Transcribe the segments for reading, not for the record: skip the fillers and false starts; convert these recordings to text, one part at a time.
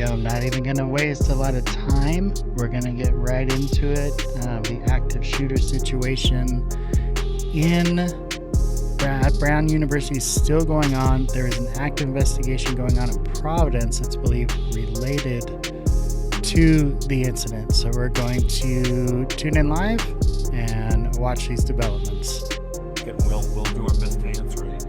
I'm not even going to waste a lot of time. We're going to get right into it. The active shooter situation at Brown University is still going on. There is an active investigation going on in Providence. It's believed related to the incident. So we're going to tune in live and watch these developments. And we'll do our best to answer it.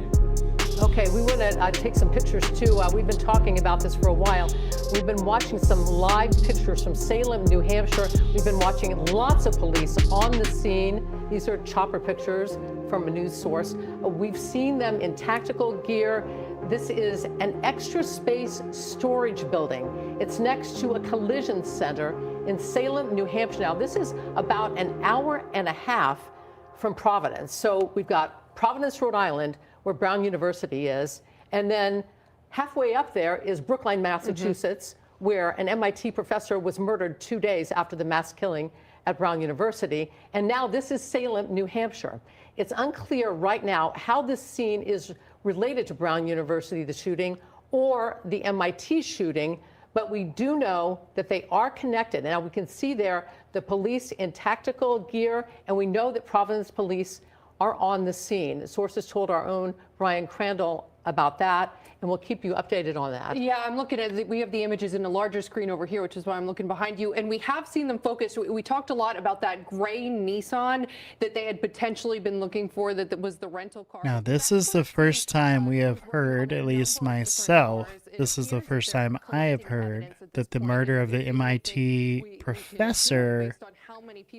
Okay, we want to take some pictures too. We've been talking about this for a while. We've been watching some live pictures from Salem, New Hampshire. We've been watching lots of police on the scene. These are chopper pictures from a news source. We've seen them in tactical gear. This is an extra space storage building. It's next to a collision center in Salem, New Hampshire. Now, this is about an hour and a half from Providence. So we've got Providence, Rhode Island, where Brown University is, and then halfway up there is Brookline, Massachusetts, where an MIT professor was murdered 2 days after the mass killing at Brown University. And now this is Salem, New Hampshire. It's unclear right now how this scene is related to Brown University, the shooting, or the MIT shooting, but we do know that they are connected. Now we can see there the police in tactical gear, and we know that Providence police are on the scene. Sources told our own Brian Crandall about that, and we'll keep you updated on that. Yeah, I'm looking at we have the images in a larger screen over here, which is why I'm looking behind you, and we have seen them focused. We talked a lot about that gray Nissan that they had potentially been looking for, that was the rental car. Now, this is the first time we have heard, at least myself, this is the first time I have heard that the murder of the MIT professor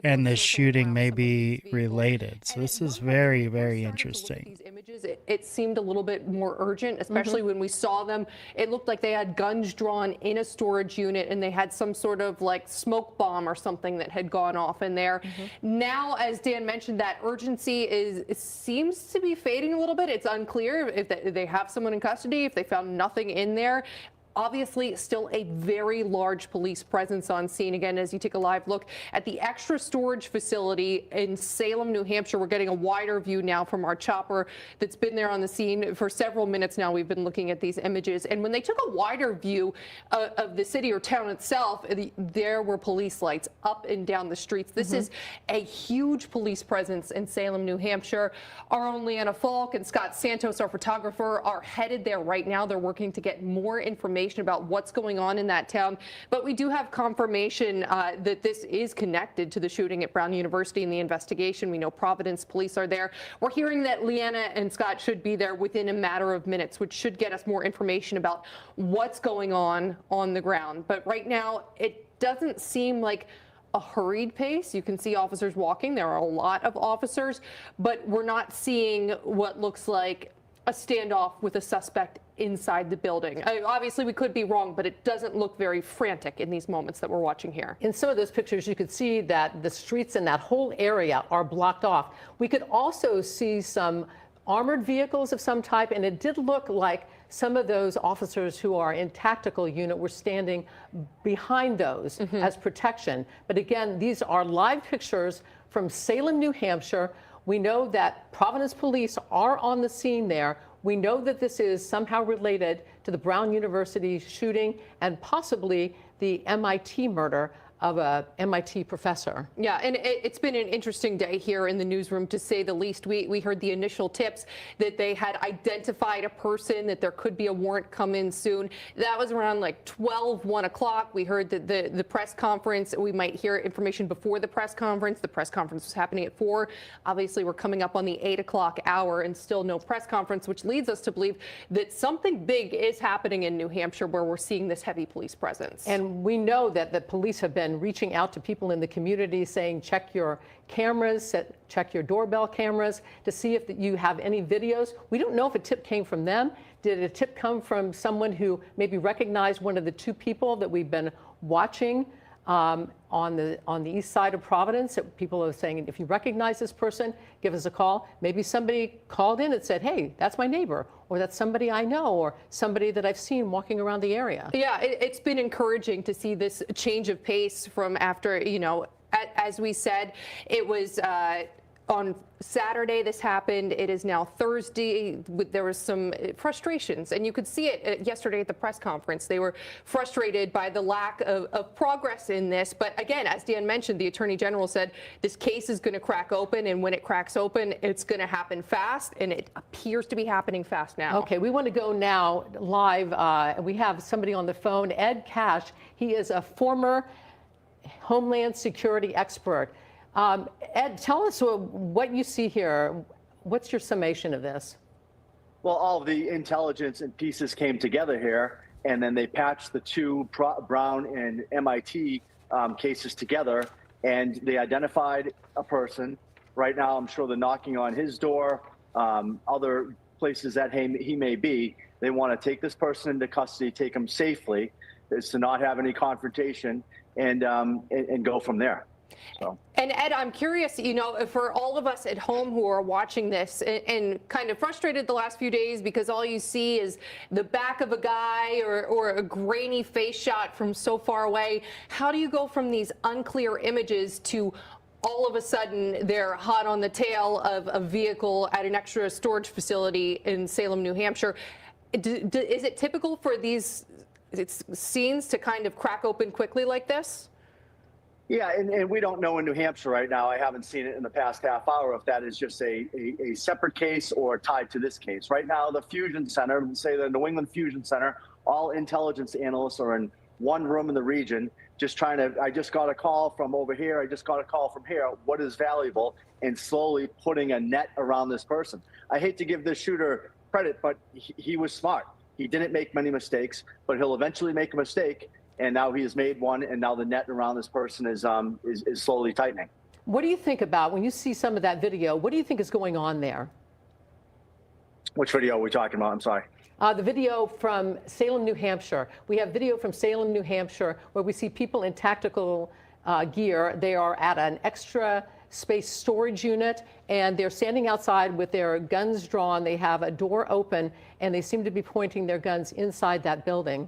and the shooting may be related. So this is very, very interesting. It seemed a little bit more urgent, especially when we saw them. It looked like they had guns drawn in a storage unit, and they had some sort of like smoke bomb or something that had gone off in there. Now, as Dan mentioned, that urgency seems to be fading a little bit. It's unclear if they have someone in custody, if they found nothing in there. Obviously, still a very large police presence on scene. Again, as you take a live look at the extra storage facility in Salem, New Hampshire, we're getting a wider view now from our chopper that's been there on the scene for several minutes now. We've been looking at these images. And when they took a wider view of the city or town itself, there were police lights up and down the streets. This is a huge police presence in Salem, New Hampshire. Our own Leanna Falk and Scott Santos, our photographer, are headed there right now. They're working to get more information about what's going on in that town. But we do have confirmation that this is connected to the shooting at Brown University in the investigation. We know Providence police are there. We're hearing that Leanna and Scott should be there within a matter of minutes, which should get us more information about what's going on the ground. But right now, it doesn't seem like a hurried pace. You can see officers walking. There are a lot of officers, but we're not seeing what looks like a standoff with a suspect inside the building. Obviously, we could be wrong, but it doesn't look very frantic in these moments that we're watching here. In some of those pictures, you could see that the streets in that whole area are blocked off. We could also see some armored vehicles of some type, and it did look like some of those officers who are in tactical unit were standing behind those as protection. But again, these are live pictures from Salem, New Hampshire. We know that Providence police are on the scene there. We know that this is somehow related to the Brown University shooting and possibly the MIT murder of a MIT professor. Yeah, and it's been an interesting day here in the newsroom, to say the least. We heard the initial tips that they had identified a person, that there could be a warrant come in soon. That was around like 1 o'clock. We heard that the press conference, we might hear information before the press conference. The press conference was happening at 4. Obviously, we're coming up on the 8 o'clock hour and still no press conference, which leads us to believe that something big is happening in New Hampshire, where we're seeing this heavy police presence. And we know that the police have been reaching out to people in the community saying, check your cameras, check your doorbell cameras to see if you have any videos. We don't know if a tip came from them. Did a tip come from someone who maybe recognized one of the 2 people that we've been watching on the east side of Providence? People are saying, if you recognize this person, give us a call. Maybe somebody called in and said, hey, that's my neighbor, or that's somebody I know, or somebody that I've seen walking around the area. Yeah, it's been encouraging to see this change of pace from after, as we said, it was On Saturday, this happened. It is now Thursday. There was some frustrations, and you could see it yesterday at the press conference. They were frustrated by the lack of progress in this. But again, as Dan mentioned, the Attorney General said this case is going to crack open, and when it cracks open, it's going to happen fast, and it appears to be happening fast now. Okay, we want to go now live. We have somebody on the phone, Ed Cash. He is a former Homeland Security expert. Ed, tell us what you see here. What's your summation of this? Well, all of the intelligence and pieces came together here, and then they patched the two Brown and MIT cases together, and they identified a person. Right now, I'm sure they're knocking on his door, other places that he may be. They want to take this person into custody, take him safely, is to not have any confrontation, and go from there. So. And Ed, I'm curious, you know, for all of us at home who are watching this and kind of frustrated the last few days because all you see is the back of a guy or a grainy face shot from so far away, how do you go from these unclear images to all of a sudden they're hot on the tail of a vehicle at an extra storage facility in Salem, New Hampshire? Is it typical for these scenes to kind of crack open quickly like this? Yeah, and we don't know in New Hampshire right now. I haven't seen it in the past half hour if that is just a separate case or tied to this case. Right now, the Fusion Center, say the New England Fusion Center, all intelligence analysts are in one room in the region, just trying to, I just got a call from over here, I just got a call from here, what is valuable, and slowly putting a net around this person. I hate to give this shooter credit, but he was smart. He didn't make many mistakes, but he'll eventually make a mistake. And now he has made one, and now the net around this person is slowly tightening. What do you think about, when you see some of that video, what do you think is going on there? Which video are we talking about? I'm sorry. The video from Salem, New Hampshire. We have video from Salem, New Hampshire, where we see people in tactical gear. They are at an extra space storage unit, and they're standing outside with their guns drawn. They have a door open, and they seem to be pointing their guns inside that building.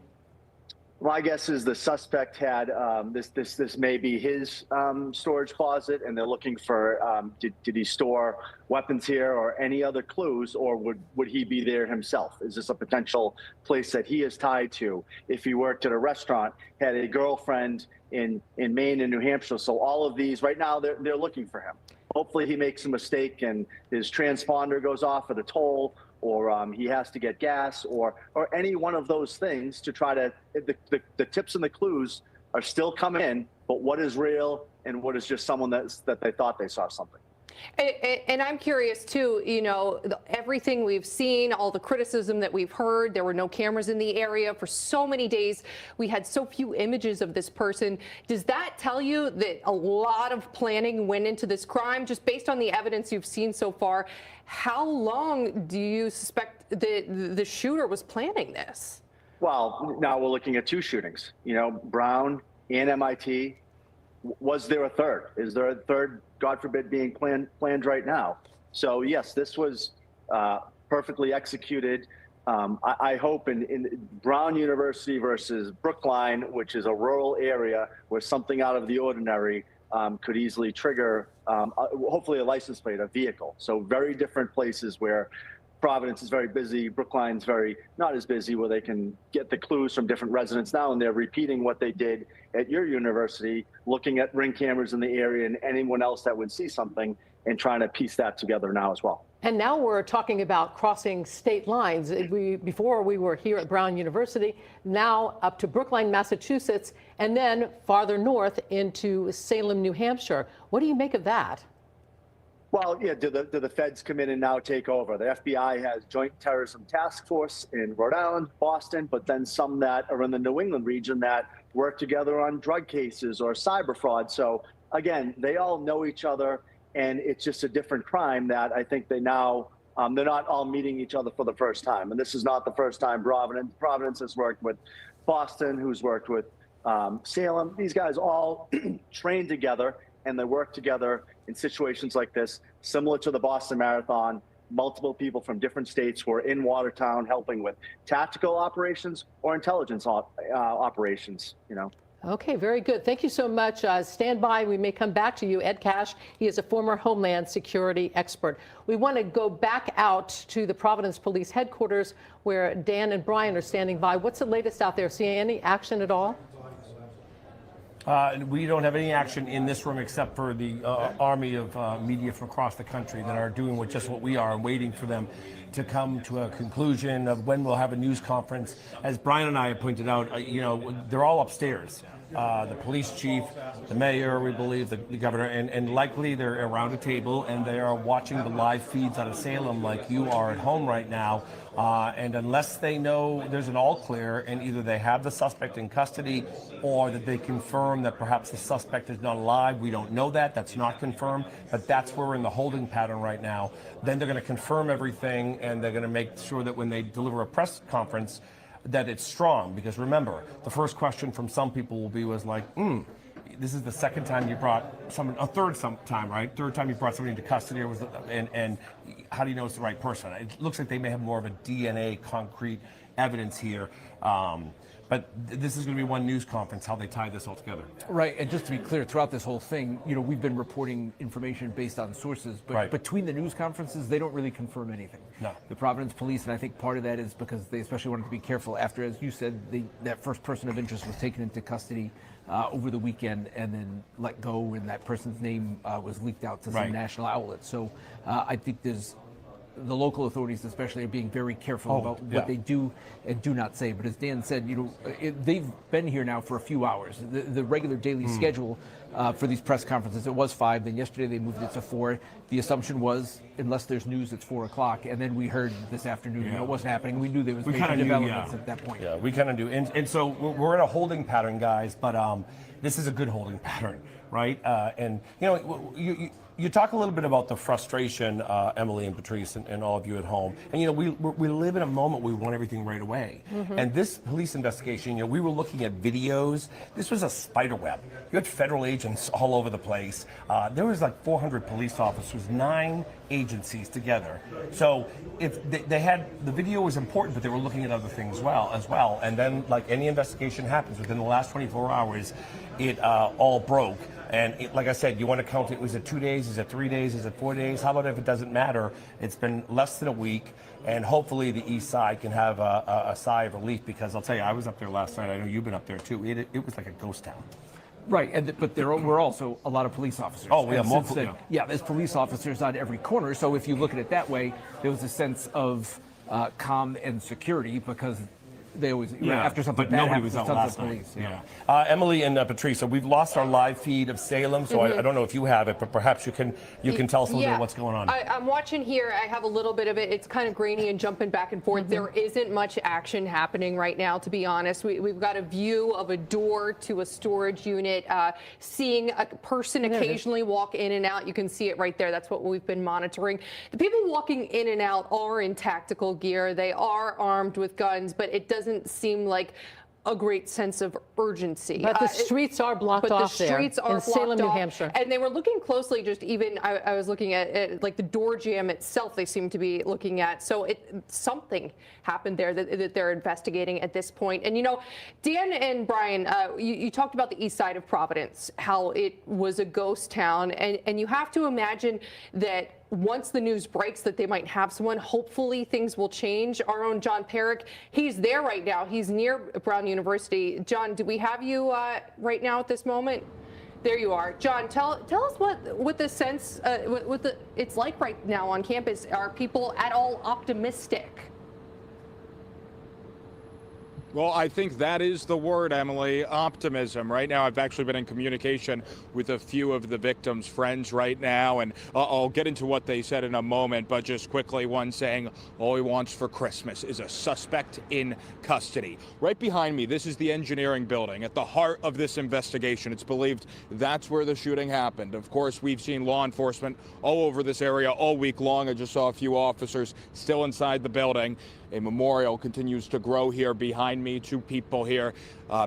My guess is the suspect had this may be his storage closet, and they're looking for did he store weapons here or any other clues, or would he be there himself? Is this a potential place that he is tied to? If he worked at a restaurant, had a girlfriend in Maine and New Hampshire, so all of these right now they're looking for him. Hopefully he makes a mistake and his transponder goes off at a toll, or he has to get gas, or any one of those things to try to, the tips and the clues are still coming in, but what is real and what is just someone that they thought they saw something. And I'm curious too, you know, everything we've seen, all the criticism that we've heard, there were no cameras in the area for so many days. We had so few images of this person. Does that tell you that a lot of planning went into this crime, just based on the evidence you've seen so far? How long do you suspect the shooter was planning this? Well, now we're looking at two shootings, you know, Brown and MIT. Was there a third? Is there a third, God forbid, being planned right now? So yes, this was perfectly executed. I hope in Brown University versus Brookline, which is a rural area where something out of the ordinary could easily trigger, hopefully a license plate, a vehicle. So very different places where Providence is very busy, Brookline's very not as busy, where they can get the clues from different residents now, and they're repeating what they did at your university, looking at ring cameras in the area and anyone else that would see something and trying to piece that together now as well. And now we're talking about crossing state lines. Before we were here at Brown University, now up to Brookline, Massachusetts, and then farther north into Salem, New Hampshire. What do you make of that? Well, yeah, do the feds come in and now take over? The FBI has Joint Terrorism Task Force in Rhode Island, Boston, but then some that are in the New England region that work together on drug cases or cyber fraud. So again, they all know each other, and it's just a different crime that I think they now, they're not all meeting each other for the first time. And this is not the first time Providence has worked with Boston, who's worked with Salem. These guys all train together, and they work together in situations like this, similar to the Boston Marathon. Multiple people from different states who are in Watertown helping with tactical operations or intelligence operations, you know. Okay, very good. Thank you so much. Stand by. We may come back to you. Ed Cash, he is a former Homeland Security expert. We want to go back out to the Providence Police headquarters where Dan and Brian are standing by. What's the latest out there? Seeing any action at all? We don't have any action in this room except for the army of media from across the country that are doing just what we are and waiting for them to come to a conclusion of when we'll have a news conference. As Brian and I have pointed out, they're all upstairs. The police chief, the mayor, we believe, the governor, and likely they're around a table and they are watching the live feeds out of Salem like you are at home right now. And unless they know there's an all clear and either they have the suspect in custody or that they confirm that perhaps the suspect is not alive, we don't know that. That's not confirmed, but that's where we're in the holding pattern right now. Then they're going to confirm everything and they're going to make sure that when they deliver a press conference, that it's strong, because remember, the first question from some people was like, this is the second time you brought someone, a third time, right? Third time you brought somebody into custody, and how do you know it's the right person? It looks like they may have more of a DNA concrete evidence here. But this is going to be one news conference, how they tie this all together. Right, and just to be clear, throughout this whole thing, we've been reporting information based on sources, but between the news conferences, they don't really confirm anything. No. The Providence police, and I think part of that is because they especially wanted to be careful after, as you said, that first person of interest was taken into custody over the weekend and then let go, and that person's name was leaked out to some national outlets. So I think the local authorities especially are being very careful about what they do and do not say. But as Dan said, they've been here now for a few hours. The regular daily schedule for these press conferences, it was 5, then yesterday they moved it to 4. The assumption was, unless there's news, it's 4 o'clock, and then we heard this afternoon, it wasn't happening. We knew there was major developments at that point. Yeah, we kind of do. And so we're in a holding pattern, guys, but this is a good holding pattern, right? And you talk a little bit about the frustration, Emily and Patrice, and all of you at home. And we live in a moment we want everything right away. And this police investigation, we were looking at videos. This was a spider web. You had federal agents all over the place. There was like 400 police officers, 9 agencies together. So if they had, the video was important, but they were looking at other things as well. And then, like any investigation happens, within the last 24 hours, it all broke. And like I said, you want to count it, was it 2 days, is it 3 days, is it 4 days? How about if it doesn't matter? It's been less than a week, and hopefully the east side can have a sigh of relief, because I'll tell you, I was up there last night. I know you've been up there too. It was like a ghost town. Right, but there were also a lot of police officers. Oh, we have multiple. Yeah, there's police officers on every corner, so if you look at it that way, there was a sense of calm and security, because they always, after something but bad nobody happens, was out tons last of night. police. Emily and Patrice, so we've lost our live feed of Salem, so I don't know if you have it, but perhaps you can tell us a little bit of what's going on. I'm watching here. I have a little bit of it. It's kind of grainy and jumping back and forth. There isn't much action happening right now, to be honest. We've got a view of a door to a storage unit, seeing a person occasionally walk in and out. You can see it right there. That's what we've been monitoring. The people walking in and out are in tactical gear. They are armed with guns, but it doesn't seem like a great sense of urgency. But the streets are blocked off there in Salem, New Hampshire. And they were looking closely, just even, I was looking at like the door jam itself, they seem to be looking at. So something happened there that they're investigating at this point. And Dan and Brian, you talked about the east side of Providence, how it was a ghost town. And you have to imagine that once the news breaks that they might have someone, hopefully things will change. Our own John Perrick, he's there right now. He's near Brown University. John, do we have you right now at this moment? There you are. John, tell us what the sense, it's like right now on campus. Are people at all optimistic? Well, I think that is the word, Emily, optimism. Right now, I've actually been in communication with a few of the victims' friends right now, and I'll get into what they said in a moment, but just quickly, one saying all he wants for Christmas is a suspect in custody. Right behind me, this is the engineering building at the heart of this investigation. It's believed that's where the shooting happened. Of course, we've seen law enforcement all over this area all week long. I just saw a few officers still inside the building. A memorial continues to grow here behind me. 2 people here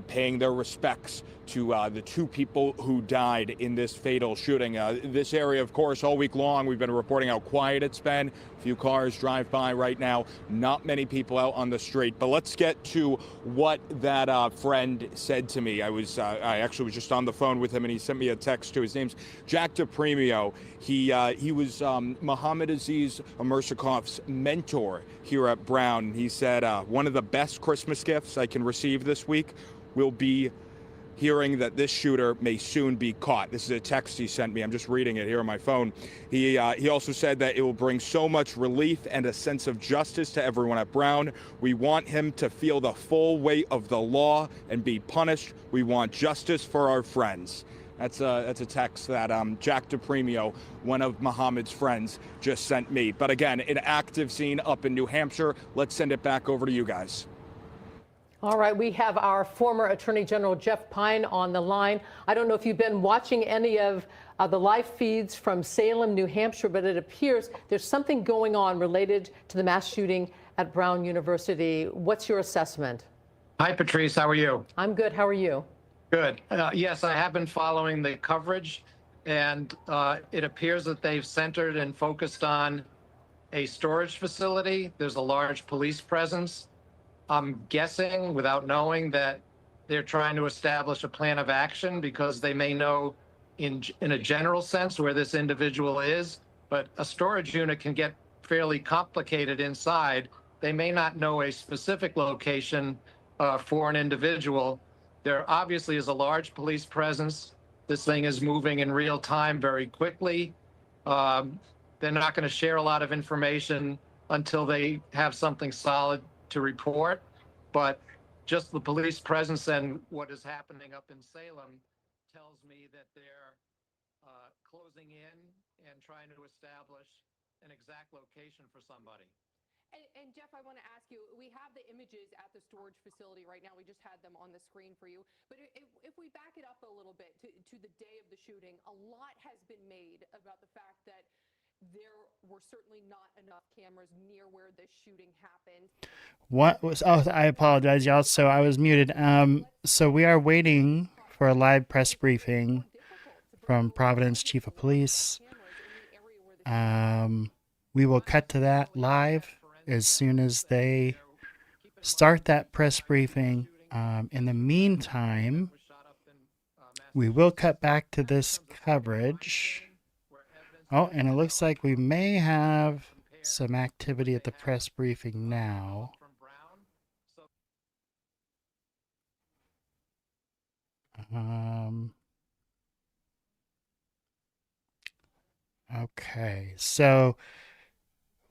paying their respects to the two people who died in this fatal shooting. This area, of course, all week long, we've been reporting how quiet it's been. A few cars drive by right now, not many people out on the street. But let's get to what that friend said to me. I actually was just on the phone with him, and he sent me a text too. His name's Jack DePremio. He was Mohammed Aziz Amirsakov's mentor here at Brown. He said, one of the best Christmas gifts I can receive this week will be hearing that this shooter may soon be caught. This is a text he sent me. I'm just reading it here on my phone. He also said that it will bring so much relief and a sense of justice to everyone at Brown. We want him to feel the full weight of the law and be punished. We want justice for our friends. That's a text that Jack DePremio, one of Mohammed's friends, just sent me. But again, an active scene up in New Hampshire. Let's send it back over to you guys. All right, we have our former Attorney General Jeff Pine on the line. I don't know if you've been watching any of the live feeds from Salem, New Hampshire, but it appears there's something going on related to the mass shooting at Brown University. What's your assessment? Hi, Patrice. How are you? I'm good. How are you? Good. Yes, I have been following the coverage, and it appears that they've centered and focused on a storage facility. There's a large police presence. I'm guessing, without knowing, that they're trying to establish a plan of action because they may know in a general sense where this individual is, but a storage unit can get fairly complicated inside. They may not know a specific location for an individual. There obviously is a large police presence. This thing is moving in real time very quickly. They're not going to share a lot of information until they have something solid to report, but just the police presence and what is happening up in Salem tells me that they're closing in and trying to establish an exact location for somebody. And Jeff, I want to ask you, we have the images at the storage facility right now. We just had them on the screen for you. But if we back it up a little bit to the day of the shooting, a lot has been made about the fact that there were certainly not enough cameras near where this shooting happened. What was, oh, I apologize, y'all. So I was muted. So we are waiting for a live press briefing from Providence Chief of Police. We will cut to that live as soon as they start that press briefing. In the meantime, we will cut back to this coverage. Oh, and it looks like we may have some activity at the press briefing now. Okay, so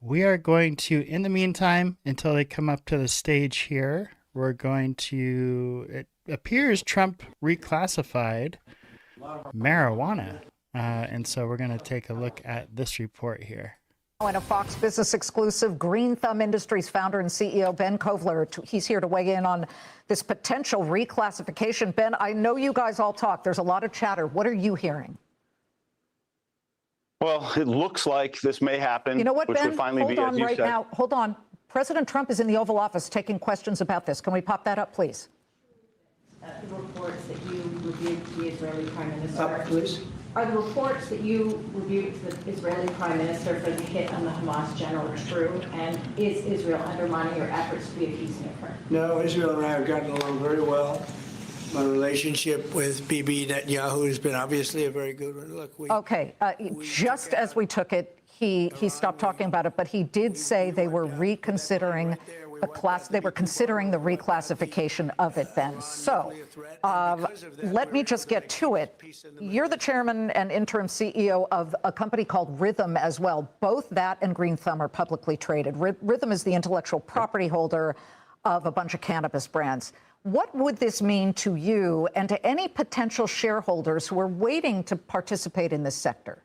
we are going to, in the meantime, until they come up to the stage here, we're going to, it appears Trump reclassified marijuana. And so we're going to take a look at this report here. And a Fox Business exclusive, Green Thumb Industries founder and CEO Ben Kovler. He's here to weigh in on this potential reclassification. Ben, I know you guys all talk. There's a lot of chatter. What are you hearing? Well, it looks like this may happen. You know what, which Ben? Would finally Hold be, on as you right said. now. Hold on. President Trump is in the Oval Office taking questions about this. Can we pop that up, please? The reports that you rebuked the Israeli Prime Minister. Please. Are the reports that you rebuked the Israeli Prime Minister for the hit on the Hamas general true? And is Israel undermining your efforts to be a peacemaker? No, Israel and I have gotten along very well. My relationship with Bibi Netanyahu has been obviously a very good one. Look, Okay, just as we took it, he stopped talking about it, but he did say they were reconsidering they were considering the reclassification of it, Ben. So let me just get to it. You're the chairman and interim CEO of a company called Rhythm as well. Both that and Green Thumb are publicly traded. Rhythm is the intellectual property holder of a bunch of cannabis brands. What would this mean to you and to any potential shareholders who are waiting to participate in this sector?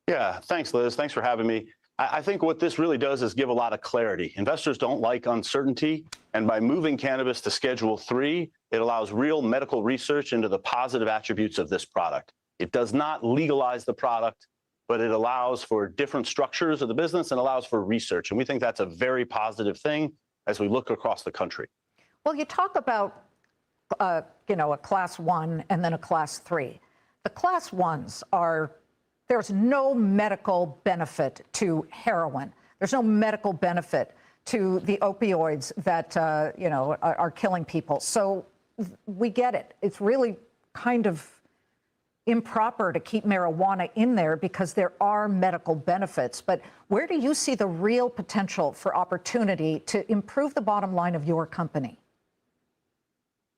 Yeah, thanks, Liz. Thanks for having me. I think what this really does is give a lot of clarity. Investors don't like uncertainty, and by moving cannabis to Schedule 3, it allows real medical research into the positive attributes of this product. It does not legalize the product, but it allows for different structures of the business and allows for research. And we think that's a very positive thing as we look across the country. Well, you talk about a class 1 and then a class 3. The class 1s there's no medical benefit to heroin. There's no medical benefit to the opioids that, are killing people. So we get it. It's really kind of improper to keep marijuana in there because there are medical benefits. But where do you see the real potential for opportunity to improve the bottom line of your company?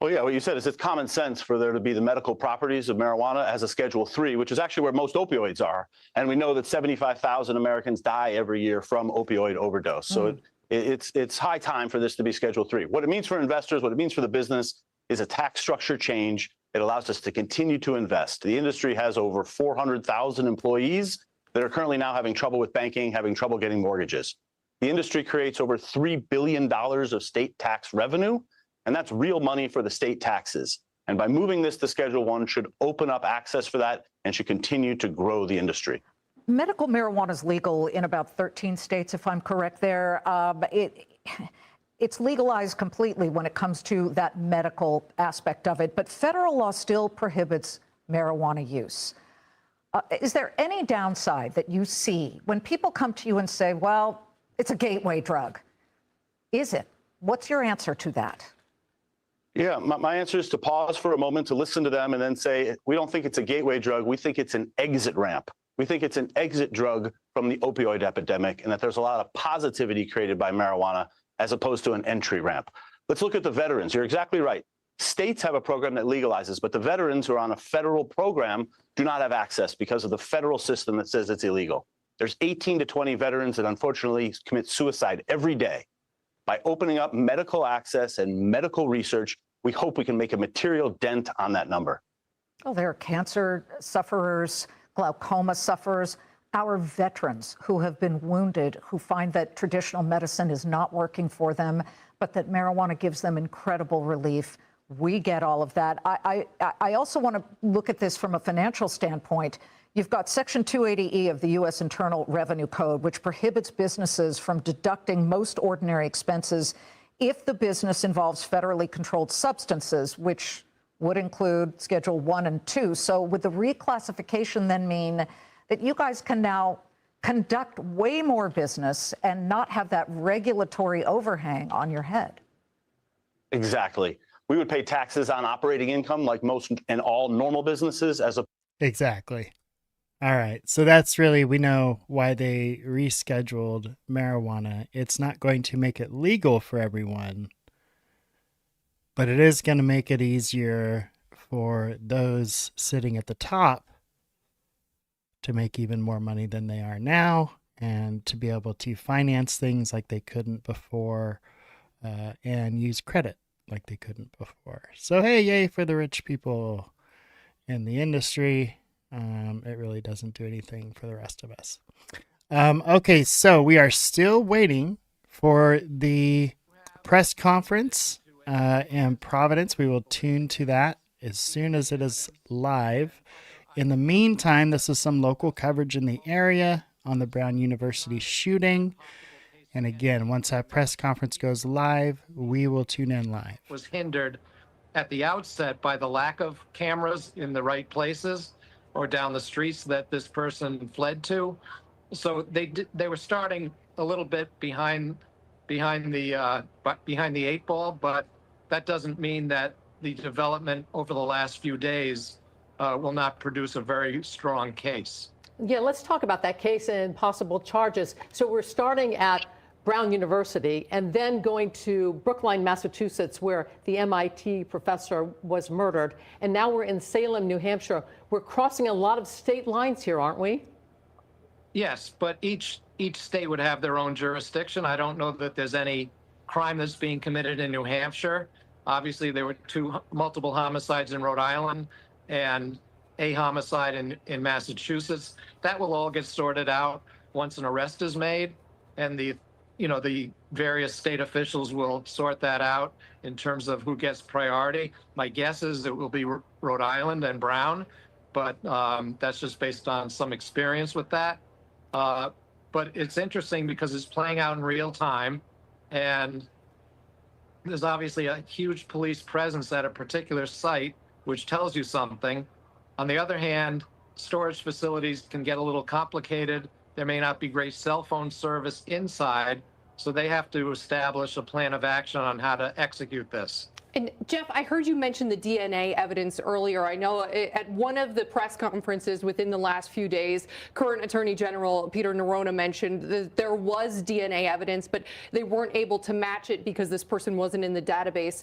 Well, yeah, what you said is it's common sense for there to be the medical properties of marijuana as a Schedule 3, which is actually where most opioids are. And we know that 75,000 Americans die every year from opioid overdose. So it's high time for this to be Schedule 3. What it means for investors, what it means for the business is a tax structure change. It allows us to continue to invest. The industry has over 400,000 employees that are currently now having trouble with banking, having trouble getting mortgages. The industry creates over $3 billion of state tax revenue, and that's real money for the state taxes. And by moving this to Schedule 1 should open up access for that and should continue to grow the industry. Medical marijuana is legal in about 13 states, if I'm correct there. It's legalized completely when it comes to that medical aspect of it, but federal law still prohibits marijuana use. Is there any downside that you see when people come to you and say, well, it's a gateway drug? Is it? What's your answer to that? Yeah, my answer is to pause for a moment, to listen to them, and then say, we don't think it's a gateway drug. We think it's an exit ramp. We think it's an exit drug from the opioid epidemic, and that there's a lot of positivity created by marijuana as opposed to an entry ramp. Let's look at the veterans. You're exactly right. States have a program that legalizes, but the veterans who are on a federal program do not have access because of the federal system that says it's illegal. There's 18 to 20 veterans that unfortunately commit suicide every day. By opening up medical access and medical research, we hope we can make a material dent on that number. Well, there are cancer sufferers, glaucoma sufferers, our veterans who have been wounded, who find that traditional medicine is not working for them, but that marijuana gives them incredible relief. We get all of that. I also want to look at this from a financial standpoint. You've got Section 280E of the U.S. Internal Revenue Code, which prohibits businesses from deducting most ordinary expenses if the business involves federally controlled substances, which would include Schedule 1 and 2. So would the reclassification then mean that you guys can now conduct way more business and not have that regulatory overhang on your head? Exactly. We would pay taxes on operating income like most and all normal businesses as a... Exactly. All right. So that's really, we know why they rescheduled marijuana. It's not going to make it legal for everyone, but it is going to make it easier for those sitting at the top to make even more money than they are now and to be able to finance things like they couldn't before and use credit like they couldn't before. So, hey, yay for the rich people in the industry. It really doesn't do anything for the rest of us. Okay, so we are still waiting for the press conference in Providence. We will tune to that as soon as it is live. In the meantime, this is some local coverage in the area on the Brown University shooting. And again, once that press conference goes live, we will tune in live. Was hindered at the outset by the lack of cameras in the right places or down the streets that this person fled to. So they were starting a little bit behind the eight ball, but that doesn't mean that the development over the last few days will not produce a very strong case. Yeah, let's talk about that case and possible charges. So we're starting at Brown University and then going to Brookline, Massachusetts, where the MIT professor was murdered. And now we're in Salem, New Hampshire. We're crossing a lot of state lines here, aren't we? Yes, but each state would have their own jurisdiction. I don't know that there's any crime that's being committed in New Hampshire. Obviously, there were multiple homicides in Rhode Island and a homicide in Massachusetts. That will all get sorted out once an arrest is made, and the various state officials will sort that out in terms of who gets priority. My guess is it will be Rhode Island and Brown, but that's just based on some experience with that. But it's interesting because it's playing out in real time, and there's obviously a huge police presence at a particular site, which tells you something. On the other hand, storage facilities can get a little complicated. There may not be great cell phone service inside, so they have to establish a plan of action on how to execute this. And Jeff, I heard you mention the DNA evidence earlier. I know at one of the press conferences within the last few days, current Attorney General Peter Nerona mentioned that there was DNA evidence, but they weren't able to match it because this person wasn't in the database.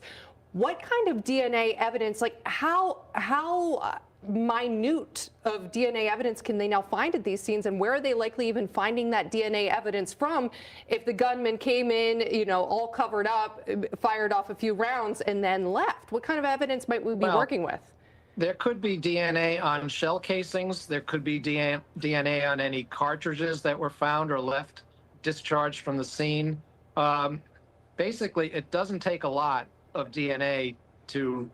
What kind of DNA evidence, like how minute of DNA evidence can they now find at these scenes, and where are they likely even finding that DNA evidence from if the gunman came in, you know, all covered up, fired off a few rounds, and then left? What kind of evidence might we be working with? There could be DNA on shell casings. There could be DNA on any cartridges that were found or left discharged from the scene. Basically, it doesn't take a lot of DNA to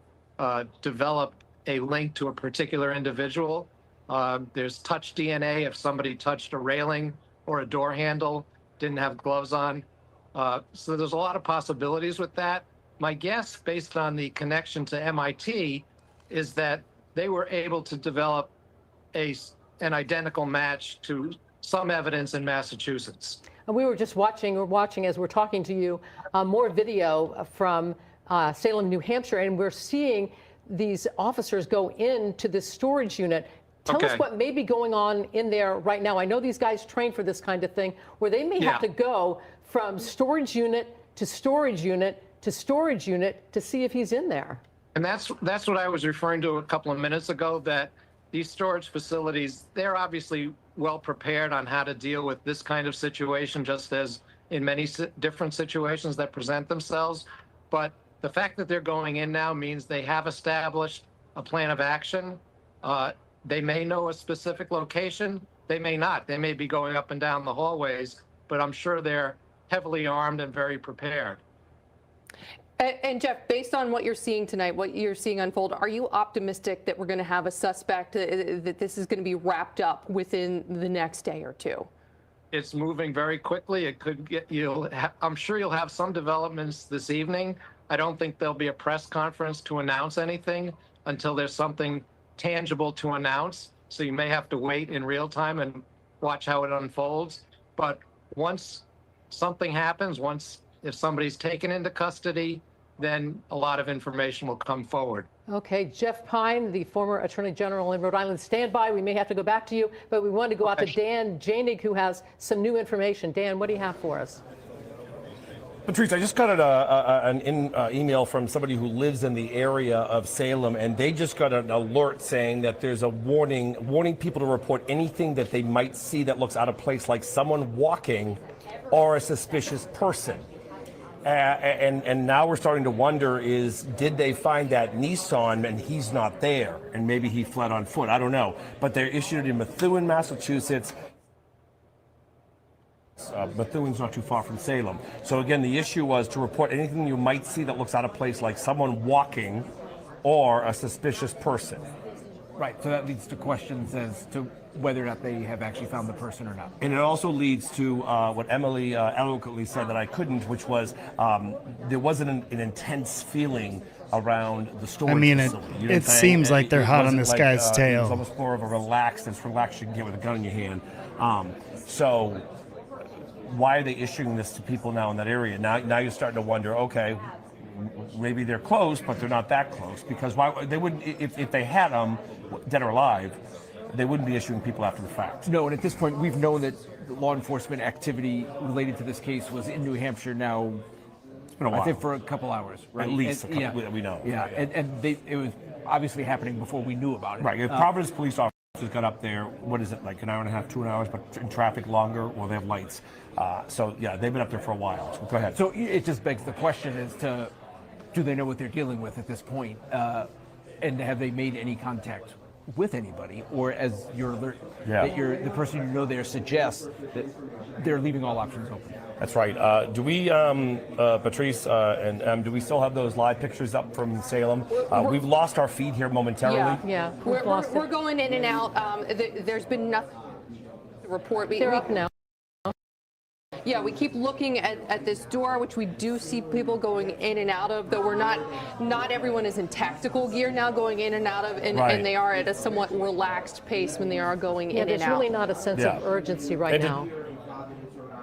develop a link to a particular individual. There's touch DNA if somebody touched a railing or a door handle, didn't have gloves on. So there's a lot of possibilities with that. My guess, based on the connection to MIT, is that they were able to develop an identical match to some evidence in Massachusetts. And we were just watching as we're talking to you, more video from Salem, New Hampshire, and we're seeing these officers go into this storage unit. Tell us what may be going on in there right now. I know these guys train for this kind of thing, where they may have to go from storage unit to storage unit to storage unit to see if he's in there. And that's what I was referring to a couple of minutes ago, that these storage facilities, they're obviously well prepared on how to deal with this kind of situation, just as in many different situations that present themselves. But the fact that they're going in now means they have established a plan of action. They may know a specific location. They may not. They may be going up and down the hallways, but I'm sure they're heavily armed and very prepared. And Jeff, based on what you're seeing tonight, what you're seeing unfold, are you optimistic that we're going to have a suspect, that this is going to be wrapped up within the next day or two? It's moving very quickly. It could get, I'm sure you'll have some developments this evening. I don't think there'll be a press conference to announce anything until there's something tangible to announce. So you may have to wait in real time and watch how it unfolds. But once something happens, if somebody's taken into custody, then a lot of information will come forward. Okay, Jeff Pine, the former Attorney General in Rhode Island, stand by. We may have to go back to you, but we want to go out to Dan Janig, who has some new information. Dan, what do you have for us? Patrice, I just got an email from somebody who lives in the area of Salem, and they just got an alert saying that there's a warning people to report anything that they might see that looks out of place, like someone walking or a suspicious person. And now we're starting to wonder did they find that Nissan and he's not there, and maybe he fled on foot? I don't know. But they're issued in Methuen, Massachusetts. Methuen's not too far from Salem. So again, the issue was to report anything you might see that looks out of place, like someone walking or a suspicious person. Right, so that leads to questions as to whether or not they have actually found the person or not. And it also leads to what Emily eloquently said that I couldn't, which was there wasn't an intense feeling around the storage facility. You know it seems like they're hot on this guy's tail. It was almost more of a relaxed you can get with a gun in your hand. So why are they issuing this to people now in that area? Now you're starting to wonder, okay, maybe they're close, but they're not that close, because why they wouldn't, if they had them dead or alive, they wouldn't be issuing people after the fact. No, and at this point, we've known that law enforcement activity related to this case was in New Hampshire now, it's been a while. I think for a couple hours, right? At least a couple, we know. Yeah, and it was obviously happening before we knew about it. Right, if Providence police officers got up there, what is it, like an hour and a half, 2 hours, but in traffic longer, well, they have lights. So yeah, they've been up there for a while. So go ahead. So it just begs the question as to, do they know what they're dealing with at this point? And have they made any contact with anybody? Or as your alert, that the person you know there suggests that they're leaving all options open? That's right. Do we, Patrice, and do we still have those live pictures up from Salem? We've lost our feed here momentarily. Yeah. We're going in and out. There's been nothing to report. They're up now. Yeah, we keep looking at this door, which we do see people going in and out of, though we're not everyone is in tactical gear now going in and out of, and they are at a somewhat relaxed pace when they are going in and out. There's really not a sense of urgency right now.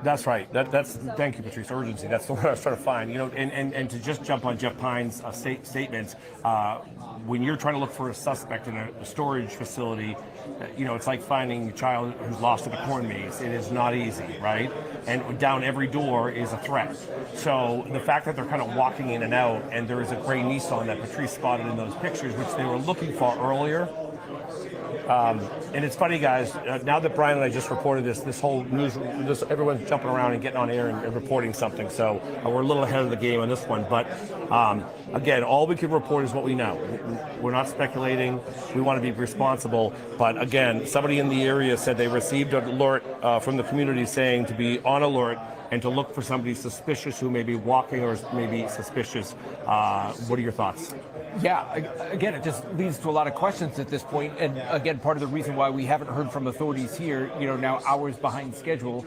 That's right. That's thank you, Patrice. Urgency. That's the word I was trying to find. You know, and to just jump on Jeff Pine's statements, when you're trying to look for a suspect in a storage facility, you know, it's like finding a child who's lost in a corn maze. It is not easy, right? And down every door is a threat. So the fact that they're kind of walking in and out, and there is a gray Nissan that Patrice spotted in those pictures, which they were looking for earlier. And it's funny, guys, now that Brian and I just reported this whole news, everyone's jumping around and getting on air and reporting something. So we're a little ahead of the game on this one. But again, all we can report is what we know. We're not speculating. We want to be responsible. But again, somebody in the area said they received an alert from the community saying to be on alert and to look for somebody suspicious who may be walking or maybe suspicious. What are your thoughts? Yeah, again, it just leads to a lot of questions at this point. And again, part of the reason why we haven't heard from authorities here, you know, now hours behind schedule.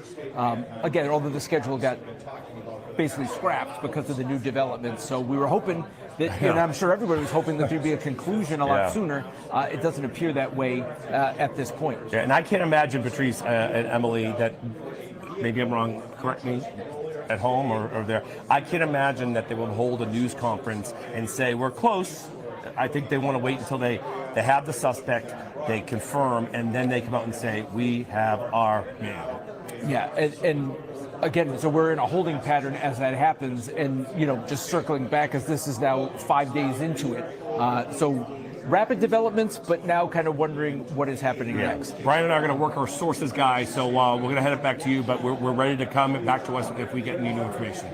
Again, although the schedule got basically scrapped because of the new developments. So we were hoping that, and I'm sure everybody was hoping that there'd be a conclusion a lot sooner. It doesn't appear that way at this point. Yeah, and I can't imagine, Patrice and Emily, that maybe I'm wrong, correct me, at home or there. I can't imagine that they would hold a news conference and say, we're close. I think they want to wait until they have the suspect, they confirm, and then they come out and say, we have our man. Yeah, and again, so we're in a holding pattern as that happens, and, you know, just circling back, as this is now 5 days into it. So rapid developments, but now kind of wondering what is happening next. Brian and I are going to work our sources, guys, so we're going to head it back to you, but we're ready to come back to us if we get any new information.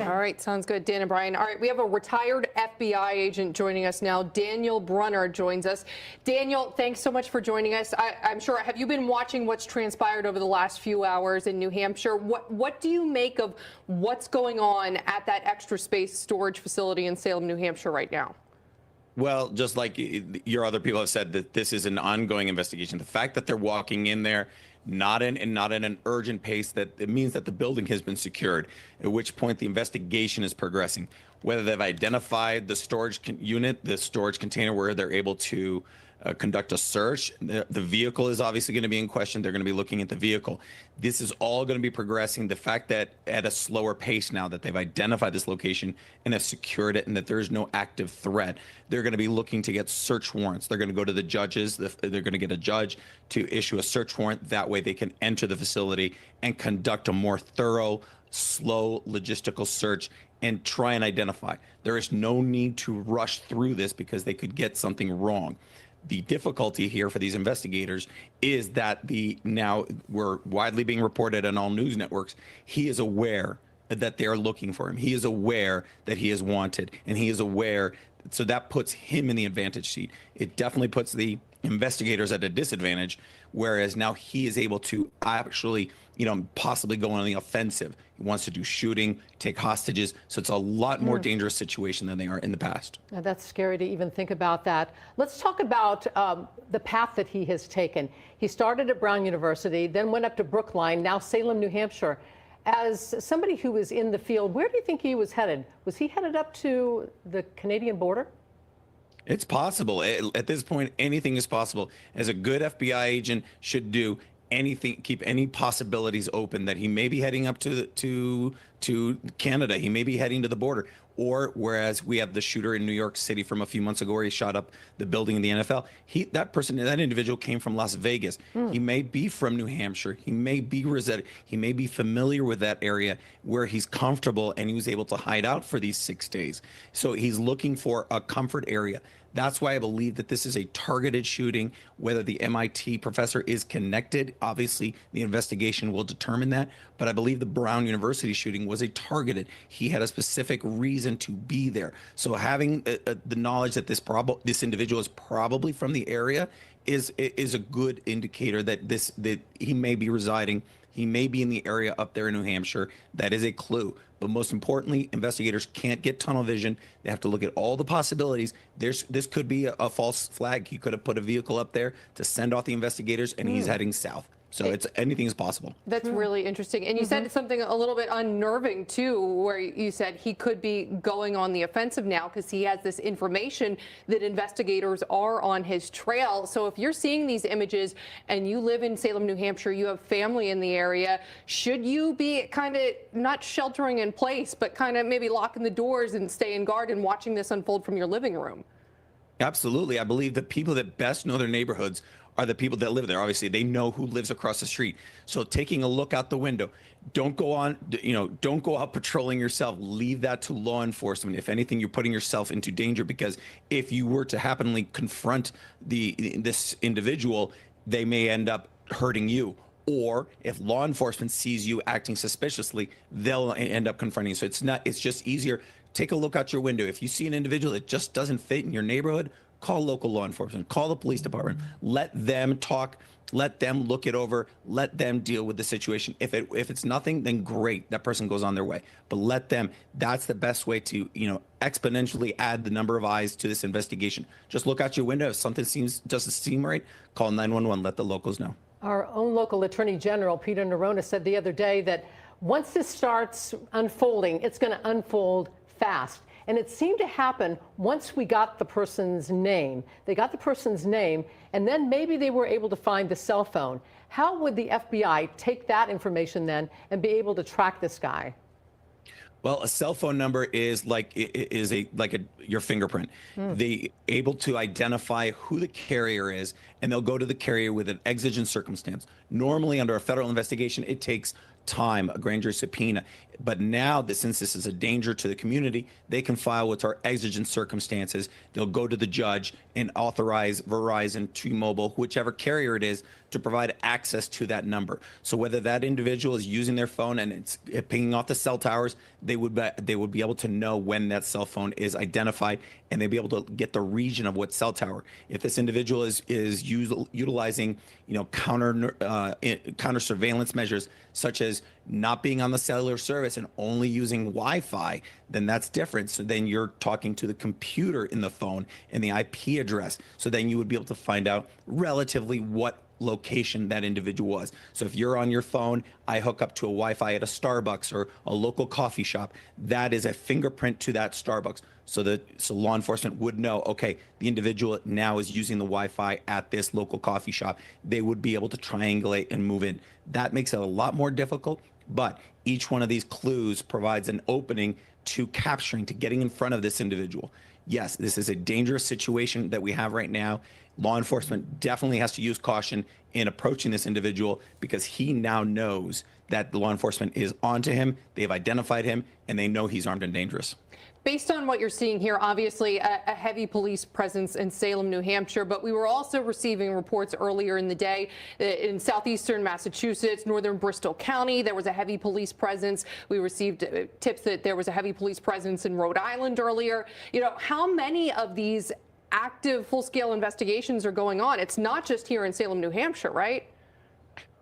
All right, sounds good, Dan and Brian. All right, we have a retired FBI agent joining us now. Daniel Brunner joins us. Daniel, thanks so much for joining us. I'm sure, have you been watching what's transpired over the last few hours in New Hampshire? What do you make of what's going on at that extra space storage facility in Salem, New Hampshire right now? Well, just like your other people have said, that this is an ongoing investigation. The fact that they're walking in there, not in an urgent pace, that it means that the building has been secured, at which point the investigation is progressing. Whether they've identified the storage unit, the storage container where they're able to conduct a search. The vehicle is obviously going to be in question. They're going to be looking at the vehicle. This is all going to be progressing. The fact that at a slower pace now that they've identified this location and have secured it and that there's no active threat, they're going to be looking to get search warrants. They're going to go to the judges. They're going to get a judge to issue a search warrant. That way they can enter the facility and conduct a more thorough, slow logistical search and try and identify. There is no need to rush through this because they could get something wrong. The difficulty here for these investigators is that now we're widely being reported on all news networks. He is aware that they're looking for him. He is aware that he is wanted, and he is aware. So that puts him in the advantage seat. It definitely puts the investigators at a disadvantage, whereas now he is able to actually, possibly go on the offensive. He wants to do shooting, take hostages. So it's a lot more dangerous situation than they are in the past. Now, that's scary to even think about that. Let's talk about the path that he has taken. He started at Brown University, then went up to Brookline, now Salem, New Hampshire. As somebody who was in the field, where do you think he was headed? Was he headed up to the Canadian border? It's possible. At this point, anything is possible. As a good FBI agent should do, anything, keep any possibilities open that he may be heading up to Canada. He may be heading to the border. Or whereas we have the shooter in New York City from a few months ago where he shot up the building in the NFL. That individual came from Las Vegas. He may be from New Hampshire. He may be he may be familiar with that area where he's comfortable and he was able to hide out for these 6 days. So he's looking for a comfort area. That's why I believe that this is a targeted shooting. Whether the MIT professor is connected, obviously the investigation will determine that. But I believe the Brown University shooting was a targeted. He had a specific reason to be there. So having the knowledge that this individual is probably from the area is a good indicator that he may be residing. He may be in the area up there in New Hampshire. That is a clue. But most importantly, investigators can't get tunnel vision. They have to look at all the possibilities. This could be a false flag. He could have put a vehicle up there to send off the investigators, and he's heading south. So it's anything is possible. That's really interesting. And you said something a little bit unnerving too, where you said he could be going on the offensive now because he has this information that investigators are on his trail. So if you're seeing these images and you live in Salem, New Hampshire, you have family in the area, should you be kind of not sheltering in place, but kind of maybe locking the doors and staying guard and watching this unfold from your living room? Absolutely. I believe the people that best know their neighborhoods are the people that live there. Obviously, they know who lives across the street. So taking a look out the window, don't go out patrolling yourself. Leave that to law enforcement. If anything, you're putting yourself into danger, because if you were to happenly confront this individual, they may end up hurting you. Or if law enforcement sees you acting suspiciously, they'll end up confronting you. So it's just easier. Take a look out your window. If you see an individual that just doesn't fit in your neighborhood, call local law enforcement, call the police department, let them talk, let them look it over, let them deal with the situation. If it's nothing, then great, that person goes on their way. But let them, that's the best way to, exponentially add the number of eyes to this investigation. Just look out your window. If something doesn't seem right, call 911, let the locals know. Our own local Attorney General, Peter Nerona, said the other day that once this starts unfolding, it's going to unfold fast. And it seemed to happen once we got the person's name. They got the person's name, and then maybe they were able to find the cell phone. How would the FBI take that information then and be able to track this guy? Well, a cell phone number is like your fingerprint. They able to identify who the carrier is, and they'll go to the carrier with an exigent circumstance. Normally, under a federal investigation, it takes time, a grand jury subpoena. But now, since this is a danger to the community, they can file what's our exigent circumstances. They'll go to the judge and authorize Verizon, T-Mobile, whichever carrier it is, to provide access to that number. So whether that individual is using their phone and it's pinging off the cell towers, they would be able to know when that cell phone is identified, and they'd be able to get the region of what cell tower. If this individual is utilizing counter surveillance measures, such as not being on the cellular service and only using Wi-Fi, then that's different. So then you're talking to the computer in the phone and the IP address. So then you would be able to find out relatively what location that individual was. So if you're on your phone, I hook up to a Wi-Fi at a Starbucks or a local coffee shop, that is a fingerprint to that Starbucks. So law enforcement would know, okay, the individual now is using the Wi-Fi at this local coffee shop. They would be able to triangulate and move in. That makes it a lot more difficult, but each one of these clues provides an opening to capturing, to getting in front of this individual. Yes, this is a dangerous situation that we have right now. Law enforcement definitely has to use caution in approaching this individual, because he now knows that the law enforcement is onto him, they've identified him, and they know he's armed and dangerous. Based on what you're seeing here, obviously a heavy police presence in Salem, New Hampshire, but we were also receiving reports earlier in the day in southeastern Massachusetts, northern Bristol County, there was a heavy police presence. We received tips that there was a heavy police presence in Rhode Island earlier. How many of these active full-scale investigations are going on? It's not just here in Salem, New Hampshire, right?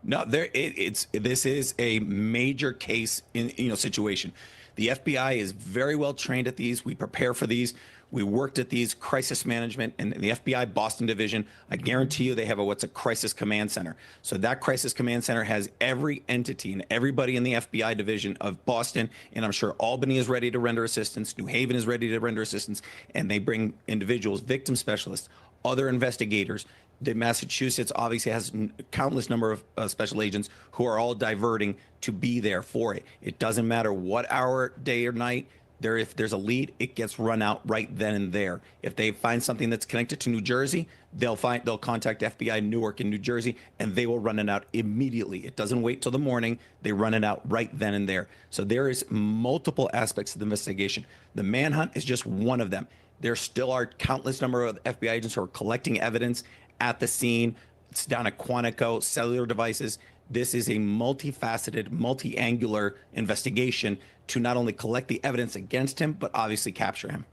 No, this is a major case in situation. The FBI is very well trained at these. We prepare for these. We worked at these crisis management, and the FBI Boston division, I guarantee you they have what's a crisis command center. So that crisis command center has every entity and everybody in the FBI division of Boston, and I'm sure Albany is ready to render assistance, New Haven is ready to render assistance, and they bring individuals, victim specialists, other investigators. The Massachusetts obviously has countless number of special agents who are all diverting to be there for it. It doesn't matter what hour, day or night. If there's a lead, it gets run out right then and there. If they find something that's connected to New Jersey, they'll contact FBI Newark in New Jersey, and they will run it out immediately. It doesn't wait till the morning. They run it out right then and there. So there is multiple aspects of the investigation. The manhunt is just one of them. There still are countless number of FBI agents who are collecting evidence at the scene. It's down at Quantico, cellular devices. This is a multifaceted, multi-angular investigation to not only collect the evidence against him, but obviously capture him.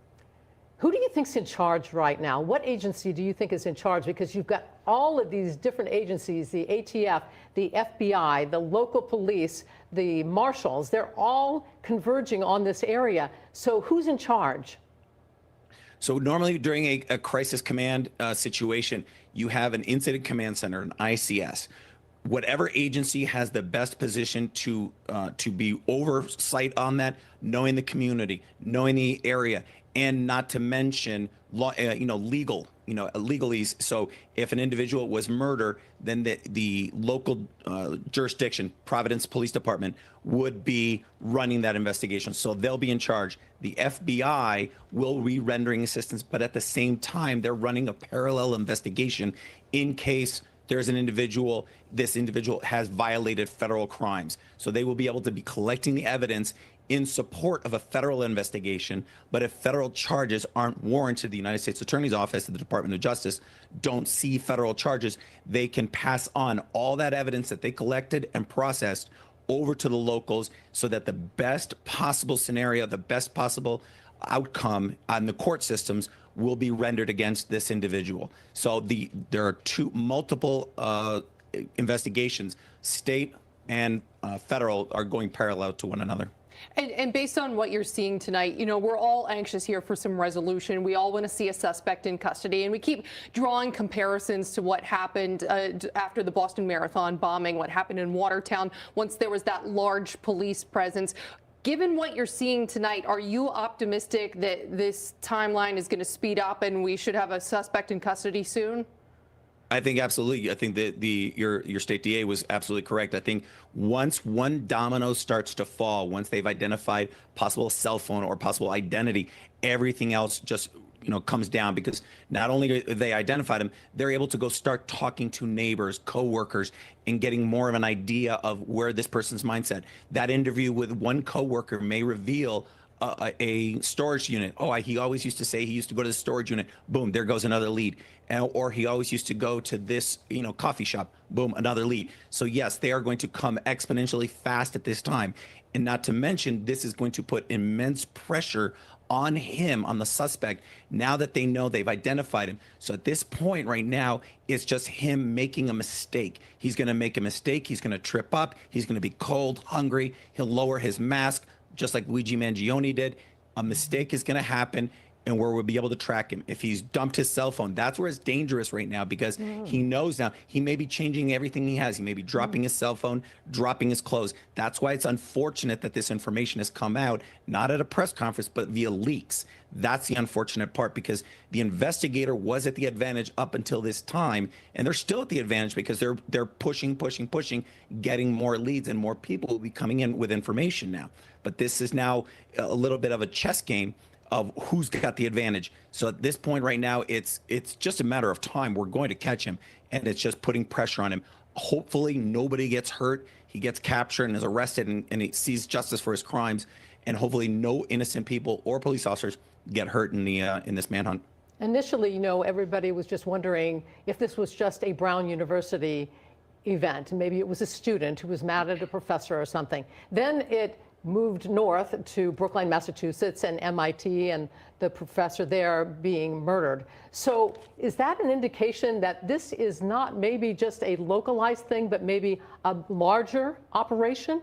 Who do you think's in charge right now? What agency do you think is in charge? Because you've got all of these different agencies, the ATF, the FBI, the local police, the marshals, they're all converging on this area. So who's in charge? So normally during a crisis command situation, you have an incident command center, an ICS. whatever agency has the best position to be oversight on that, knowing the community, knowing the area, and not to mention law, legalese. So if an individual was murder, then the local jurisdiction, Providence Police Department, would be running that investigation. So they'll be in charge. The FBI will be rendering assistance, but at the same time, they're running a parallel investigation in case there's an individual, this individual has violated federal crimes. So they will be able to be collecting the evidence in support of a federal investigation. But if federal charges aren't warranted, the United States Attorney's Office and the Department of Justice don't see federal charges, they can pass on all that evidence that they collected and processed over to the locals so that the best possible scenario, the best possible outcome on the court systems will be rendered against this individual. So there are multiple investigations, state and federal, are going parallel to one another. And based on what you're seeing tonight, we're all anxious here for some resolution. We all want to see a suspect in custody, and we keep drawing comparisons to what happened after the Boston Marathon bombing, what happened in Watertown once there was that large police presence. Given what you're seeing tonight, are you optimistic that this timeline is going to speed up and we should have a suspect in custody soon? I think absolutely. I think that your state DA was absolutely correct. I think once one domino starts to fall, once they've identified possible cell phone or possible identity, everything else just comes down, because not only they identified him, they're able to go start talking to neighbors, coworkers, and getting more of an idea of where this person's mindset. That interview with one coworker may reveal a storage unit. Oh, he always used to say he used to go to the storage unit. Boom, there goes another lead. Or he always used to go to this, coffee shop. Boom, another lead. So yes, they are going to come exponentially fast at this time. And not to mention, this is going to put immense pressure on him, on the suspect, now that they know they've identified him. So at this point right now, it's just him making a mistake. He's going to make a mistake. He's going to trip up. He's going to be cold, hungry. He'll lower his mask, just like Luigi Mangione did. A mistake is going to happen, and where we'll be able to track him. If he's dumped his cell phone, that's where it's dangerous right now, because he knows now he may be changing everything he has. He may be dropping his cell phone, dropping his clothes. That's why it's unfortunate that this information has come out, not at a press conference, but via leaks. That's the unfortunate part, because the investigator was at the advantage up until this time, and they're still at the advantage because they're pushing, getting more leads, and more people will be coming in with information now. But this is now a little bit of a chess game of who's got the advantage. So at this point right now, it's just a matter of time. We're going to catch him, and it's just putting pressure on him. Hopefully nobody gets hurt. He gets captured and is arrested, and he sees justice for his crimes. And hopefully no innocent people or police officers get hurt in this manhunt. Initially, everybody was just wondering if this was just a Brown University event. Maybe it was a student who was mad at a professor or something. Then it moved north to Brookline, Massachusetts, and MIT, and the professor there being murdered. So is that an indication that this is not maybe just a localized thing, but maybe a larger operation?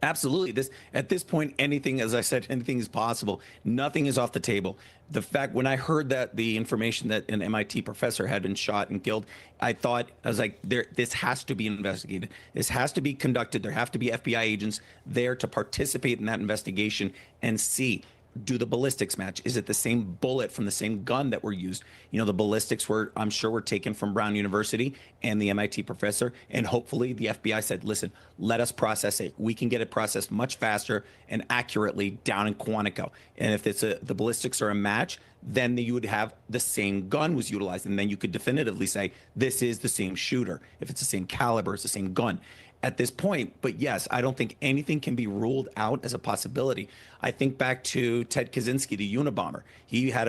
Absolutely. At this point, anything, as I said, anything is possible. Nothing is off the table. The fact, when I heard that the information that an MIT professor had been shot and killed, I was like, this has to be investigated. This has to be conducted. There have to be FBI agents there to participate in that investigation and see, do the ballistics match? Is it the same bullet from the same gun that were used? The ballistics I'm sure were taken from Brown University and the MIT professor. And hopefully the FBI said, listen, let us process it. We can get it processed much faster and accurately down in Quantico. And if the ballistics are a match, then you would have the same gun was utilized. And then you could definitively say, this is the same shooter. If it's the same caliber, it's the same gun at this point. But yes, I don't think anything can be ruled out as a possibility. I think back to Ted Kaczynski, the Unabomber. He had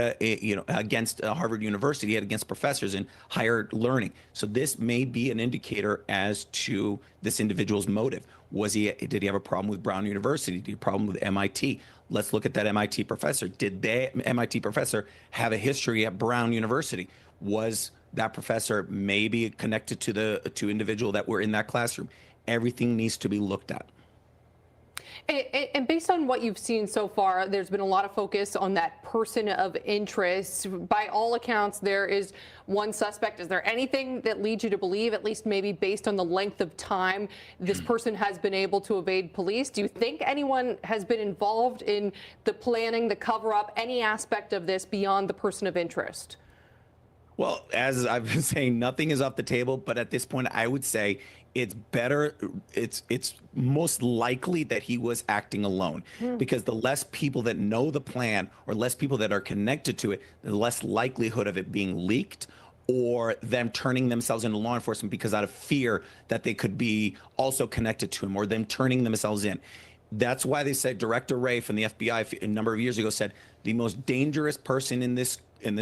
against Harvard University, he had against professors in higher learning. So this may be an indicator as to this individual's motive. Did he have a problem with Brown University? Did he have a problem with MIT? Let's look at that MIT professor. Did the MIT professor have a history at Brown University? Was that professor maybe connected to the two individuals that were in that classroom? Everything needs to be looked at. And based on what you've seen so far, there's been a lot of focus on that person of interest. By all accounts, there is one suspect. Is there anything that leads you to believe, at least maybe based on the length of time this person has been able to evade police? Do you think anyone has been involved in the planning, the cover-up, any aspect of this beyond the person of interest? Well, as I've been saying, nothing is off the table. But at this point, I would say it's better. It's most likely that he was acting alone, because the less people that know the plan or less people that are connected to it, the less likelihood of it being leaked or them turning themselves into law enforcement because out of fear that they could be also connected to him, or them turning themselves in. That's why they said Director Wray from the FBI a number of years ago said the most dangerous person in this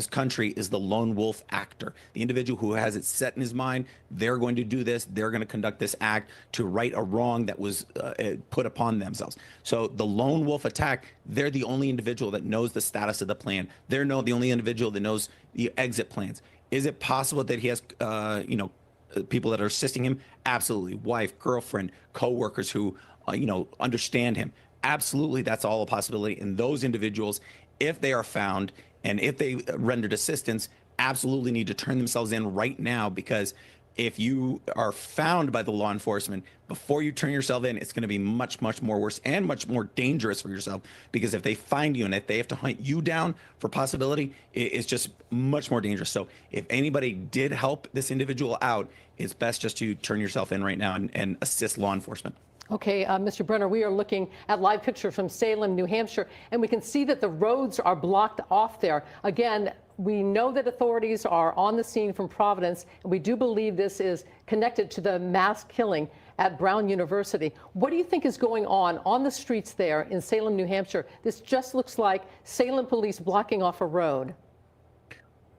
country is the lone wolf actor, the individual who has it set in his mind, they're going to do this, they're going to conduct this act to right a wrong that was put upon themselves. So the lone wolf attack, they're the only individual that knows the status of the plan. They're the only individual that knows the exit plans. Is it possible that he has, people that are assisting him? Absolutely. Wife, girlfriend, co-workers who, understand him. Absolutely, that's all a possibility. And those individuals, if they are found and if they rendered assistance, absolutely need to turn themselves in right now, because if you are found by the law enforcement before you turn yourself in, it's going to be much, much more worse and much more dangerous for yourself, because if they find you and if they have to hunt you down for possibility, it's just much more dangerous. So if anybody did help this individual out, it's best just to turn yourself in right now and assist law enforcement. Okay, Mr. Brenner, we are looking at live pictures from Salem, New Hampshire, and we can see that the roads are blocked off there. Again, we know that authorities are on the scene from Providence, and we do believe this is connected to the mass killing at Brown University. What do you think is going on the streets there in Salem, New Hampshire? This just looks like Salem police blocking off a road.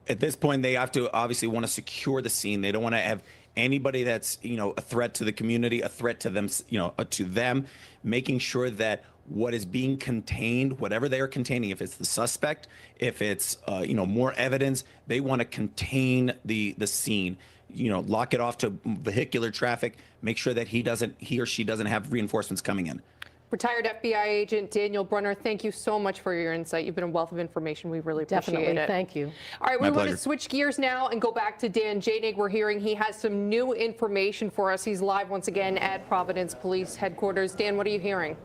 At this point, they have to obviously want to secure the scene. They don't want to have anybody that's a threat to the community, a threat to them, to them, making sure that what is being contained, whatever they are containing, if it's the suspect, if it's more evidence, they want to contain the scene, lock it off to vehicular traffic, make sure that he or she doesn't have reinforcements coming in. Retired FBI agent Daniel Brunner, thank you so much for your insight. You've been a wealth of information. We really appreciate it. Definitely, thank you. All right, My we want pleasure. to switch gears now and go back to Dan Janig. We're hearing he has some new information for us. He's live once again at Providence Police Headquarters. Dan, what are you hearing?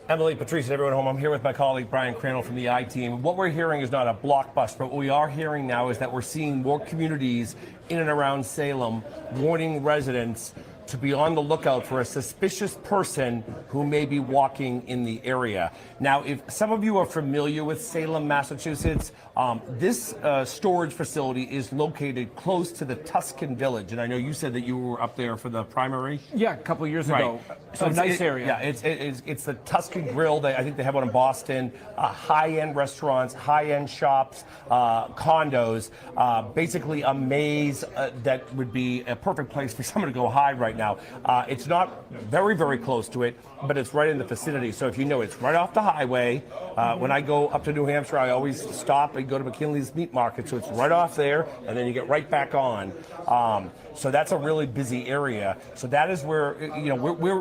Emily, Patrice, and everyone home, I'm here with my colleague Brian Crandall from the I-Team. What we're hearing is not a blockbuster, but what we are hearing now is that we're seeing more communities in and around Salem warning residents to be on the lookout for a suspicious person who may be walking in the area. Now, if some of you are familiar with Salem, Massachusetts, this storage facility is located close to the Tuscan Village. And I know you said that you were up there for the primary. Yeah, a couple of years ago. So A nice area. Yeah, it's the Tuscan Grill. I think they have one in Boston. High-end restaurants, high-end shops, condos. Basically a maze that would be a perfect place for someone to go hide right now. It's not very, very close to it, but it's right in the vicinity. So if you know, it's right off the highway. When I go up to New Hampshire, I always stop and go to McKinley's Meat Market. So it's right off there, and then you get right back on. So that's a really busy area. So that is where,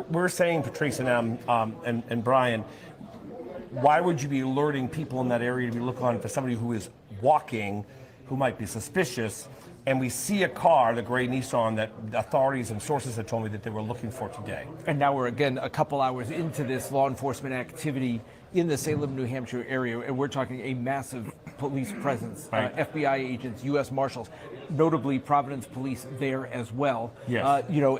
we're saying, Patrice and Brian, why would you be alerting people in that area to be looking on for somebody who is walking, who might be suspicious? And we see a car, the gray Nissan, that authorities and sources had told me that they were looking for today. And now we're again a couple hours into this law enforcement activity in the Salem, New Hampshire area, and we're talking a massive police presence, Right. FBI agents, U.S. Marshals, notably Providence Police there as well. Yes.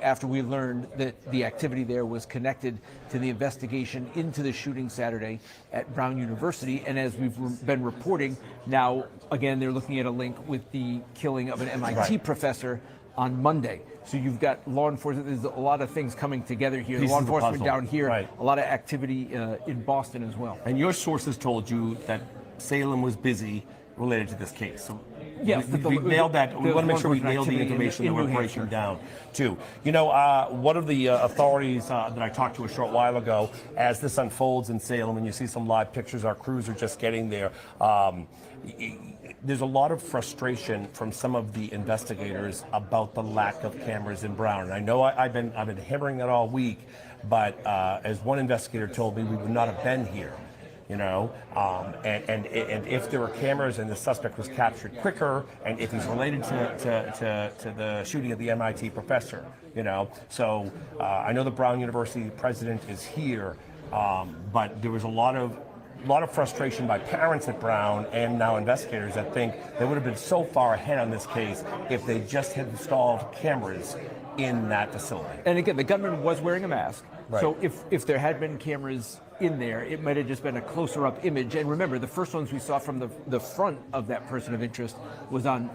After we learned that the activity there was connected to the investigation into the shooting Saturday at Brown University, and as we've been reporting, now again they're looking at a link with the killing of an MIT professor on Monday. So you've got law enforcement, there's a lot of things coming together here. Pieces Law of the enforcement puzzle. down here, Right. a lot of activity in Boston as well. And your sources told you that Salem was busy related to this case. So Yes, we nailed that. We want to make sure we nailed the information that we're breaking down, too. One of the authorities that I talked to a short while ago, as this unfolds in Salem, and you see some live pictures, our crews are just getting there. There's a lot of frustration from some of the investigators about the lack of cameras in Brown. And I know I've been hammering that all week. But as one investigator told me, we would not have been here. And if there were cameras and the suspect was captured quicker, and if he's related to the shooting of the MIT professor, So I know the Brown University president is here, but there was a lot of frustration by parents at Brown and now investigators that think they would have been so far ahead on this case if they just had installed cameras in that facility. And again, the gunman was wearing a mask. Right. So if there had been cameras in there, it might have just been a closer up image. And remember, the first ones we saw from the front of that person of interest was on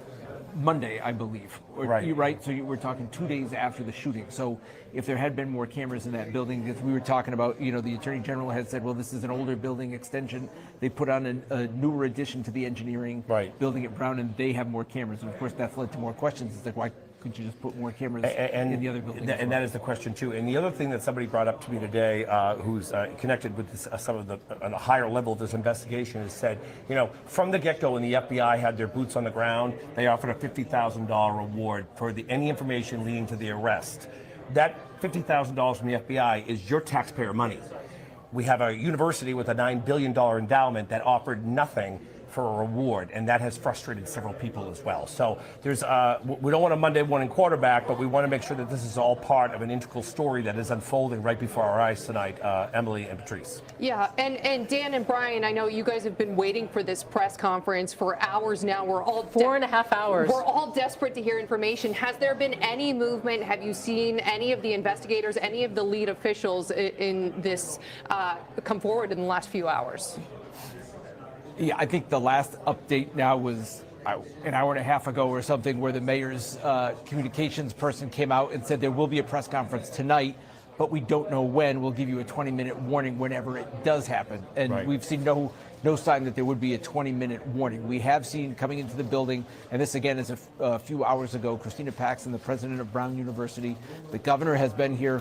Monday, I believe. Right. So we're talking 2 days after the shooting. So if there had been more cameras in that building, because we were talking about, the Attorney General had said, well, this is an older building extension. They put on a newer addition to the engineering building at Brown, and they have more cameras. And of course, that's led to more questions. It's like, why could you just put more cameras in the other buildings? And that is the question too. And the other thing that somebody brought up to me today, who's connected with this, some of the on a higher level of this investigation, has said, from the get-go, when the FBI had their boots on the ground, they offered a $50,000 reward for any information leading to the arrest. That $50,000 from the FBI is your taxpayer money. We have a university with a $9 billion endowment that offered nothing for a reward, and that has frustrated several people as well. So there's, we don't want a Monday morning quarterback, but we want to make sure that this is all part of an integral story that is unfolding right before our eyes tonight, Emily and Patrice. Yeah, and Dan and Brian, I know you guys have been waiting for this press conference for hours now. We're all 4.5 hours. We're all desperate to hear information. Has there been any movement? Have you seen any of the investigators, any of the lead officials in this come forward in the last few hours? Yeah, I think the last update now was an hour and a half ago or something, where the mayor's communications person came out and said there will be a press conference tonight, but we don't know when. We'll give you a 20-minute warning whenever it does happen. And we've seen no sign that there would be a 20-minute warning. We have seen coming into the building, and this again is a few hours ago, Christina Paxson, the president of Brown University. The governor has been here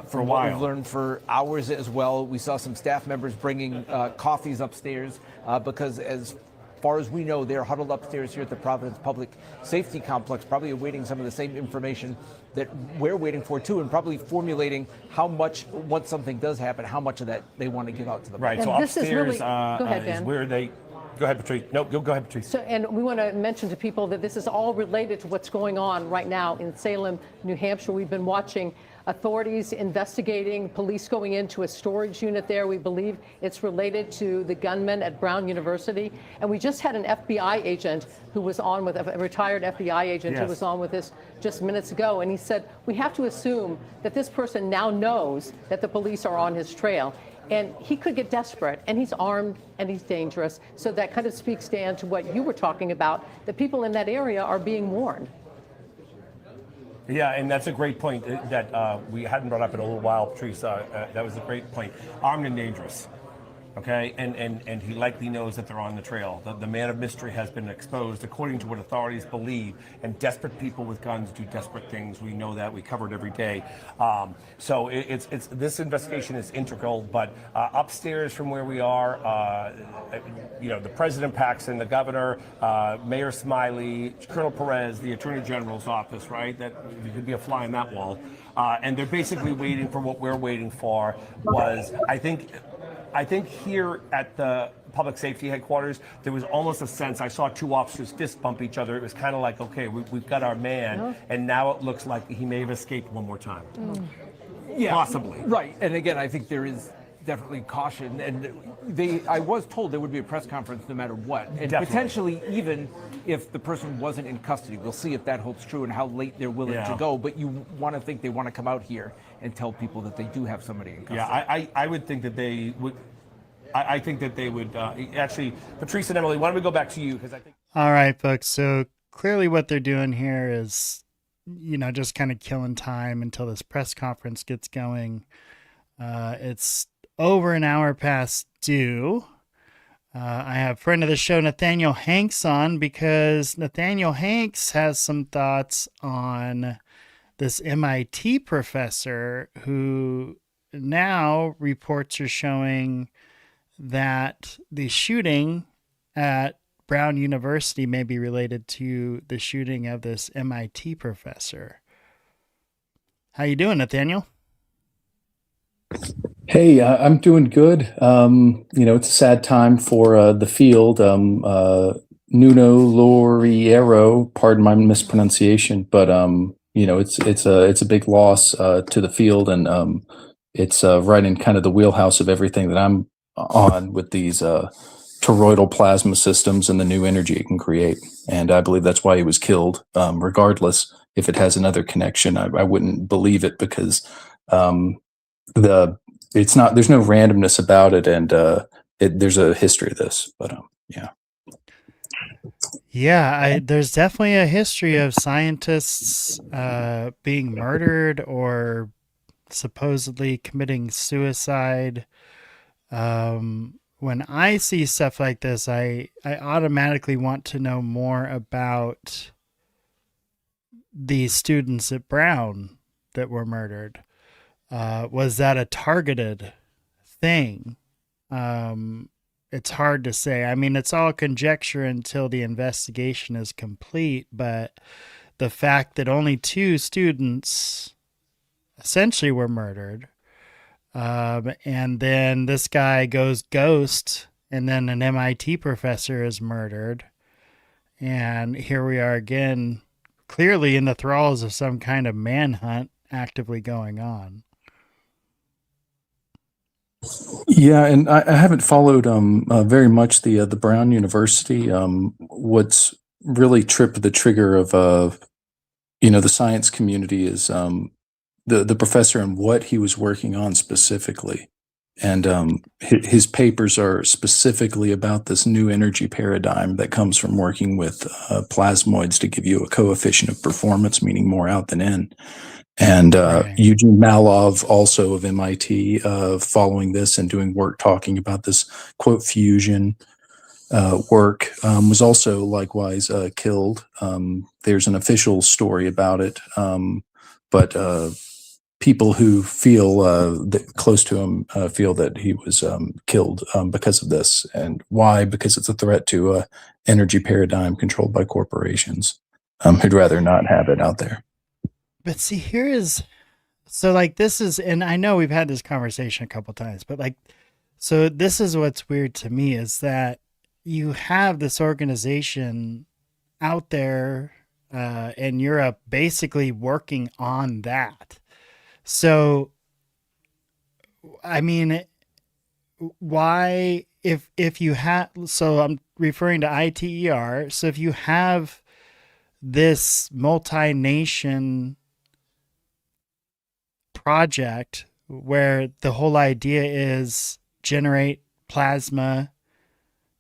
for a while. We've learned for hours as well. We saw some staff members bringing coffees upstairs because as far as we know, they're huddled upstairs here at the Providence Public Safety Complex, probably awaiting some of the same information that we're waiting for too, and probably formulating how much, once something does happen, how much of that they want to give out to the public. Right, so this upstairs is really, go ahead, Dan. is where they, go ahead, Patrice. No, go ahead, Patrice. So, and we want to mention to people that this is all related to what's going on right now in Salem, New Hampshire. We've been watching authorities investigating, police going into a storage unit there. We believe it's related to the gunman at Brown University. And we just had an FBI agent who was on with, a retired FBI agent who was on with this just minutes ago. And he said, we have to assume that this person now knows that the police are on his trail. And he could get desperate, and he's armed and he's dangerous. So that kind of speaks, Dan, to what you were talking about, that people in that area are being warned. Yeah, and that's a great point that we hadn't brought up in a little while, Patrice. That was a great point. Armed and dangerous. Okay, and he likely knows that they're on the trail. The man of mystery has been exposed, according to what authorities believe, and desperate people with guns do desperate things. We know that. We cover it every day. So it's this investigation is integral, but upstairs from where we are, the President Paxson, the Governor, Mayor Smiley, Colonel Perez, the Attorney General's office, right? That could be a fly on that wall. And they're basically waiting for what we're waiting for was, I think here at the public safety headquarters, there was almost a sense, I saw two officers fist bump each other. It was kind of like, okay, we've got our man, and now it looks like he may have escaped one more time. Yeah, possibly. Right, and again, I think there is definitely caution, and I was told there would be a press conference no matter what, and potentially even if the person wasn't in custody. We'll see if that holds true and how late they're willing to go, but you want to think they want to come out here and tell people that they do have somebody in custody. Yeah, I would think that they would. I think that they would actually. Patrice and Emily, why don't we go back to you? Because I think. All right, folks. So clearly, what they're doing here is, just kind of killing time until this press conference gets going. It's over an hour past due. I have friend of the show, Nathaniel Hanks, on because Nathaniel Hanks has some thoughts on this MIT professor who now reports are showing that the shooting at Brown University may be related to the shooting of this MIT professor. How you doing, Nathaniel? Hey, I'm doing good. It's a sad time for the field. Nuno Lauriero, pardon my mispronunciation, but it's a big loss to the field, and it's right in kind of the wheelhouse of everything that I'm on with these toroidal plasma systems and the new energy it can create. And I believe that's why he was killed. Regardless if it has another connection, I wouldn't believe it because um, the it's not there's no randomness about it, and there's a history of this, but yeah. Yeah, there's definitely a history of scientists being murdered or supposedly committing suicide. When I see stuff like this, I automatically want to know more about the students at Brown that were murdered. Was that a targeted thing? It's hard to say. I mean, it's all conjecture until the investigation is complete, but the fact that only 2 students essentially were murdered, and then this guy goes ghost, and then an MIT professor is murdered, and here we are again, clearly in the thralls of some kind of manhunt actively going on. Yeah, and I haven't followed very much the Brown University. What's really tripped the trigger of the science community is the professor and what he was working on specifically. And his papers are specifically about this new energy paradigm that comes from working with plasmoids to give you a coefficient of performance, meaning more out than in. And Right. Eugene Malov, also of MIT, following this and doing work talking about this quote fusion work, was also likewise killed. There's an official story about it, but people who feel that close to him feel that he was killed because of this. And why? Because it's a threat to energy paradigm controlled by corporations who'd rather not have it out there. But see, here is so like this is, and I know we've had this conversation a couple times, but like, so this is what's weird to me is that you have this organization out there in Europe basically working on that. So, I mean, why if you have, so I'm referring to ITER. So if you have this multi-nation project where the whole idea is generate plasma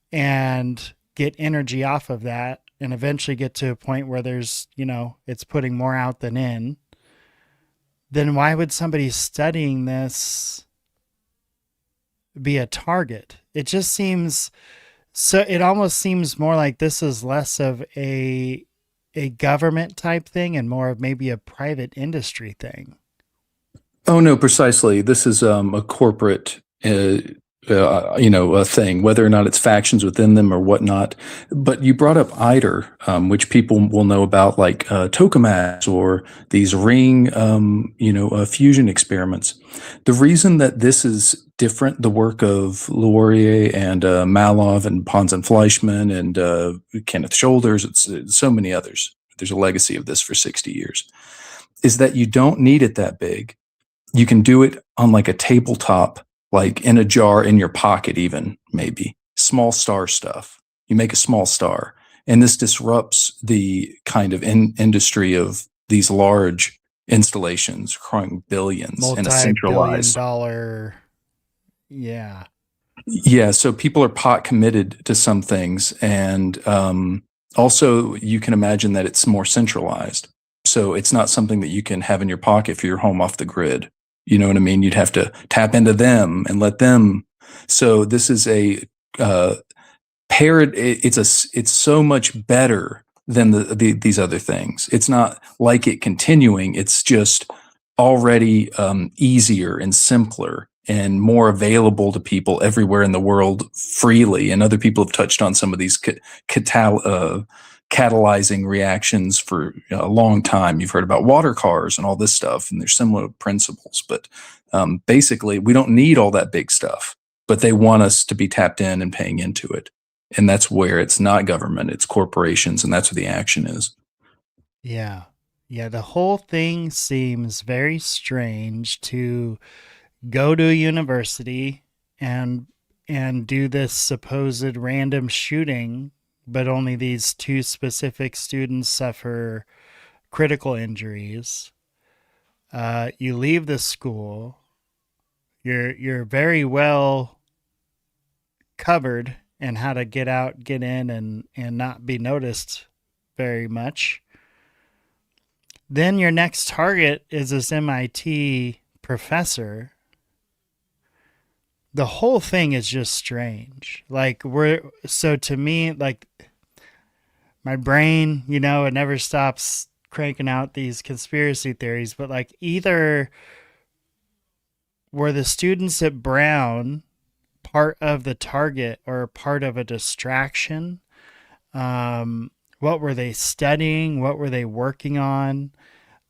and get energy off of that and eventually get to a point where there's, it's putting more out than in, then why would somebody studying this be a target? It just seems so, it almost seems more like this is less of a government type thing and more of maybe a private industry thing. Oh no, precisely. This is a corporate, a thing, whether or not it's factions within them or whatnot. But you brought up ITER, which people will know about, like tokamaks or these ring, fusion experiments. The reason that this is different, the work of Laurier and Malov and Pons and Fleischmann and Kenneth Shoulders, it's so many others. There's a legacy of this for 60 years. Is that you don't need it that big. You can do it on like a tabletop, like in a jar in your pocket, even maybe small star stuff. You make a small star, and this disrupts the kind of industry of these large installations, crying billions in a centralized $multi-billion-dollar. Yeah. Yeah, so people are pot committed to some things, and also you can imagine that it's more centralized. So it's not something that you can have in your pocket for your home off the grid. You know what I mean? You'd have to tap into them and let them. So this is a it's so much better than these other things. It's not like it continuing. It's just already easier and simpler and more available to people everywhere in the world freely. And other people have touched on some of these catalyzing reactions for a long time. You've heard about water cars and all this stuff, and there's similar principles. But basically, we don't need all that big stuff, but they want us to be tapped in and paying into it. And that's where it's not government, it's corporations, and that's where the action is. Yeah. Yeah, the whole thing seems very strange to go to a university and do this supposed random shooting, but only these two specific students suffer critical injuries. You leave the school. You're very well covered in how to get out, get in, and not be noticed very much. Then your next target is this MIT professor. The whole thing is just strange. Like, so to me, like, my brain, you know, it never stops cranking out these conspiracy theories, but like, either were the students at Brown part of the target or part of a distraction? What were they studying? What were they working on?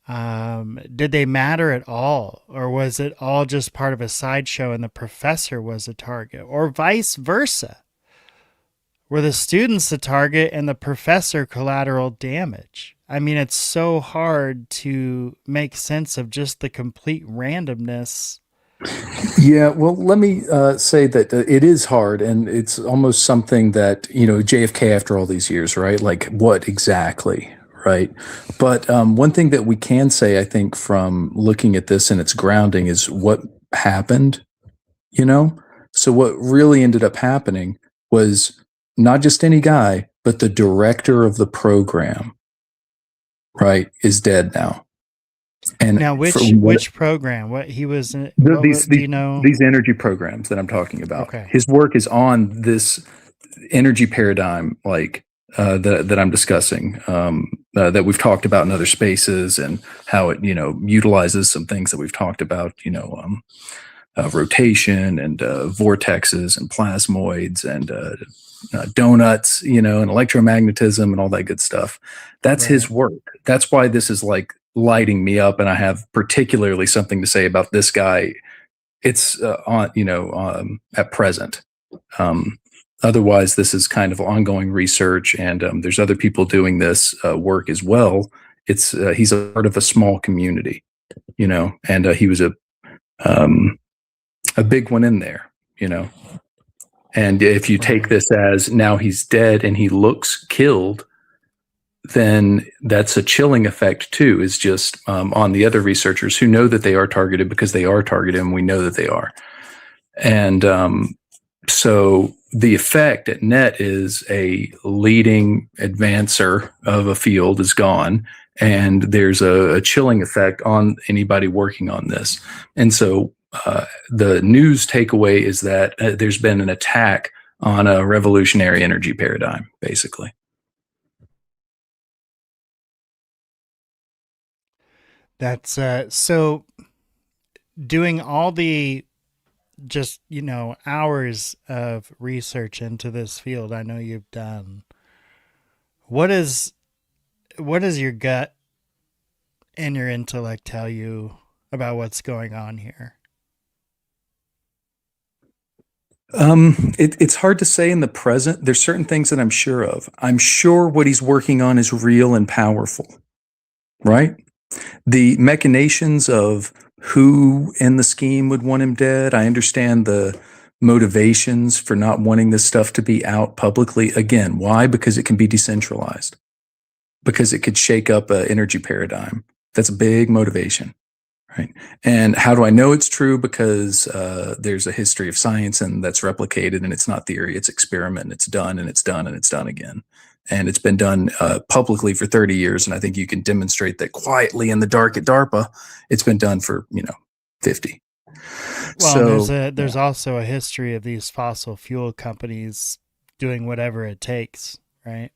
Did they matter at all? Or was it all just part of a sideshow and the professor was a target? Or vice versa? Were the students the target and the professor collateral damage? I mean, it's so hard to make sense of just the complete randomness. Yeah, well, let me say that it is hard, and it's almost something that, you know, JFK after all these years, right? Like, what exactly, right? But one thing that we can say, I think, from looking at this and its grounding is what happened, you know? So what really ended up happening was not just any guy, but the director of the program, right, is dead now. And now, which program? What he was? Do you know? These energy programs that I'm talking about. Okay. His work is on this energy paradigm, like that I'm discussing, that we've talked about in other spaces, and how it, you know, utilizes some things that we've talked about, you know, rotation and vortexes and plasmoids and donuts, you know, and electromagnetism and all that good stuff. That's his work. That's why this is like lighting me up, and I have particularly something to say about this guy. It's on, you know, at present. Otherwise, this is kind of ongoing research, and there's other people doing this work as well. It's he's a part of a small community, you know, and he was a big one in there, you know. And if you take this as now he's dead and he looks killed, then that's a chilling effect too, is just on the other researchers who know that they are targeted, because they are targeted and we know that they are. And so the effect at net is a leading advancer of a field is gone, and there's a chilling effect on anybody working on this. And so the news takeaway is that there's been an attack on a revolutionary energy paradigm, basically. That's so doing all the just, you know, hours of research into this field I know you've done. What is your gut and your intellect tell you about what's going on here? It's hard to say in the present. There's certain things that I'm sure of. I'm sure what he's working on is real and powerful, right? The machinations of who in the scheme would want him dead. I understand the motivations for not wanting this stuff to be out publicly. Again, why? Because it can be decentralized. Because it could shake up an energy paradigm. That's a big motivation. Right. And how do I know it's true? Because there's a history of science, and that's replicated, and it's not theory, it's experiment, and it's done, and it's done, and it's done again. And it's been done publicly for 30 years. And I think you can demonstrate that quietly in the dark at DARPA, it's been done for, 50. Well, so, there's also a history of these fossil fuel companies doing whatever it takes, right?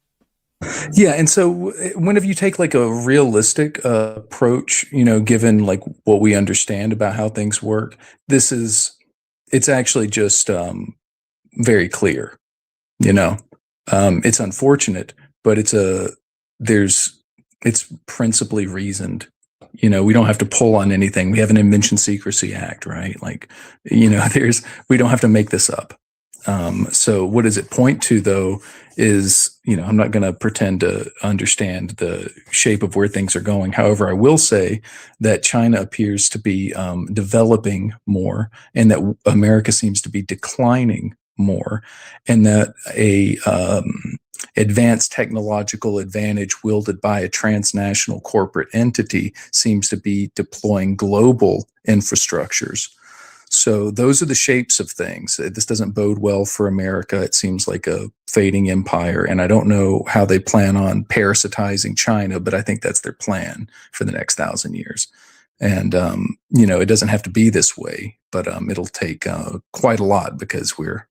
Yeah, and so whenever you take like a realistic approach, given like what we understand about how things work, it's actually just very clear. It's unfortunate, but it's a it's principally reasoned. We don't have to pull on anything. We have an Invention Secrecy Act, right? Like, we don't have to make this up. So what does it point to, though, is, I'm not going to pretend to understand the shape of where things are going. However, I will say that China appears to be developing more, and that America seems to be declining more, and that a advanced technological advantage wielded by a transnational corporate entity seems to be deploying global infrastructures. So those are the shapes of things. This doesn't bode well for America. It seems like a fading empire. And I don't know how they plan on parasitizing China, but I think that's their plan for the next 1,000 years. And, it doesn't have to be this way, but it'll take quite a lot, because we're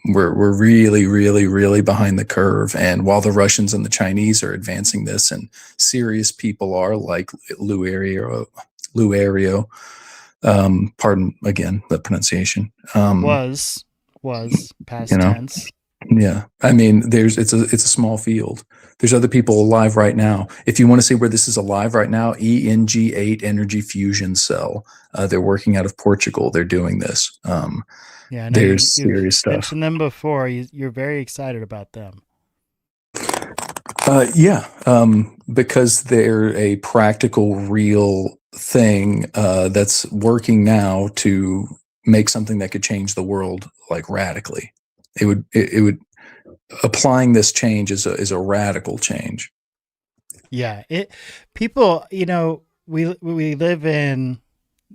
really, really, really behind the curve. And while the Russians and the Chinese are advancing this, and serious people are, like Lou Ario, pardon again the pronunciation. Was past tense. Yeah, I mean, it's a small field. There's other people alive right now. If you want to see where this is alive right now, ENG8 Energy Fusion Cell. They're working out of Portugal. They're doing this. Yeah, there's serious stuff. Mentioned them before. You're very excited about them. Because they're a practical, real thing that's working now to make something that could change the world, like, radically. It would applying this change is a radical change. Yeah, people, we live in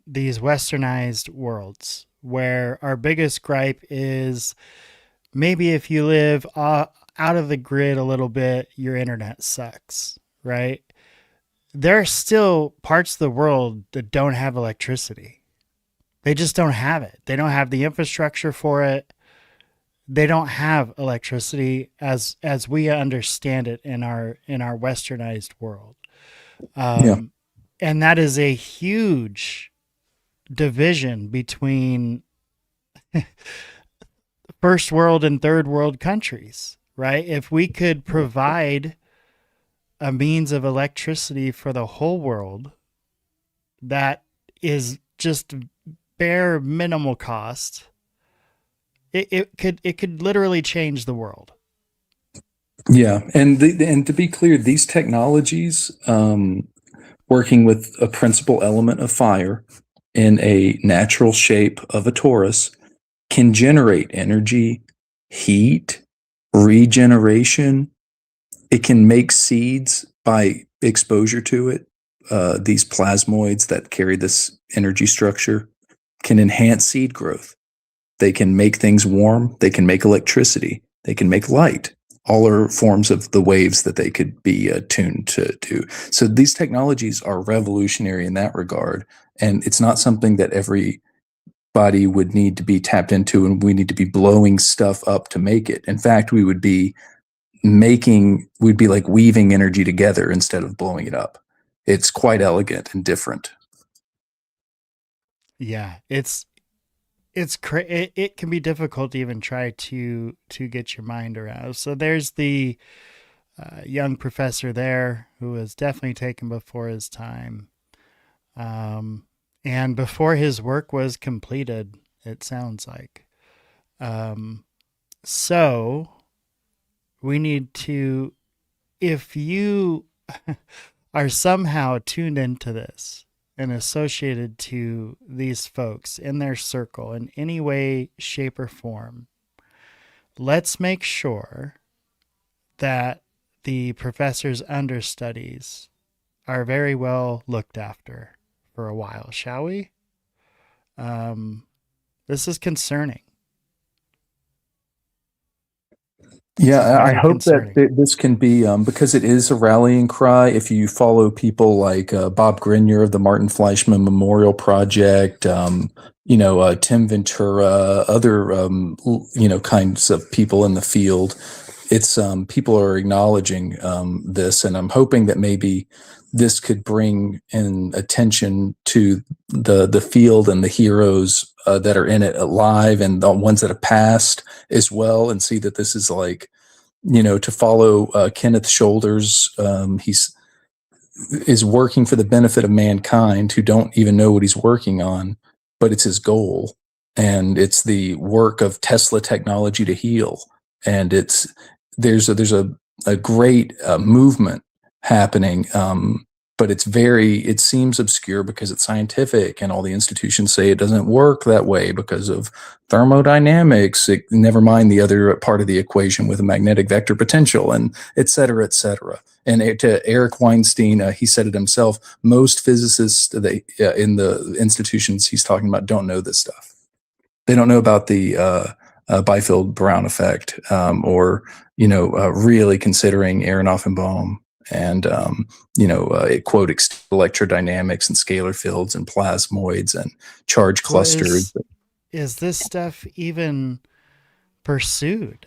these westernized worlds where our biggest gripe is, maybe if you live out of the grid a little bit, your internet sucks, right? There are still parts of the world that don't have electricity. They just don't have it. They don't have the infrastructure for it. They don't have electricity as we understand it in our westernized world. And that is a huge division between first world and third world countries, right? If we could provide a means of electricity for the whole world that is just bare minimal cost, it could literally change the world. Yeah, and to be clear, these technologies, working with a principal element of fire in a natural shape of a torus, can generate energy, heat, regeneration. It can make seeds by exposure to it. These plasmoids that carry this energy structure can enhance seed growth. They can make things warm. They can make electricity. They can make light. All are forms of the waves that they could be tuned to do. So these technologies are revolutionary in that regard. And it's not something that everybody would need to be tapped into, and we need to be blowing stuff up to make it. In fact, we'd be like weaving energy together instead of blowing it up. It's quite elegant and different. Yeah, it can be difficult to even try to get your mind around. So there's the young professor there who was definitely taken before his time, and before his work was completed, it sounds like. So we need to, if you are somehow tuned into this and associated to these folks in their circle in any way, shape, or form, let's make sure that the professor's understudies are very well looked after for a while, shall we? This is concerning. Yeah, I hope that this can be, because it is a rallying cry. If you follow people like Bob Grenier of the Martin Fleischman Memorial Project, Tim Ventura, other, kinds of people in the field, it's people are acknowledging this, and I'm hoping that maybe this could bring in attention to the field and the heroes that are in it alive, and the ones that have passed as well, and see that this is like to follow Kenneth Shoulders. He's is working for the benefit of mankind who don't even know what he's working on, but it's his goal. And it's the work of Tesla technology to heal. And there's a great movement happening. But it seems obscure because it's scientific, and all the institutions say it doesn't work that way because of thermodynamics, never mind the other part of the equation with a magnetic vector potential, and et cetera, et cetera. And to Eric Weinstein, he said it himself, most physicists in the institutions he's talking about don't know this stuff. They don't know about the Bifield-Brown effect, or really considering Aronoff and Bohm, and quote electrodynamics and scalar fields and plasmoids and charge clusters. Is this stuff even pursued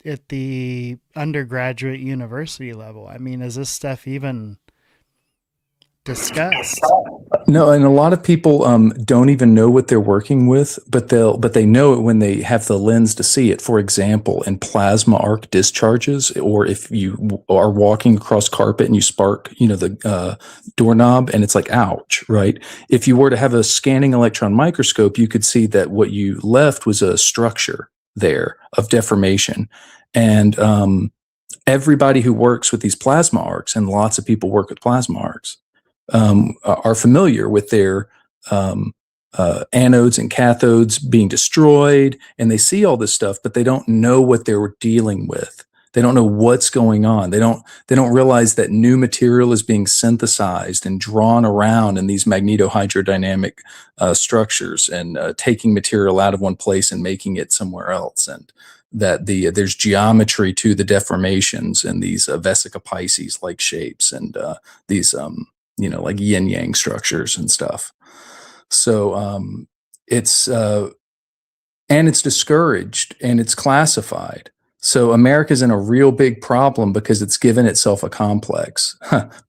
at the undergraduate university level? I mean, is this stuff even discussed? No, and a lot of people don't even know what they're working with, but they know it when they have the lens to see it. For example, in plasma arc discharges, or if you are walking across carpet and you spark, the doorknob, and it's like, ouch, right? If you were to have a scanning electron microscope, you could see that what you left was a structure there of deformation. And everybody who works with these plasma arcs, and lots of people work with plasma arcs, are familiar with their anodes and cathodes being destroyed, and they see all this stuff, but they don't know what they were dealing with. They don't know what's going on. They don't realize that new material is being synthesized and drawn around in these magnetohydrodynamic structures, and taking material out of one place and making it somewhere else, and that there's geometry to the deformations and these Vesica Pisces like shapes, and these like yin yang structures and stuff. So it's discouraged, and it's classified. So America's in a real big problem because it's given itself a complex,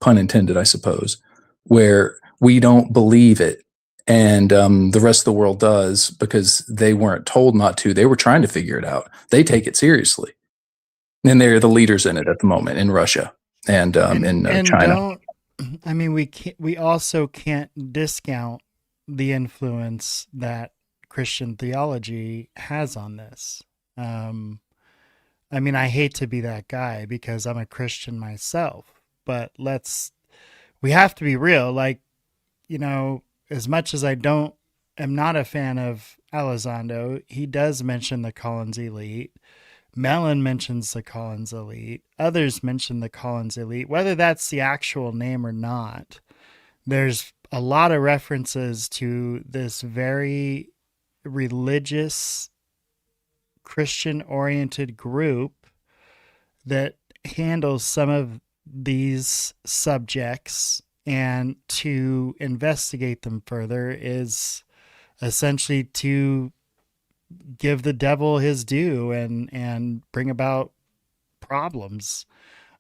pun intended, I suppose, where we don't believe it. And the rest of the world does, because they weren't told not to. They were trying to figure it out. They take it seriously. And they're the leaders in it at the moment in Russia and in China. We also can't discount the influence that Christian theology has on this. I hate to be that guy because I'm a Christian myself, but we have to be real. Like, as much as am not a fan of Elizondo, he does mention the Collins elite. Mellon mentions the Collins elite. Others mention the Collins elite. Whether that's the actual name or not, there's a lot of references to this very religious, Christian-oriented group that handles some of these subjects, and to investigate them further is essentially to give the devil his due and bring about problems.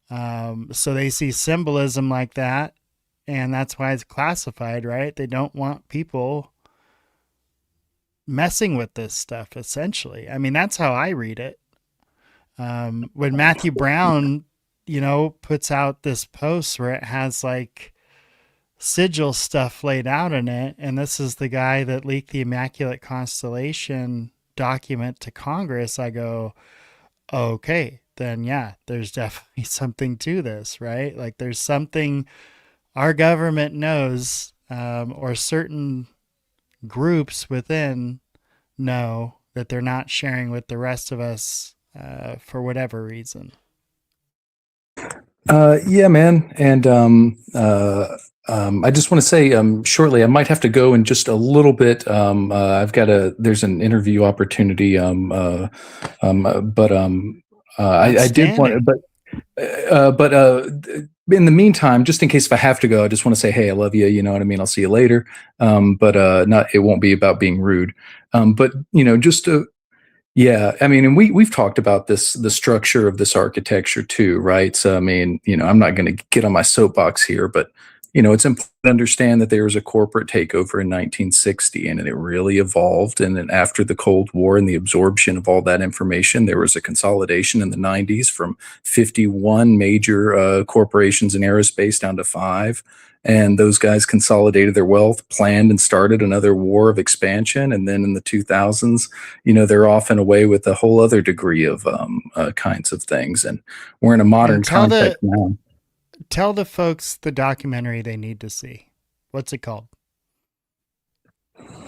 So they see symbolism like that, and that's why it's classified, right? They don't want people messing with this stuff, essentially. That's how I read it. When Matthew Brown, puts out this post where it has like sigil stuff laid out in it, and this is the guy that leaked the Immaculate Constellation document to Congress, I go, okay, then yeah, there's definitely something to this, right? Like there's something our government knows, or certain groups within know that they're not sharing with the rest of us for whatever reason. Yeah, man. And I just want to say shortly, I might have to go in just a little bit. There's an interview opportunity. I did want to, but in the meantime, just in case if I have to go, I just want to say, hey, I love you. You know what I mean? I'll see you later. It won't be about being rude. Yeah, and we've talked about the structure of this architecture too, right? So I'm not going to get on my soapbox here, but it's important to understand that there was a corporate takeover in 1960 and it really evolved. And then after the Cold War and the absorption of all that information, there was a consolidation in the 90s from 51 major corporations in aerospace down to 5. And those guys consolidated their wealth, planned and started another war of expansion. And then in the 2000s, they're off and away with a whole other degree of kinds of things. And we're in a modern context now. Tell the folks the documentary they need to see. What's it called?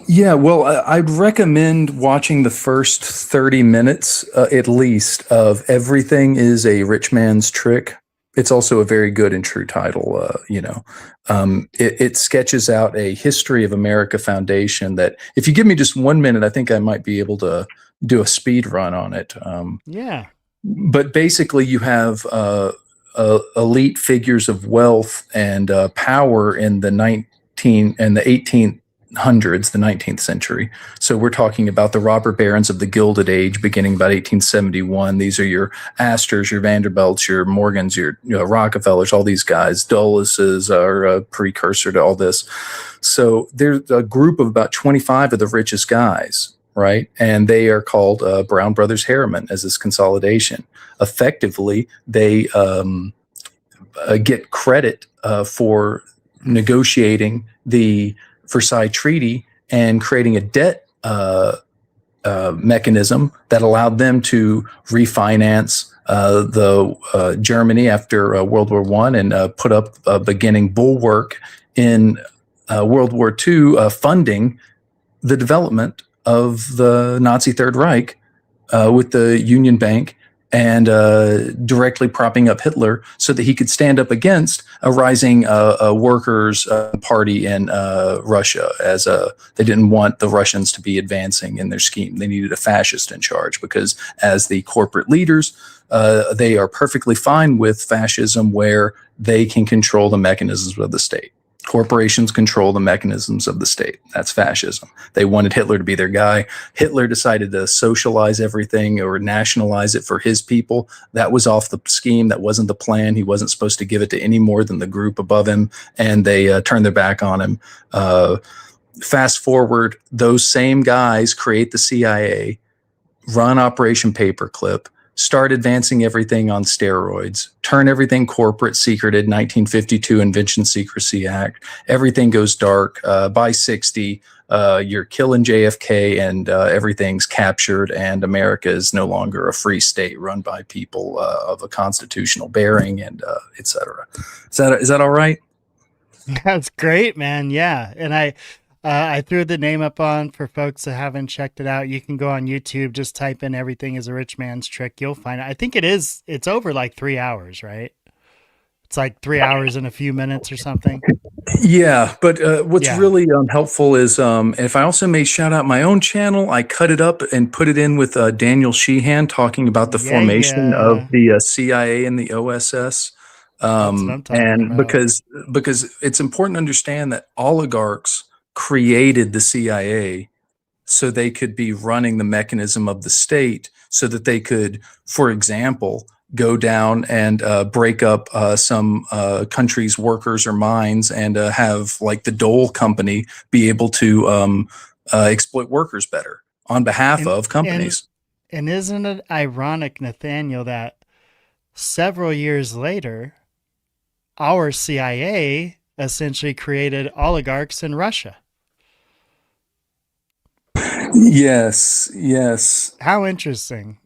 Yeah, well, I'd recommend watching the first 30 minutes at least of Everything is a Rich Man's Trick. It's also a very good and true title. It sketches out a history of America foundation that if you give me just 1 minute, I think I might be able to do a speed run on it. Yeah. But basically you have elite figures of wealth and power in the 1800s, the 19th century. So we're talking about the robber barons of the Gilded Age beginning about 1871. These are your Astors, your Vanderbilts, your Morgans, your Rockefellers, all these guys. Dulleses are a precursor to all this. So there's a group of about 25 of the richest guys, right? And they are called Brown Brothers Harriman as this consolidation. Effectively, they get credit for negotiating the Versailles Treaty and creating a debt mechanism that allowed them to refinance the Germany after World War I and put up a beginning bulwark in World War II, funding the development of the Nazi Third Reich with the Union Bank and directly propping up Hitler so that he could stand up against a rising workers' party in Russia. They didn't want the Russians to be advancing in their scheme. They needed a fascist in charge because as the corporate leaders, they are perfectly fine with fascism where they can control the mechanisms of the state. Corporations control the mechanisms of the state. That's fascism. They wanted Hitler to be their guy. Hitler decided to socialize everything or nationalize it for his people. That was off the scheme. That wasn't the plan. He wasn't supposed to give it to any more than the group above him, and they turned their back on him. Fast forward, those same guys create the CIA, run Operation Paperclip, start advancing everything on steroids, turn everything corporate secreted, 1952 Invention Secrecy Act. Everything goes dark. By 60, you're killing JFK and everything's captured and America is no longer a free state run by people of a constitutional bearing and et cetera. Is that all right? That's great, man. Yeah. And I threw the name up on for folks that haven't checked it out. You can go on YouTube, just type in Everything is a Rich Man's Trick. You'll find it. I think it's over like 3 hours, right? It's like 3 hours and a few minutes or something. Yeah, but what's really helpful is if I also may shout out my own channel, I cut it up and put it in with Daniel Sheehan talking about the formation of the CIA and the OSS. That's what I'm talking about. Because it's important to understand that oligarchs created the CIA so they could be running the mechanism of the state so that they could, for example, go down and break up some country's workers or mines and have like the Dole Company be able to exploit workers better on behalf of companies. And isn't it ironic, Nathaniel, that several years later, our CIA essentially created oligarchs in Russia? Yes. How interesting.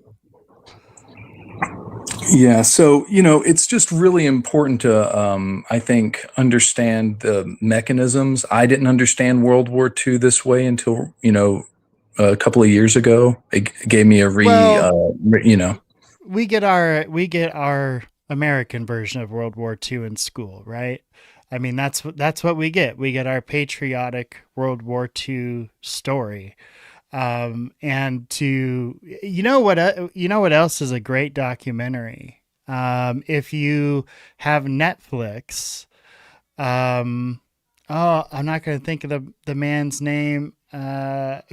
Yeah, so it's just really important to I think understand the mechanisms. I didn't understand World War II this way until a couple of years ago. It gave me a we get our American version of World War II in school, right? I mean, that's what we get. We get our patriotic World War II story. And to what else is a great documentary? If you have Netflix, I'm not going to think of the man's name.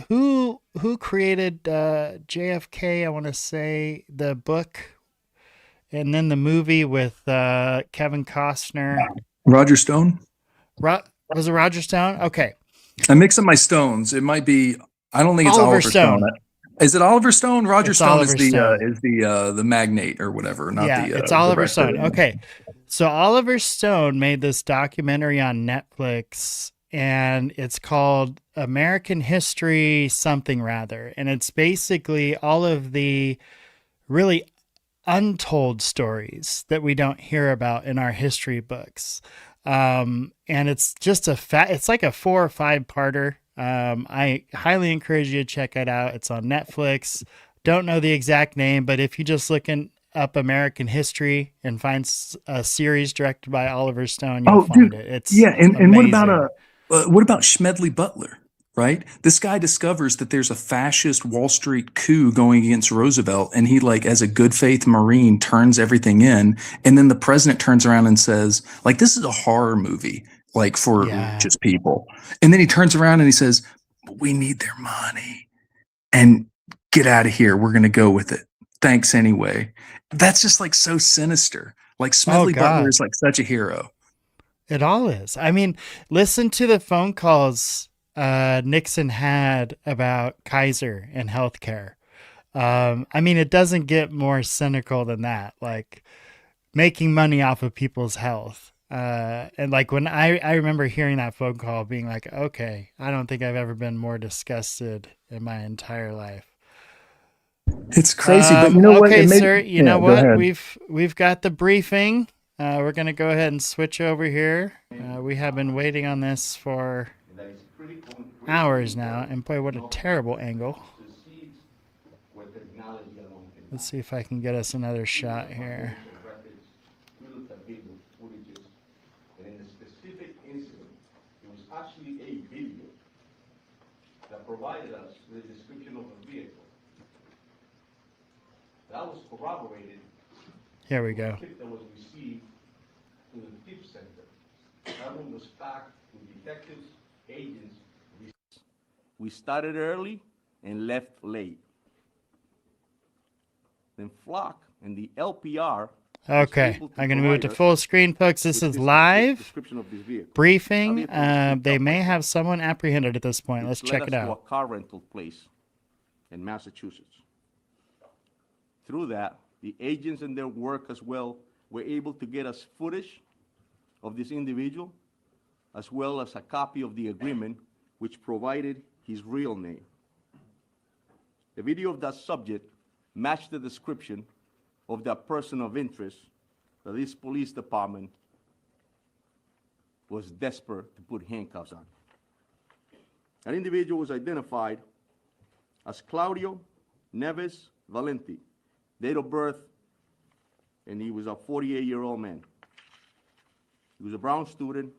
Who created JFK? I want to say the book, and then the movie with Kevin Costner. Roger Stone. Was it Roger Stone? Okay. I'm mixing my stones. It might be. I don't think it's Oliver Oliver Stone. Stone. Is it Oliver Stone? Roger It's Stone Oliver Stone. is the magnate or whatever, not Yeah, the it's Oliver director. Stone. Okay. So Oliver Stone made this documentary on Netflix, and it's called American History something rather. And it's basically all of the really untold stories that we don't hear about in our history books. And it's just it's like a 4 or 5 parter. I highly encourage you to check it out. It's on Netflix. Don't know the exact name, but if you just up American history and find a series directed by Oliver Stone, you'll find Dude, it. It's yeah, and amazing. what about Smedley Butler? Right, this guy discovers that there's a fascist Wall Street coup going against Roosevelt, and he, like, as a good faith Marine, turns everything in, and then the president turns around and says, like, this is a horror movie, like, for Yeah. just people, and then he turns around and he says, but we need their money, and get out of here. We're gonna go with it. Thanks anyway. That's just like so sinister. Like Oh Smedley Butler God. is like such a hero. It all is. I mean, listen to the phone calls Nixon had about Kaiser and healthcare. I mean, it doesn't get more cynical than that. Like making money off of people's health. And like when I remember hearing that phone call, being like, okay, I don't think I've ever been more disgusted in my entire life. It's crazy, but you know what? Okay, It made sir. You yeah. know Go what? ahead. We've got the briefing. We're gonna go ahead and switch over here. We have been waiting on this for hours now, and boy, what a terrible angle. Let's see if I can get us another shot here. Actually a video that provided us with a description of the vehicle. That was corroborated. Here we go. Tip that was received to the tip center. That one was packed with detectives, agents. We started early and left late. Then Flock and the LPR. Okay, I'm going to move it to full screen, folks. This is live briefing. They may have someone apprehended at this point. Let's check it out. To a car rental place in Massachusetts. Through that, the agents and their work as well were able to get us footage of this individual, as well as a copy of the agreement, which provided his real name. The video of that subject matched the description of that person of interest that this police department was desperate to put handcuffs on. That individual was identified as Claudio Neves Valenti, date of birth, and he was a 48-year-old man. He was a Brown student,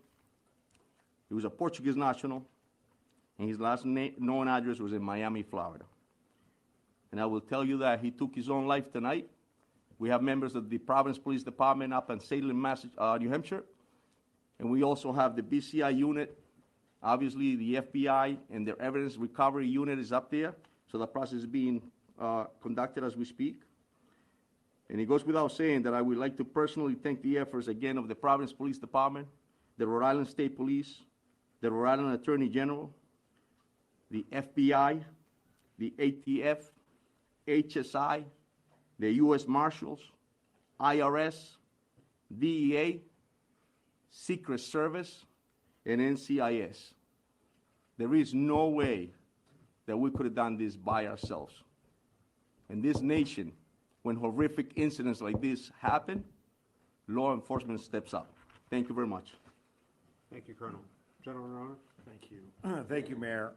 he was a Portuguese national, and his last known address was in Miami, Florida. And I will tell you that he took his own life tonight. We have members of the Providence Police Department up in Salem, New Hampshire. And we also have the BCI unit. Obviously, the FBI and their evidence recovery unit is up there. So the process is being conducted as we speak. And it goes without saying that I would like to personally thank the efforts again of the Providence Police Department, the Rhode Island State Police, the Rhode Island Attorney General, the FBI, the ATF, HSI, the U.S. Marshals, IRS, DEA, Secret Service, and NCIS. There is no way that we could have done this by ourselves. In this nation, when horrific incidents like this happen, law enforcement steps up. Thank you very much. Thank you, Colonel. General Roner? Thank you. Thank you, Mayor.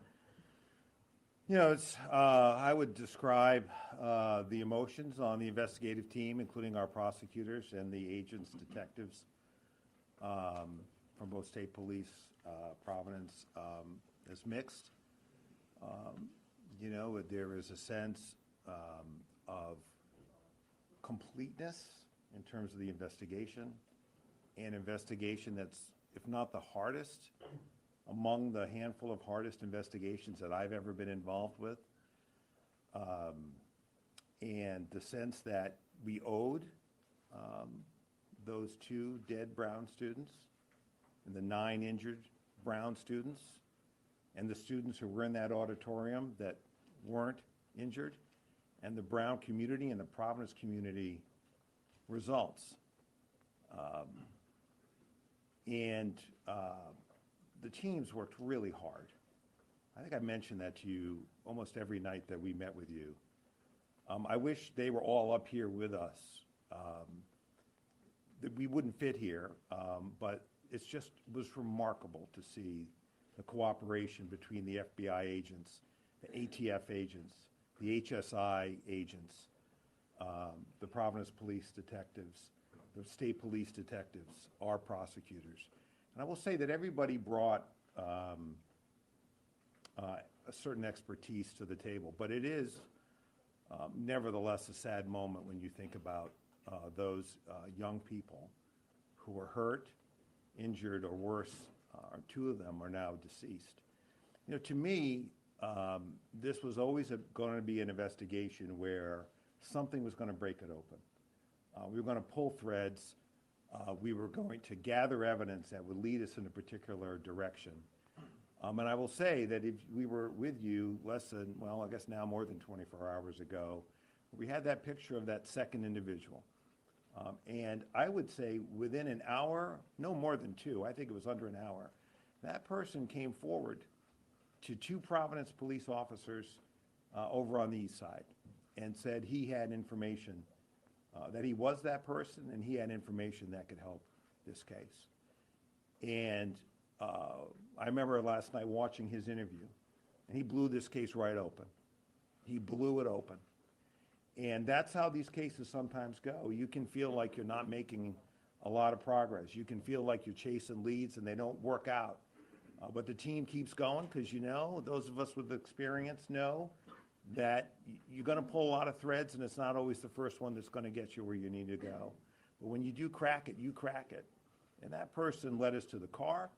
You know, I would describe the emotions on the investigative team, including our prosecutors and the agents, detectives from both state police, Providence, as mixed. You know, there is a sense of completeness in terms of the investigation, an investigation that's, if not the hardest, among the handful of hardest investigations that I've ever been involved with. And the sense that we owed those 2 dead Brown students and the 9 injured Brown students and the students who were in that auditorium that weren't injured, and the Brown community and the Providence community results. The teams worked really hard. I think I mentioned that to you almost every night that we met with you. I wish they were all up here with us. That we wouldn't fit here, but it was remarkable to see the cooperation between the FBI agents, the ATF agents, the HSI agents, the Providence police detectives, the state police detectives, our prosecutors. And I will say that everybody brought a certain expertise to the table, but it is nevertheless a sad moment when you think about those young people who were hurt, injured, or worse, or 2 of them are now deceased. You know, to me, this was always going to be an investigation where something was going to break it open. We were going to pull threads. We were going to gather evidence that would lead us in a particular direction. And I will say that if we were with you less than, well, I guess now more than 24 hours ago, we had that picture of that second individual. And I would say within an hour, no more than 2, I think it was under an hour, that person came forward to 2 Providence police officers over on the east side and said he had information, that he was that person and he had information that could help this case. And I remember last night watching his interview, and he blew this case right open. He blew it open. And that's how these cases sometimes go. You can feel like you're not making a lot of progress. You can feel like you're chasing leads and they don't work out. But the team keeps going because, you know, those of us with experience know that you're going to pull a lot of threads, and it's not always the first one that's going to get you where you need to go. But when you do crack it, you crack it. And that person led us to the car,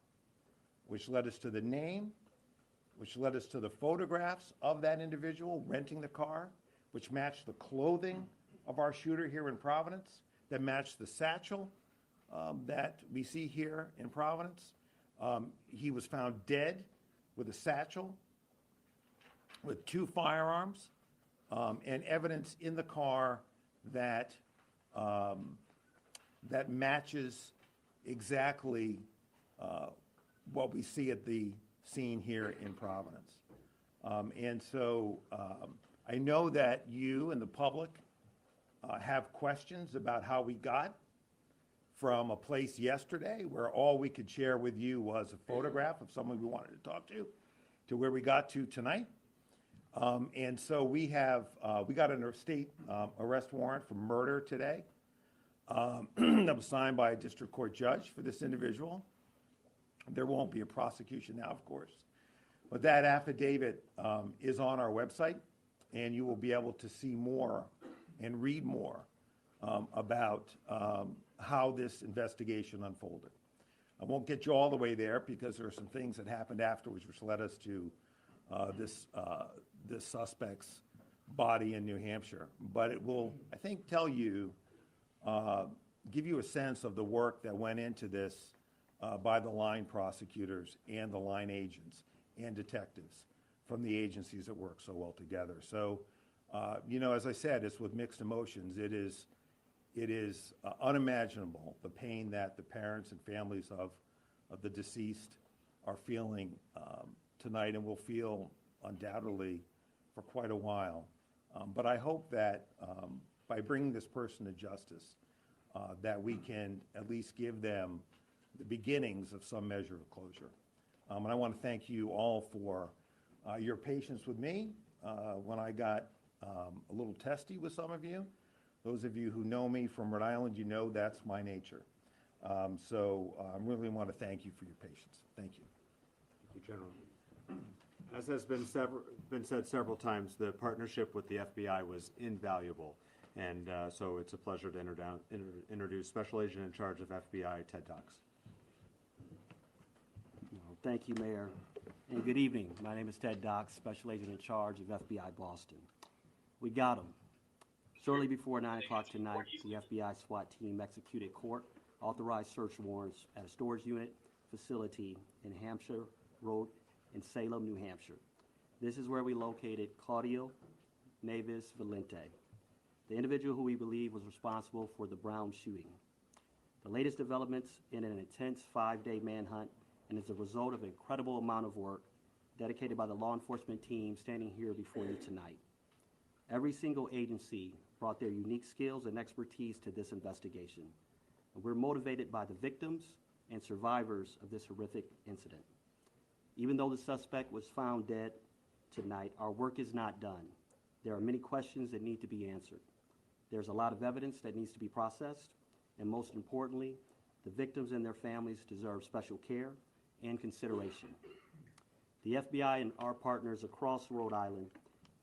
which led us to the name, which led us to the photographs of that individual renting the car, which matched the clothing of our shooter here in Providence, that matched the satchel that we see here in Providence. He was found dead with a satchel, with 2 firearms, and evidence in the car that that matches exactly what we see at the scene here in Providence. And so I know that you and the public have questions about how we got from a place yesterday where all we could share with you was a photograph of someone we wanted to talk to where we got to tonight. And so we got a state arrest warrant for murder today that was signed by a district court judge for this individual. There won't be a prosecution now, of course, but that affidavit is on our website, and you will be able to see more and read more about how this investigation unfolded. I won't get you all the way there because there are some things that happened afterwards which led us to this suspect's body in New Hampshire. But it will, I think, tell you, give you a sense of the work that went into this by the line prosecutors and the line agents and detectives from the agencies that work so well together. So, you know, as I said, it's with mixed emotions. It is unimaginable, the pain that the parents and families of the deceased are feeling tonight and will feel undoubtedly for quite a while. But I hope that by bringing this person to justice, that we can at least give them the beginnings of some measure of closure. And I want to thank you all for your patience with me when I got a little testy with some of you. Those of you who know me from Rhode Island, you know that's my nature. So I really want to thank you for your patience. Thank you. Thank you, General. As has been said several times, the partnership with the FBI was invaluable. And so it's a pleasure to introduce Special Agent in charge of FBI, Ted Dox. Well, thank you, Mayor, and good evening. My name is Ted Dox, Special Agent in charge of FBI Boston. We got him. Shortly before 9 o'clock tonight, the FBI SWAT team executed court-authorized search warrants at a storage unit facility in Hampshire Road in Salem, New Hampshire. This is where we located Claudio Neves Valente, the individual who we believe was responsible for the Brown shooting. The latest developments in an intense 5-day manhunt and is a result of an incredible amount of work dedicated by the law enforcement team standing here before you tonight. Every single agency brought their unique skills and expertise to this investigation. And we're motivated by the victims and survivors of this horrific incident. Even though the suspect was found dead tonight, our work is not done. There are many questions that need to be answered. There's a lot of evidence that needs to be processed, and most importantly, the victims and their families deserve special care and consideration. The FBI and our partners across Rhode Island,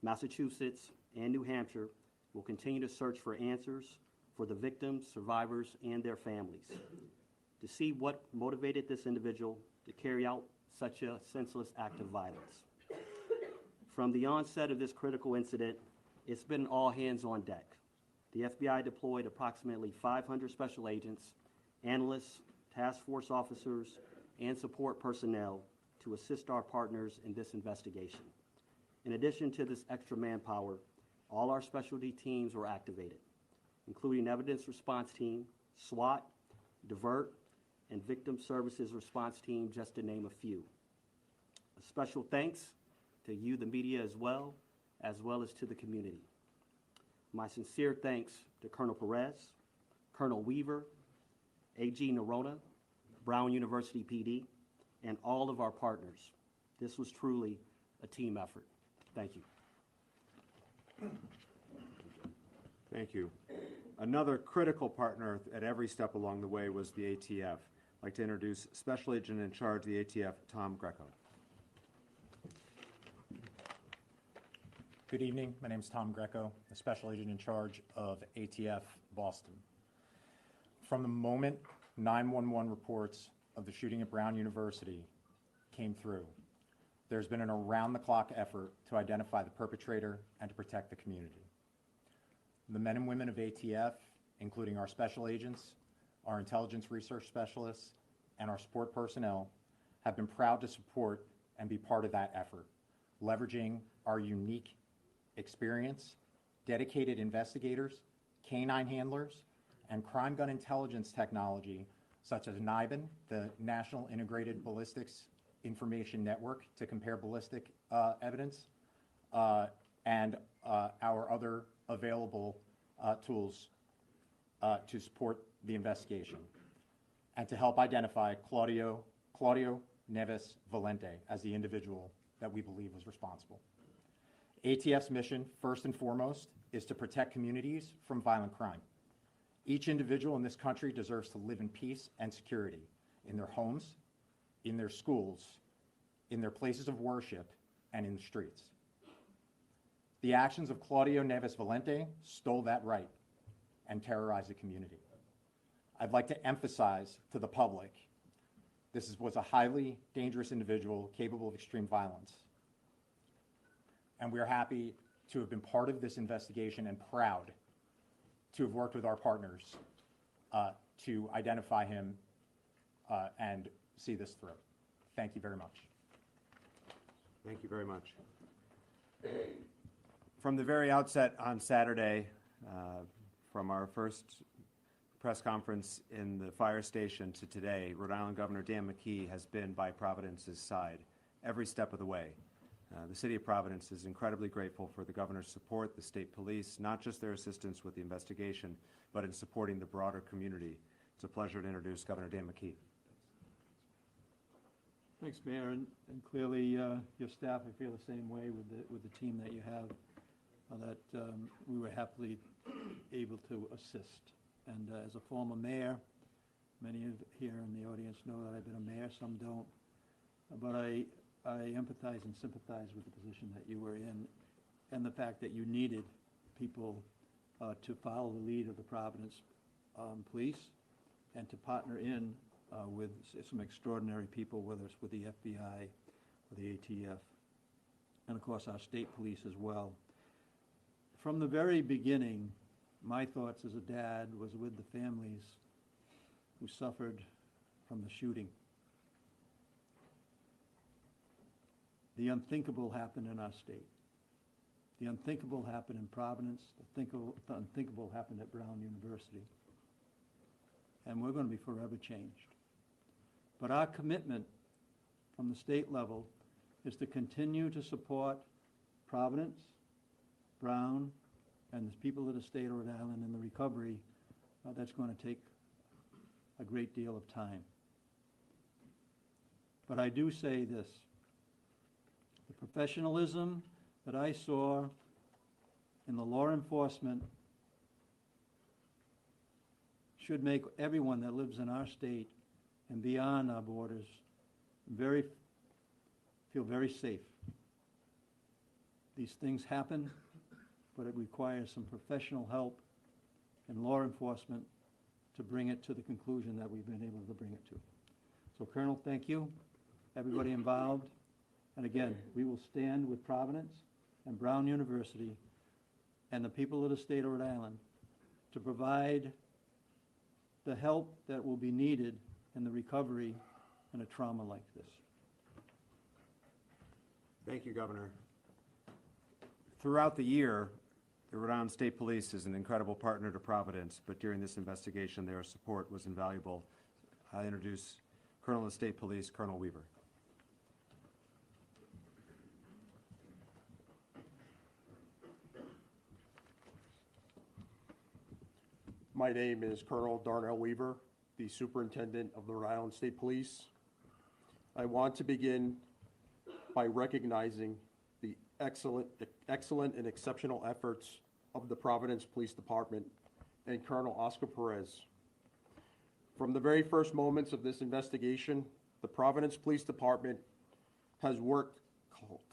Massachusetts, and New Hampshire will continue to search for answers for the victims, survivors, and their families, to see what motivated this individual to carry out such a senseless act of violence. From the onset of this critical incident, it's been all hands on deck. The FBI deployed approximately 500 special agents, analysts, task force officers, and support personnel to assist our partners in this investigation. In addition to this extra manpower, all our specialty teams were activated, including Evidence Response Team, SWAT, Divert, and Victim Services Response Team, just to name a few. A special thanks to you, the media, as well as to the community. My sincere thanks to Colonel Perez, Colonel Weaver, AG Nerona, Brown University PD, and all of our partners. This was truly a team effort. Thank you. Thank you. Another critical partner at every step along the way was the ATF. I'd like to introduce Special Agent in charge of the ATF, Tom Greco. Good evening. My name is Tom Greco, the Special Agent in charge of ATF Boston. From the moment 911 reports of the shooting at Brown University came through, there's been an around-the-clock effort to identify the perpetrator and to protect the community. The men and women of ATF, including our special agents, our intelligence research specialists, and our support personnel, have been proud to support and be part of that effort, leveraging our unique experience, dedicated investigators, canine handlers, and crime gun intelligence technology such as NIBIN, the National Integrated Ballistics Information Network, to compare ballistic evidence, and our other available tools to support the investigation, and to help identify Claudio Neves Valente as the individual that we believe was responsible. ATF's mission, first and foremost, is to protect communities from violent crime. Each individual in this country deserves to live in peace and security in their homes, in their schools, in their places of worship, and in the streets. The actions of Claudio Neves Valente stole that right and terrorized the community. I'd like to emphasize to the public, this was a highly dangerous individual capable of extreme violence. And we're happy to have been part of this investigation and proud to have worked with our partners to identify him and see this through. Thank you very much. Thank you very much. From the very outset on Saturday, from our first press conference in the fire station to today, Rhode Island Governor Dan McKee has been by Providence's side every step of the way. The City of Providence is incredibly grateful for the governor's support, the state police, not just their assistance with the investigation, but in supporting the broader community. It's a pleasure to introduce Governor Dan McKee. Thanks, Mayor, and clearly your staff, I feel the same way with the team that you have, that we were happily able to assist. And as a former mayor, many of here in the audience know that I've been a mayor, some don't, but I empathize and sympathize with the position that you were in and the fact that you needed people to follow the lead of the Providence police and to partner in with some extraordinary people, whether it's with the FBI or the ATF, and of course our state police as well. From the very beginning, my thoughts as a dad was with the families who suffered from the shooting. the unthinkable happened in our state. The unthinkable happened in Providence. The unthinkable happened at Brown University. And we're going to be forever changed. But our commitment from the state level is to continue to support Providence, Brown, and the people of the state of Rhode Island in the recovery. That's going to take a great deal of time. But I do say this. The professionalism that I saw in the law enforcement should make everyone that lives in our state and beyond our borders feel very safe. These things happen, but it requires some professional help and law enforcement to bring it to the conclusion that we've been able to bring it to. So, Colonel, thank you, everybody involved. And again, we will stand with Providence and Brown University and the people of the state of Rhode Island to provide the help that will be needed in the recovery in a trauma like this. Thank you, Governor. Throughout the year, the Rhode Island State Police is an incredible partner to Providence, but during this investigation, their support was invaluable. I introduce Colonel of the State Police, Colonel Weaver. My name is Colonel Darnell Weaver, the Superintendent of the Rhode Island State Police. I want to begin by recognizing the excellent and exceptional efforts of the Providence Police Department and Colonel Oscar Perez. From the very first moments of this investigation, the Providence Police Department has worked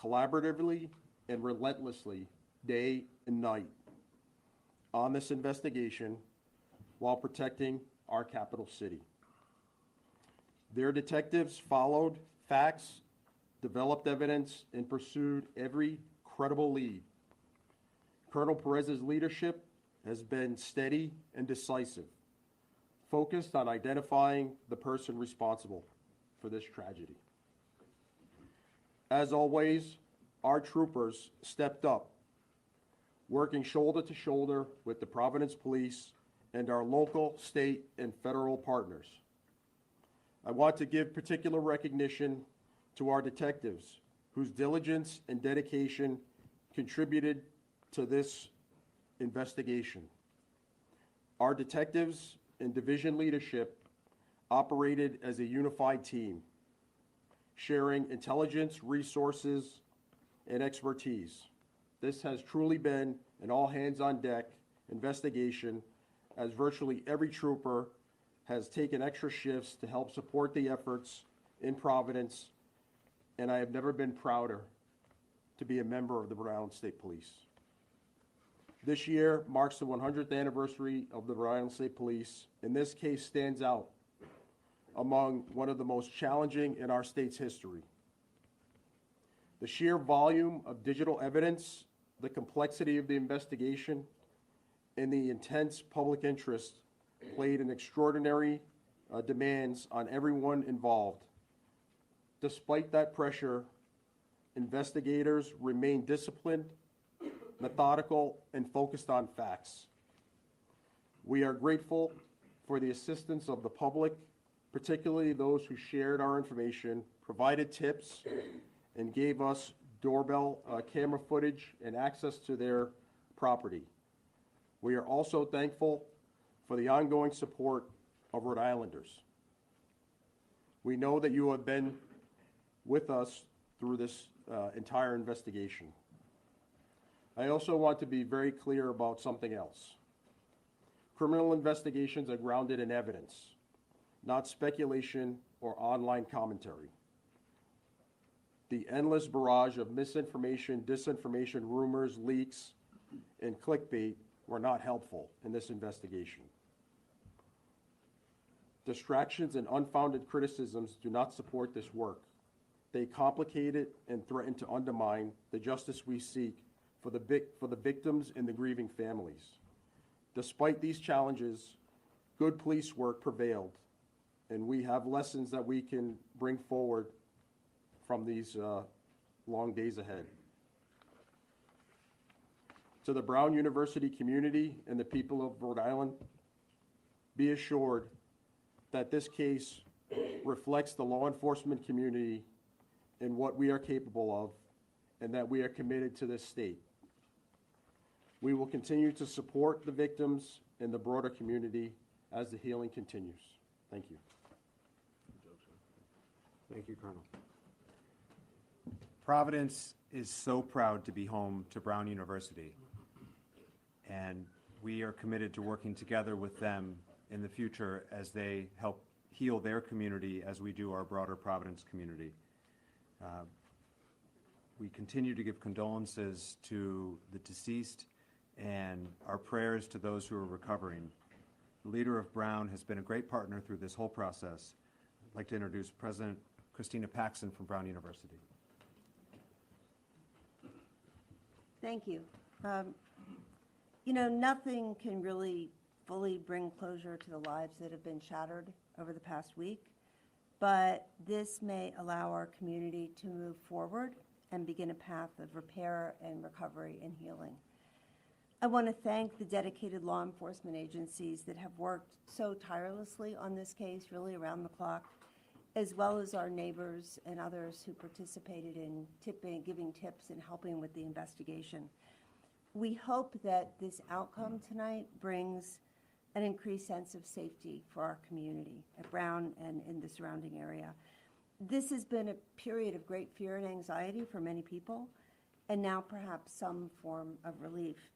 collaboratively and relentlessly day and night on this investigation while protecting our capital city. Their detectives followed facts, developed evidence, and pursued every credible lead. Colonel Perez's leadership has been steady and decisive, focused on identifying the person responsible for this tragedy. As always, our troopers stepped up, working shoulder to shoulder with the Providence Police and our local, state, and federal partners. I want to give particular recognition to our detectives, whose diligence and dedication contributed to this investigation. Our detectives and division leadership operated as a unified team, sharing intelligence, resources, and expertise. This has truly been an all-hands-on-deck investigation, as virtually every trooper has taken extra shifts to help support the efforts in Providence, and I have never been prouder to be a member of the Rhode Island State Police. This year marks the 100th anniversary of the Rhode Island State Police, and this case stands out among one of the most challenging in our state's history. The sheer volume of digital evidence, the complexity of the investigation, and the intense public interest played an extraordinary demands on everyone involved. Despite that pressure, investigators remain disciplined, methodical, and focused on facts. We are grateful for the assistance of the public, particularly those who shared our information, provided tips, and gave us doorbell camera footage and access to their property. We are also thankful for the ongoing support of Rhode Islanders. We know that you have been with us through this entire investigation. I also want to be very clear about something else. Criminal investigations are grounded in evidence, not speculation or online commentary. The endless barrage of misinformation, disinformation, rumors, leaks, and clickbait were not helpful in this investigation. Distractions and unfounded criticisms do not support this work. They complicate it and threaten to undermine the justice we seek for the victims and the grieving families. Despite these challenges, good police work prevailed, and we have lessons that we can bring forward from these long days ahead. To the Brown University community and the people of Rhode Island, be assured that this case reflects the law enforcement community and what we are capable of, and that we are committed to this state. We will continue to support the victims and the broader community as the healing continues. Thank you. Thank you, Colonel. Providence is so proud to be home to Brown University, and we are committed to working together with them in the future as they help heal their community as we do our broader Providence community. We continue to give condolences to the deceased and our prayers to those who are recovering. The leader of Brown has been a great partner through this whole process. I'd like to introduce President Christina Paxson from Brown University. Thank you. You know, nothing can really fully bring closure to the lives that have been shattered over the past week, but this may allow our community to move forward and begin a path of repair and recovery and healing. I want to thank the dedicated law enforcement agencies that have worked so tirelessly on this case, really around the clock, as well as our neighbors and others who participated in giving tips and helping with the investigation. We hope that this outcome tonight brings an increased sense of safety for our community at Brown and in the surrounding area. This has been a period of great fear and anxiety for many people, and now perhaps some form of relief.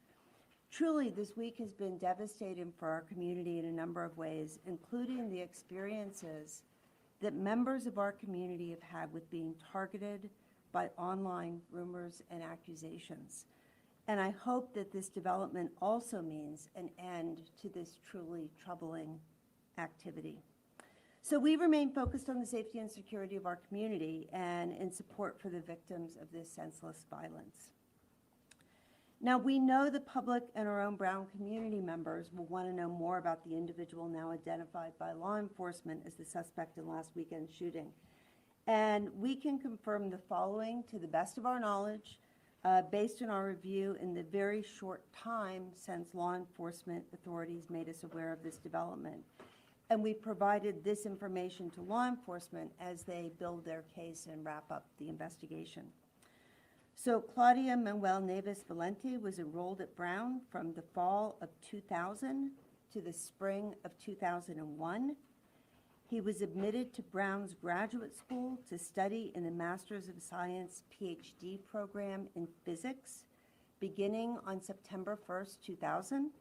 Truly, this week has been devastating for our community in a number of ways, including the experiences that members of our community have had with being targeted by online rumors and accusations. And I hope that this development also means an end to this truly troubling activity. So we remain focused on the safety and security of our community and in support for the victims of this senseless violence. Now, we know the public and our own Brown community members will want to know more about the individual now identified by law enforcement as the suspect in last weekend's shooting. And we can confirm the following to the best of our knowledge, based on our review in the very short time since law enforcement authorities made us aware of this development. And we provided this information to law enforcement as they build their case and wrap up the investigation. So Claudia Manuel Neves Valente was enrolled at Brown from the fall of 2000 to the spring of 2001. He was admitted to Brown's graduate school to study in the Master's of Science PhD program in physics, beginning on September 1st, 2000.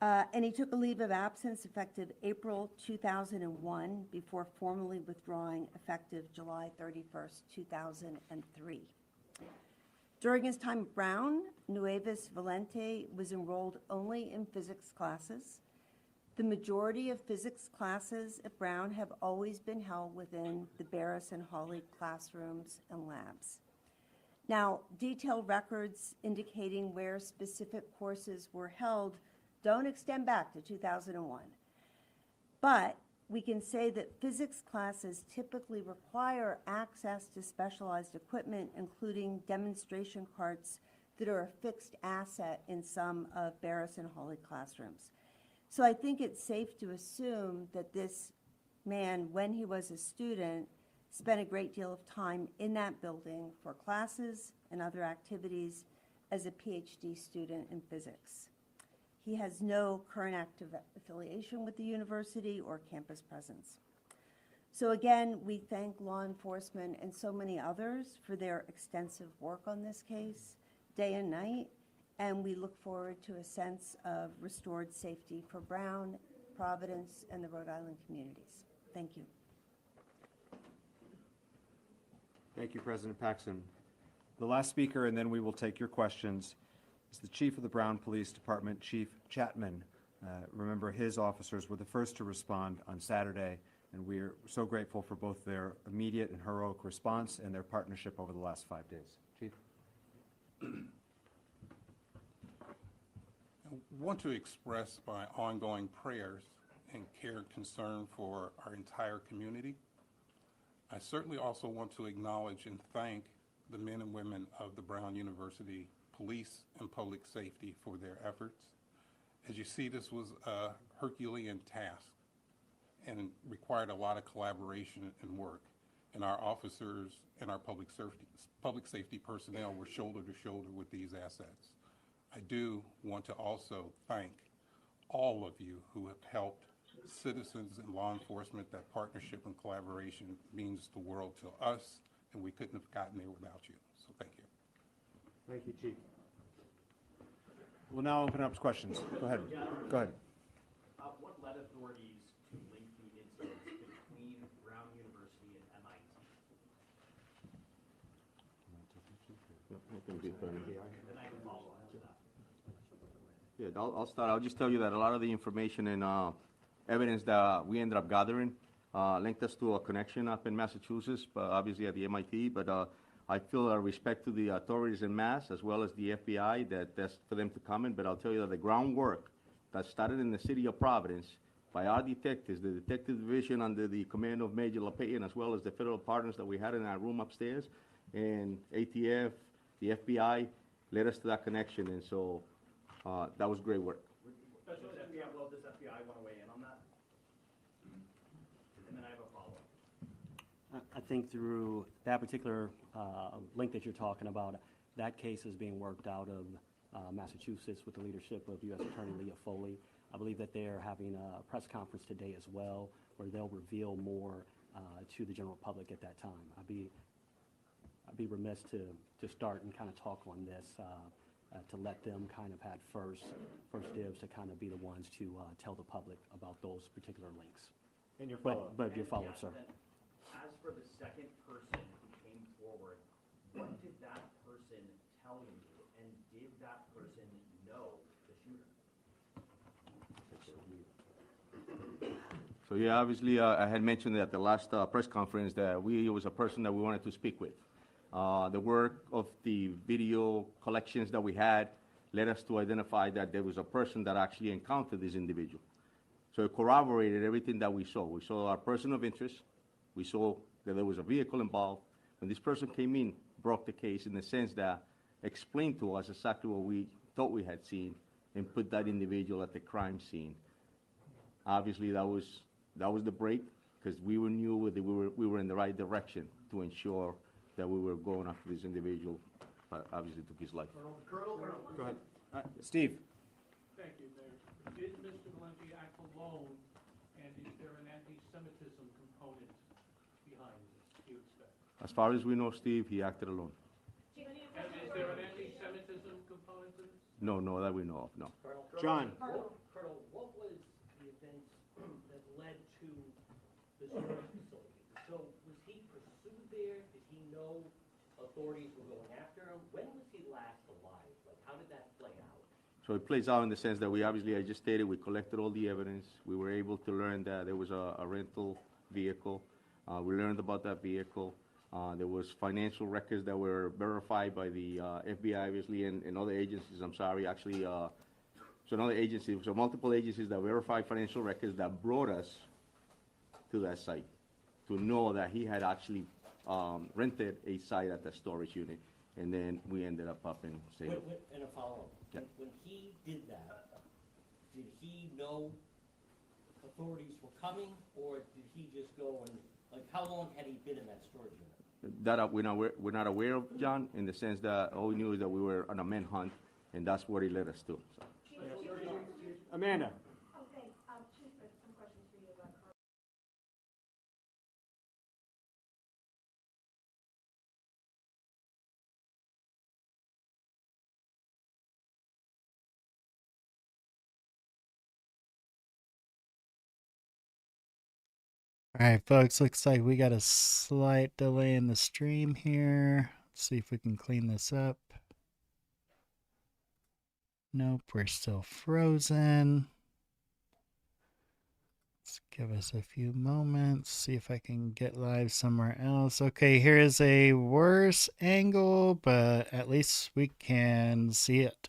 And he took a leave of absence effective April 2001 before formally withdrawing effective July 31st, 2003. During his time at Brown, Nueves Valente was enrolled only in physics classes. The majority of physics classes at Brown have always been held within the Barris and Hawley classrooms and labs. Now, detailed records indicating where specific courses were held don't extend back to 2001. But we can say that physics classes typically require access to specialized equipment, including demonstration carts that are a fixed asset in some of Barris and Hawley classrooms. So I think it's safe to assume that this man, when he was a student, spent a great deal of time in that building for classes and other activities as a PhD student in physics. He has no current active affiliation with the university or campus presence. So again, we thank law enforcement and so many others for their extensive work on this case, day and night, and we look forward to a sense of restored safety for Brown, Providence, and the Rhode Island communities. Thank you. Thank you, President Paxson. The last speaker, and then we will take your questions, is the Chief of the Brown Police Department, Chief Chapman. Remember, his officers were the first to respond on Saturday, and we are so grateful for both their immediate and heroic response and their partnership over the last 5 days. Chief? I want to express my ongoing prayers and care and concern for our entire community. I certainly also want to acknowledge and thank the men and women of the Brown University Police and Public Safety for their efforts. As you see, this was a Herculean task and required a lot of collaboration and work. And our officers and our public safety personnel were shoulder to shoulder with these assets. I do want to also thank all of you who have helped citizens and law enforcement. That partnership and collaboration means the world to us, and we couldn't have gotten there without you. So thank you. Thank you, Chief. We'll now open up to questions. Go ahead. Go ahead. What led authorities to link the incidents between Brown University and MIT? Then I can follow up to that. Yeah, I'll start. I'll just tell you that a lot of the information and evidence that we ended up gathering linked us to a connection up in Massachusetts, but obviously at the MIT. But I feel a respect to the authorities in Mass as well as the FBI that's for them to comment. But I'll tell you that the groundwork that started in the city of Providence by our detectives, the detective division under the command of Major LaPayan, as well as the federal partners that we had in our room upstairs, and ATF, the FBI, led us to that connection. And so that was great work. Does FBI want to weigh in on that? And then I have a follow-up. I think through that particular link that you're talking about, that case is being worked out of Massachusetts with the leadership of U.S. Attorney Leah Foley. I believe that they're having a press conference today as well, where they'll reveal more to the general public at that time. I'd be remiss to start and kind of talk on this, to let them kind of have first dibs to kind of be the ones to tell the public about those particular links. And your follow-up. But your follow-up, sir. As for the second person who came forward, what did that person tell you, and did that person know the shooter? So yeah, obviously I had mentioned at the last press conference that it was a person that we wanted to speak with. The work of the video collections that we had led us to identify that there was a person that actually encountered this individual. So it corroborated everything that we saw. We saw our person of interest. We saw that there was a vehicle involved. When this person came in, broke the case in the sense that explained to us exactly what we thought we had seen and put that individual at the crime scene. Obviously, that was the break, because we knew that we were in the right direction to ensure that we were going after this individual, but obviously took his life. Colonel. Go ahead. Steve. Thank you, Mayor. Did Mr. Valenti act alone, and is there an anti-Semitism component behind this, do you expect? As far as we know, Steve, he acted alone. And is there an anti-Semitism component to this? No, that we know of, no. John. Colonel, what was the event that led to the storage facility? So was he pursued there? Did he know authorities were going after him? When was he last alive? Like, how did that play out? So it plays out in the sense that we obviously, I just stated, we collected all the evidence. We were able to learn that there was a rental vehicle. We learned about that vehicle. There was financial records that were verified by the FBI, obviously, and other agencies. I'm sorry, actually, so another agency, so multiple agencies that verified financial records that brought us to that site to know that he had actually rented a site at the storage unit, and then we ended up in Salem. And a follow-up. Yeah. When he did that, did he know authorities were coming, or did he just go and, like, how long had he been in that storage unit? That we're not aware of, John, in the sense that all we knew is that we were on a manhunt, and that's what he led us to. So. Amanda. Oh, thanks. Chief, I have some questions for you about All right, folks, looks like we got a slight delay in the stream here. Let's see if we can clean this up. Nope, we're still frozen. Let's give us a few moments, see if I can get live somewhere else. Okay, here is a worse angle, but at least we can see it.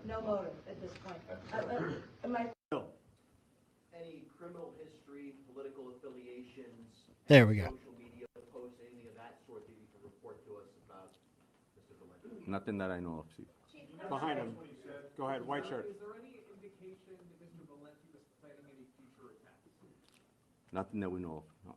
No motive at this point. Any criminal history, political affiliations, There we go. social media posts, anything of that sort that you can report to us about Mr. Valente? Nothing that I know of, Steve. Behind him. Go ahead, white shirt. Is there any indication that Mr. Valente was planning any future attacks? Nothing that we know of, no.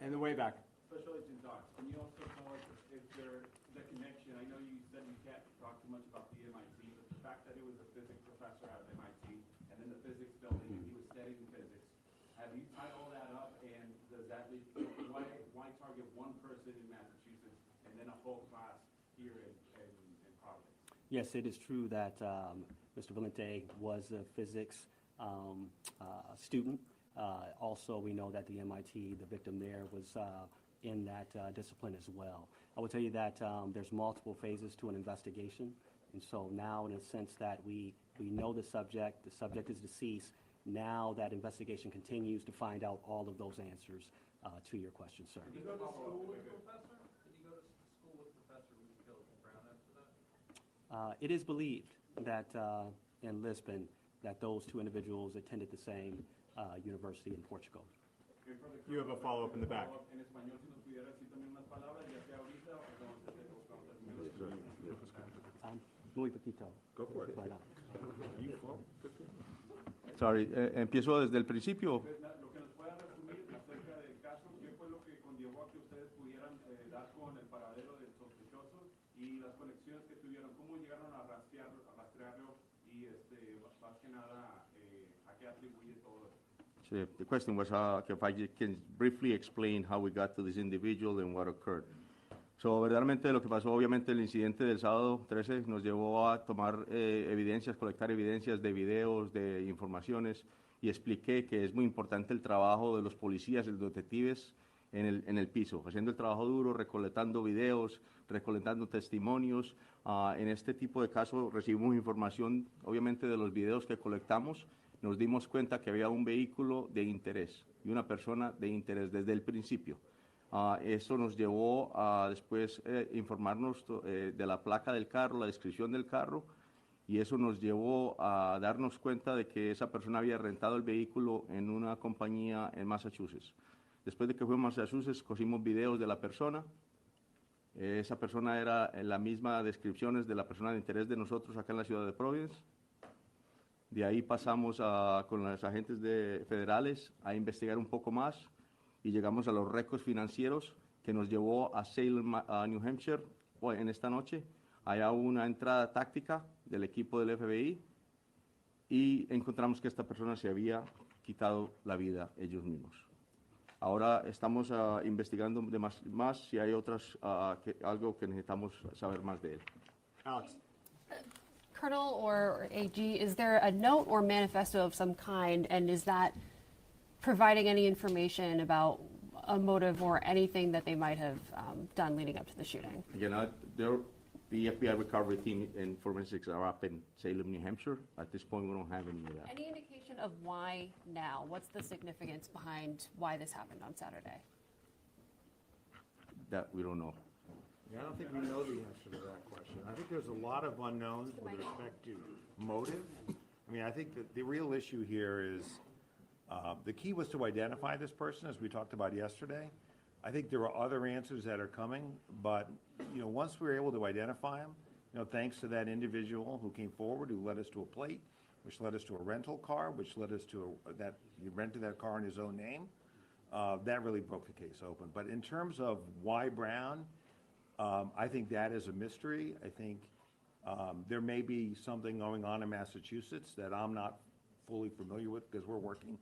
In the way back. Special Agent Doc, can you also tell us if there, the connection, I know you said you can't talk too much about the MIT, but the fact that it was a physics professor at MIT, and in the physics building, and he was studying physics, have you tied all that up, and does that lead, why target one person in Massachusetts, and then a whole class here in Providence? Yes, it is true that Mr. Valente was a physics student. Also, we know that the MIT, the victim there, was in that discipline as well. I will tell you that there's multiple phases to an investigation, and so now, in a sense that we know the subject is deceased. Now that investigation continues to find out all of those answers to your question, sir. Did you go to school with the professor? Did you go to school with the professor who killed Brown after that? It is believed that in Lisbon, that those two individuals attended the same university in Portugal. You have a follow-up in the back. Muy poquito. Go for it. Right on. Sorry, empiezo desde el principio. Lo que nos pueda resumir acerca del caso, ¿qué fue lo que conllevó a que ustedes pudieran dar con el paradero del sospechoso y las conexiones que tuvieron? ¿Cómo llegaron a rastrearlo y más que nada a qué atribuye todo eso? So the question was if I can briefly explain how we got to this individual and what occurred. So, verdaderamente lo que pasó, obviamente el incidente del sábado 13 nos llevó a tomar evidencias, colectar evidencias de videos, de informaciones, y expliqué que es muy importante el trabajo de los policías, de los detectives en el piso, haciendo el trabajo duro, recolectando videos, recolectando testimonios. En este tipo de casos recibimos información, obviamente, de los videos que colectamos. Nos dimos cuenta que había un vehículo de interés y una persona de interés desde el principio. Eso nos llevó a después informarnos de la placa del carro, la descripción del carro, y eso nos llevó a darnos cuenta de que esa persona había rentado el vehículo en una compañía en Massachusetts. Después de que fuimos a Massachusetts, cogimos videos de la persona. Esa persona era en la misma descripciones de la persona de interés de nosotros acá en la ciudad de Providence. De ahí pasamos con los agentes federales a investigar un poco más y llegamos a los récords financieros que nos llevó a Salem, New Hampshire, en esta noche. Allá hubo una entrada táctica del equipo del FBI y encontramos que esta persona se había quitado la vida ellos mismos. Ahora estamos investigando más si hay algo que necesitamos saber más de él. Alex. Colonel or AG, is there a note or manifesto of some kind, and is that providing any information about a motive or anything that they might have done leading up to the shooting? Again, the FBI recovery team and forensics are up in Salem, New Hampshire. At this point, we don't have any of that. Any indication of why now? What's the significance behind why this happened on Saturday? That we don't know. Yeah, I don't think we know the answer to that question. I think there's a lot of unknowns with respect to motive. I mean, I think that the real issue here is the key was to identify this person, as we talked about yesterday. I think there are other answers that are coming, but, once we were able to identify him, thanks to that individual who came forward, who led us to a plate, which led us to a rental car, which led us to that he rented that car in his own name, that really broke the case open. But in terms of why Brown, I think that is a mystery. I think there may be something going on in Massachusetts that I'm not fully familiar with because we're working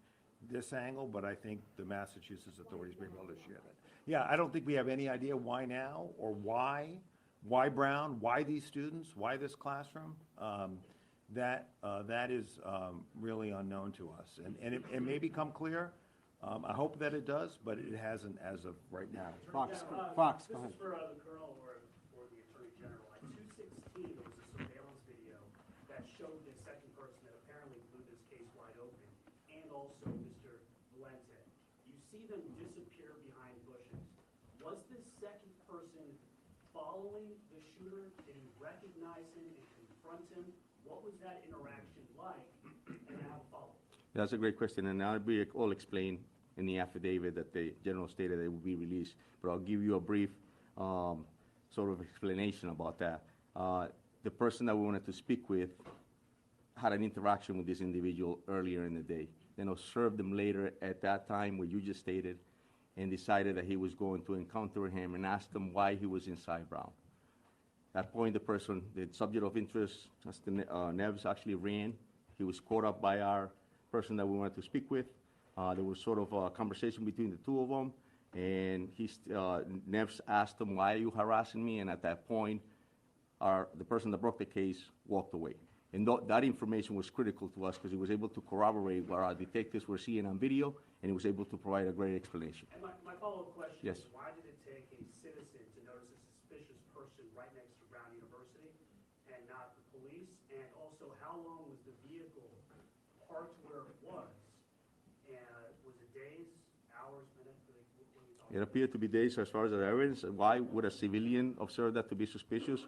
this angle, but I think the Massachusetts authorities may be able to share that. Yeah, I don't think we have any idea why now or why Brown, why these students, why this classroom. That is really unknown to us, and it may become clear. I hope that it does, but it hasn't as of right now. Fox, go ahead. This is for the Colonel or the Attorney General. At 2:16, there was a surveillance video that showed this second person that apparently blew this case wide open, and also Mr. Valente. You see them disappear behind bushes. Was this second person following the shooter? Did he recognize him and confront him? What was that interaction like? And now follow. That's a great question, and I'll explain in the affidavit that the general stated they would be released. But I'll give you a brief sort of explanation about that. The person that we wanted to speak with had an interaction with this individual earlier in the day, then observed him later at that time, what you just stated, and decided that he was going to encounter him and asked him why he was inside Brown. At that point, the person, the subject of interest, Mr. Neves, actually ran. He was caught up by our person that we wanted to speak with. There was sort of a conversation between the two of them, and Neves asked him, "Why are you harassing me?" And at that point, the person that broke the case walked away. And that information was critical to us because he was able to corroborate what our detectives were seeing on video, and he was able to provide a great explanation. And my follow-up question Yes. is, why did it take a citizen to notice a suspicious person right next to Brown University and not the police? And also, how long was the vehicle parked where it was? And was it days, hours, minutes? What are you talking It appeared to be days as far as the evidence. Why would a civilian observe that to be suspicious?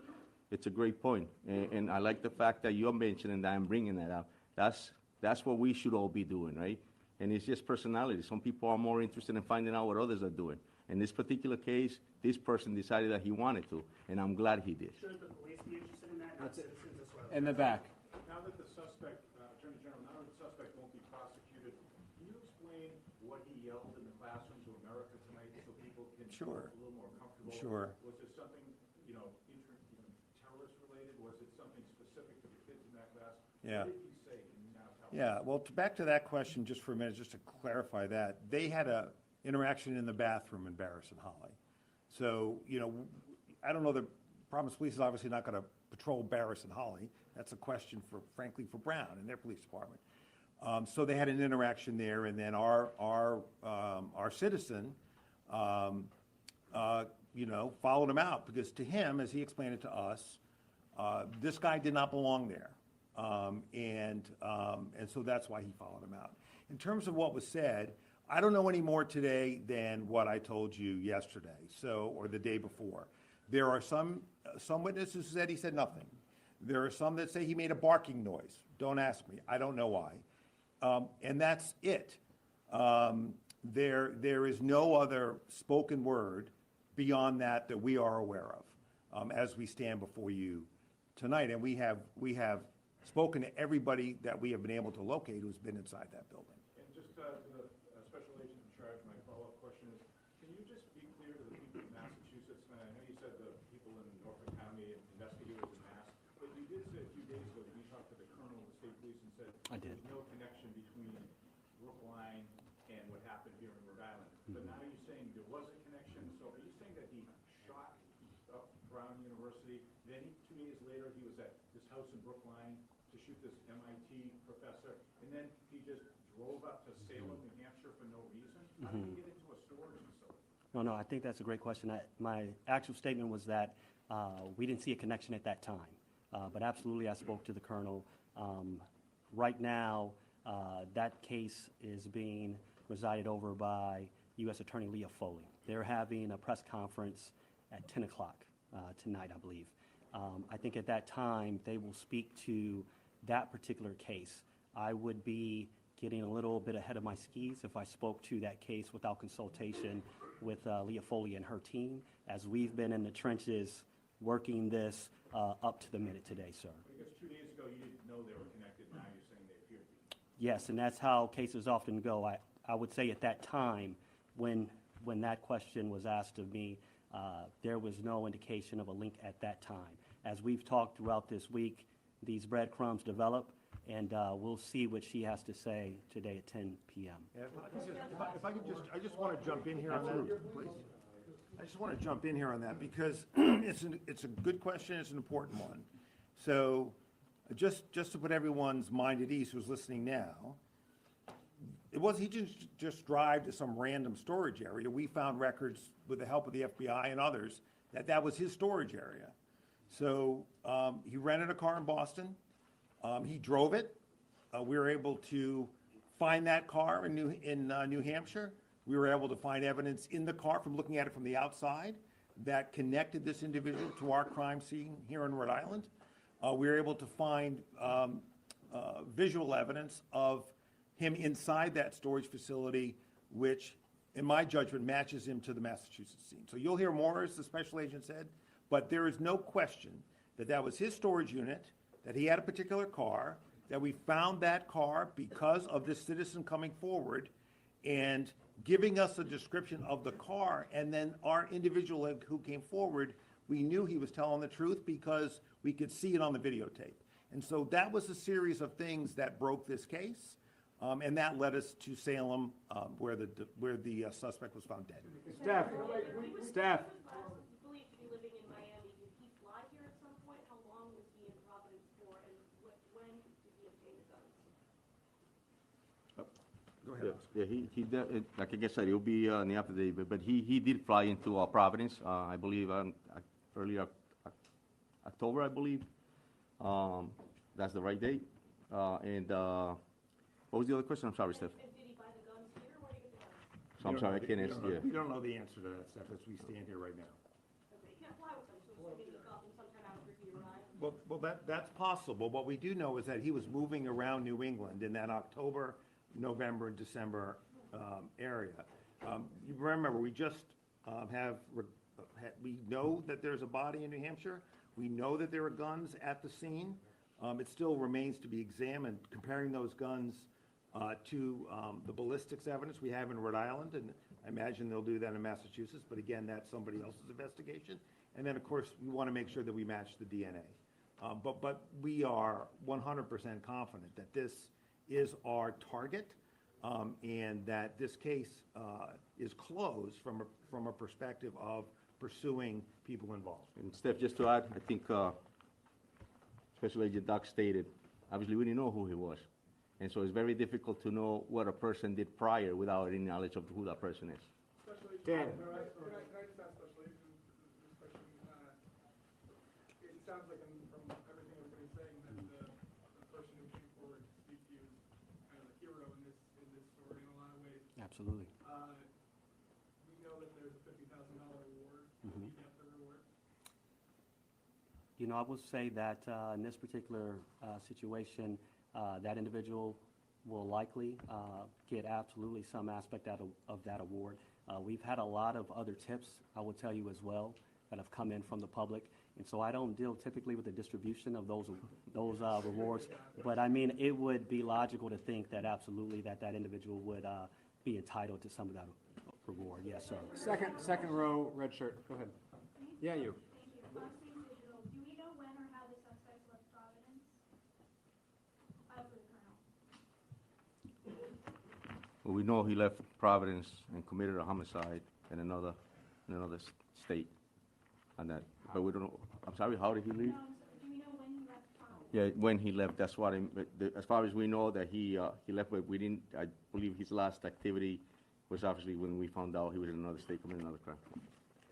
It's a great point. And I like the fact that you're mentioning that and bringing that up. That's what we should all be doing, right? And it's just personality. Some people are more interested in finding out what others are doing. In this particular case, this person decided that he wanted to, and I'm glad he did. Should the police be interested in that, not citizens? That's what I was In the back. Now that the suspect, Attorney General, now that the suspect won't be prosecuted, can you explain what he yelled in the classroom to America tonight so people can feel a little more comfortable? Sure. Was it something, terrorist related? Was it something specific to the kids in that class? Yeah. What did he say? Can you now tell us? Yeah, well, back to that question just for a minute, just to clarify that. They had a interaction in the bathroom in Barris and Holly. So, I don't know, the Providence Police is obviously not going to patrol Barris and Holly. That's a question frankly, for Brown and their police department. So they had an interaction there, and then our citizen, followed him out, because to him, as he explained it to us, this guy did not belong there. And so that's why he followed him out. In terms of what was said, I don't know any more today than what I told you yesterday, or the day before. There are some witnesses who said he said nothing. There are some that say he made a barking noise. Don't ask me. I don't know why. And that's it. There is no other spoken word beyond that we are aware of as we stand before you tonight. And we have spoken to everybody that we have been able to locate who's been inside that building. And just to the special agent in charge, my follow-up question is, can you just be clear to the people of Massachusetts, and I know you said the people in Norfolk County and investigators in Mass, but you did say a few days ago that you talked to the colonel of the state police and said there's no connection between Brookline and what happened here in Rhode Island. But now you're saying there was a connection, so are you saying that he shot up Brown University, then 2 days later he was at this house in Brookline to shoot this MIT professor, and then he just drove up to Salem, New Hampshire for no reason? How did he get into a storage facility? No, I think that's a great question. My actual statement was that we didn't see a connection at that time. But absolutely, I spoke to the colonel. Right now, that case is being resided over by U.S. Attorney Leah Foley. They're having a press conference at 10 o'clock tonight, I believe. I think at that time, they will speak to that particular case. I would be getting a little bit ahead of my skis if I spoke to that case without consultation with Leah Foley and her team, as we've been in the trenches working this up to the minute today, sir. Because 2 days ago you didn't know they were connected, now you're saying they appear to be. Yes, and that's how cases often go. I would say at that time, when that question was asked of me, there was no indication of a link at that time. As we've talked throughout this week, these breadcrumbs develop, and we'll see what she has to say today at 10 p.m. Yeah, if I could I just want to jump in here on that, please. I just want to jump in here on that because it's a good question. It's an important one. So just to put everyone's mind at ease who's listening now, he didn't just drive to some random storage area. We found records with the help of the FBI and others that was his storage area. So he rented a car in Boston. He drove it. We were able to find that car in New Hampshire. We were able to find evidence in the car from looking at it from the outside that connected this individual to our crime scene here in Rhode Island. We were able to find visual evidence of him inside that storage facility which, in my judgment, matches him to the Massachusetts scene. So you'll hear more, as the special agent said, but there is no question that that was his storage unit, that he had a particular car, that we found that car because of this citizen coming forward and giving us a description of the car, and then our individual who came forward, we knew he was telling the truth because we could see it on the videotape. And so that was a series of things that broke this case, and that led us to Salem, where the suspect was found dead. Staff, staff. Believed to be living in Miami. Did he fly here at some point? How long was he in Providence for, and when did he obtain the guns? Go ahead. Yeah, he did, like I said, it'll be in the after day, but he did fly into Providence, I believe, early October, I believe. That's the right date. And what was the other question? I'm sorry, Steph. And did he buy the guns here? Where did he get the guns? So I'm sorry, I can't answer. Yeah. We don't know the answer to that, Steph, as we stand here right now. Okay, he can't fly with them, so maybe he got them sometime after he arrived. Well, that's possible. What we do know is that he was moving around New England in that October, November, and December area. You remember, we just we know that there's a body in New Hampshire. We know that there are guns at the scene. It still remains to be examined, comparing those guns to the ballistics evidence we have in Rhode Island, and I imagine they'll do that in Massachusetts, but again, that's somebody else's investigation. And then, of course, we want to make sure that we match the DNA. But we are 100% confident that this is our target, and that this case is closed from a perspective of pursuing people involved. And Steph, just to add, I think Special Agent Doc stated, obviously we didn't know who he was. And so it's very difficult to know what a person did prior without any knowledge of who that person is. Dan. Can I just ask Special Agent this question? It sounds like from everything everybody's saying that the person who came forward to speak to you is kind of a hero in this story in a lot of ways. Absolutely. We know that there's a $50,000 reward. Did he get the reward? You know, I will say that in this particular situation, that individual will likely get absolutely some aspect out of that award. We've had a lot of other tips, I will tell you as well, that have come in from the public. And so I don't deal typically with the distribution of those rewards. But I mean, it would be logical to think that absolutely that individual would be entitled to some of that reward. Yes, sir. Second row, red shirt. Go ahead. Yeah, you. Do we know when or how the suspect left Providence? For the colonel. Well, we know he left Providence and committed a homicide in another state. And that, but we don't know. I'm sorry, how did he leave? Do we know when he left Providence? Yeah, when he left, that's what as far as we know that he left, but we didn't, I believe his last activity was obviously when we found out he was in another state committing another crime.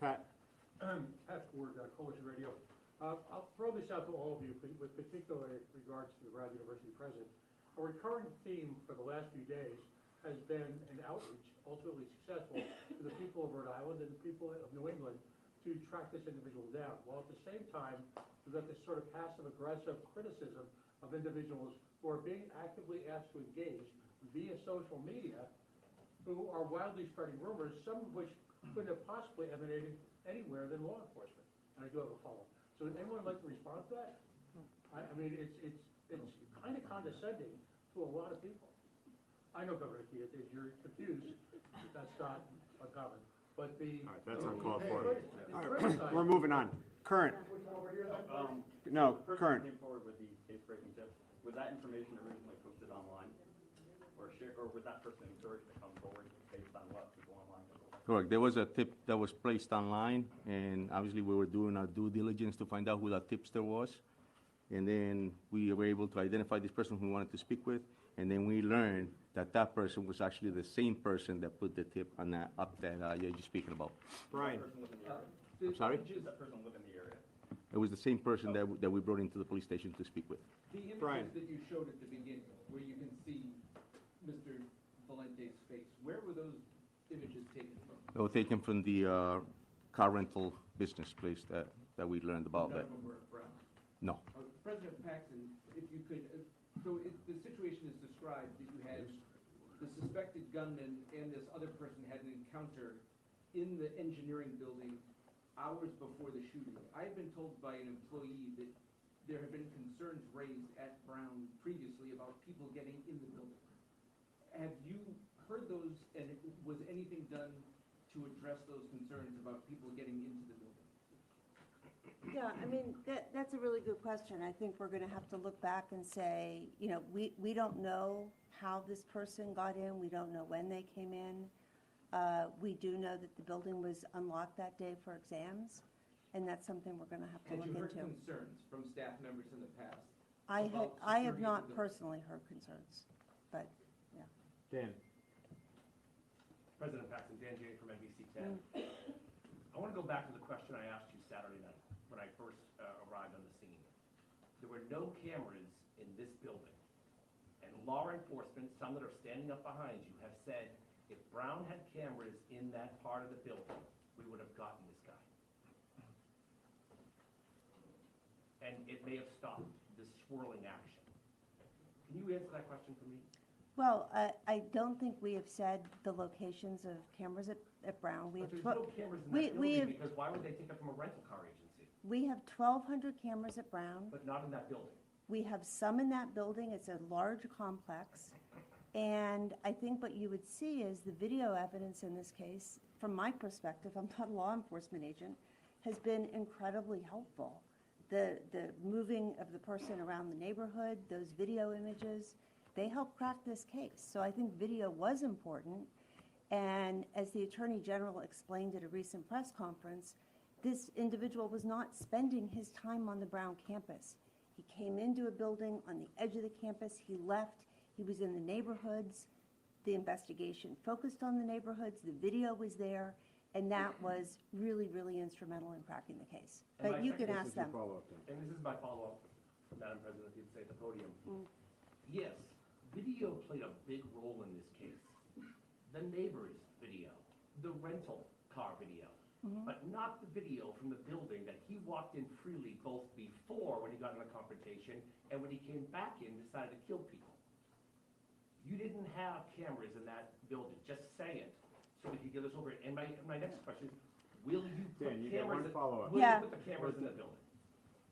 Pat. Pat Ford, Coalition Radio. I'll throw this out to all of you with particular regards to the Brown University president. A recurring theme for the last few days has been an outreach, ultimately successful, to the people of Rhode Island and the people of New England to track this individual down, while at the same time, we've got this sort of passive-aggressive criticism of individuals who are being actively asked to engage via social media, who are wildly spreading rumors, some of which couldn't have possibly emanated anywhere than law enforcement. And I do have a follow-up. So would anyone like to respond to that? I mean, it's kind of condescending to a lot of people. I know, Governor Key, you're confused. That's not uncommon. But the... All right, that's uncalled for. All right, we're moving on. Current. No, current. Came forward with the case-breaking tip. Was that information originally posted online, or was that person encouraged to come forward based on what people online? Correct. There was a tip that was placed online, and obviously we were doing our due diligence to find out who that tipster was. And then we were able to identify this person who we wanted to speak with, and then we learned that that person was actually the same person that put the tip on that up that you're speaking about. Brian. I'm sorry? Does that person live in the area? It was the same person that we brought into the police station to speak with. The images Brian. that you showed at the beginning, where you can see Mr. Valente's face, where were those images taken from? They were taken from the car rental business place that we learned about. None of them were Brown. No. President Paxton, if you could, so the situation is described that you had the suspected gunman and this other person had an encounter in the engineering building hours before the shooting. I have been told by an employee that there have been concerns raised at Brown previously about people getting in the building. Have you heard those, and was anything done to address those concerns about people getting into the building? Yeah, I mean, that's a really good question. I think we're going to have to look back and say, you know, we don't know how this person got in. We don't know when they came in. We do know that the building was unlocked that day for exams, and that's something we're going to have to look into. Had you heard concerns from staff members in the past? I about have security not of the building? personally heard concerns, but, yeah. Dan? President Paxton, Dan Jay from NBC 10. I want to go back to the question I asked you Saturday night when I first arrived on the scene. There were no cameras in this building. And law enforcement, some that are standing up behind you, have said, if Brown had cameras in that part of the building, we would have gotten this guy. And it may have stopped this swirling action. Can you answer that question for me? Well, I don't think we have said the locations of cameras at Brown. We have But there's twe- no cameras in we- that we building have- because why would they take it from a rental car agency? We have 1,200 cameras at Brown. But not in that building. We have some in that building. It's a large complex. And I think what you would see is the video evidence in this case, from my perspective, I'm not a law enforcement agent, has been incredibly helpful. The moving of the person around the neighborhood, those video images, they help crack this case. So I think video was important. And as the Attorney General explained at a recent press conference, this individual was not spending his time on the Brown campus. He came into a building on the edge of the campus, he left, he was in the neighborhoods. The investigation focused on the neighborhoods, the video was there, and that was really, really instrumental in cracking the case. And But my you can second- ask them. And this is my follow-up, Madam President, if you'd say at the podium. Yes, video played a big role in this case. The neighbor's video, the rental car video, but not the video from the building that he walked in freely both before when he got in a confrontation and when he came back in and decided to kill people. You didn't have cameras in that building, just say it, so we could get this over. And my next question is, will you put Dan, you get cameras? one follow-up. Will Yeah. you put the cameras in the building?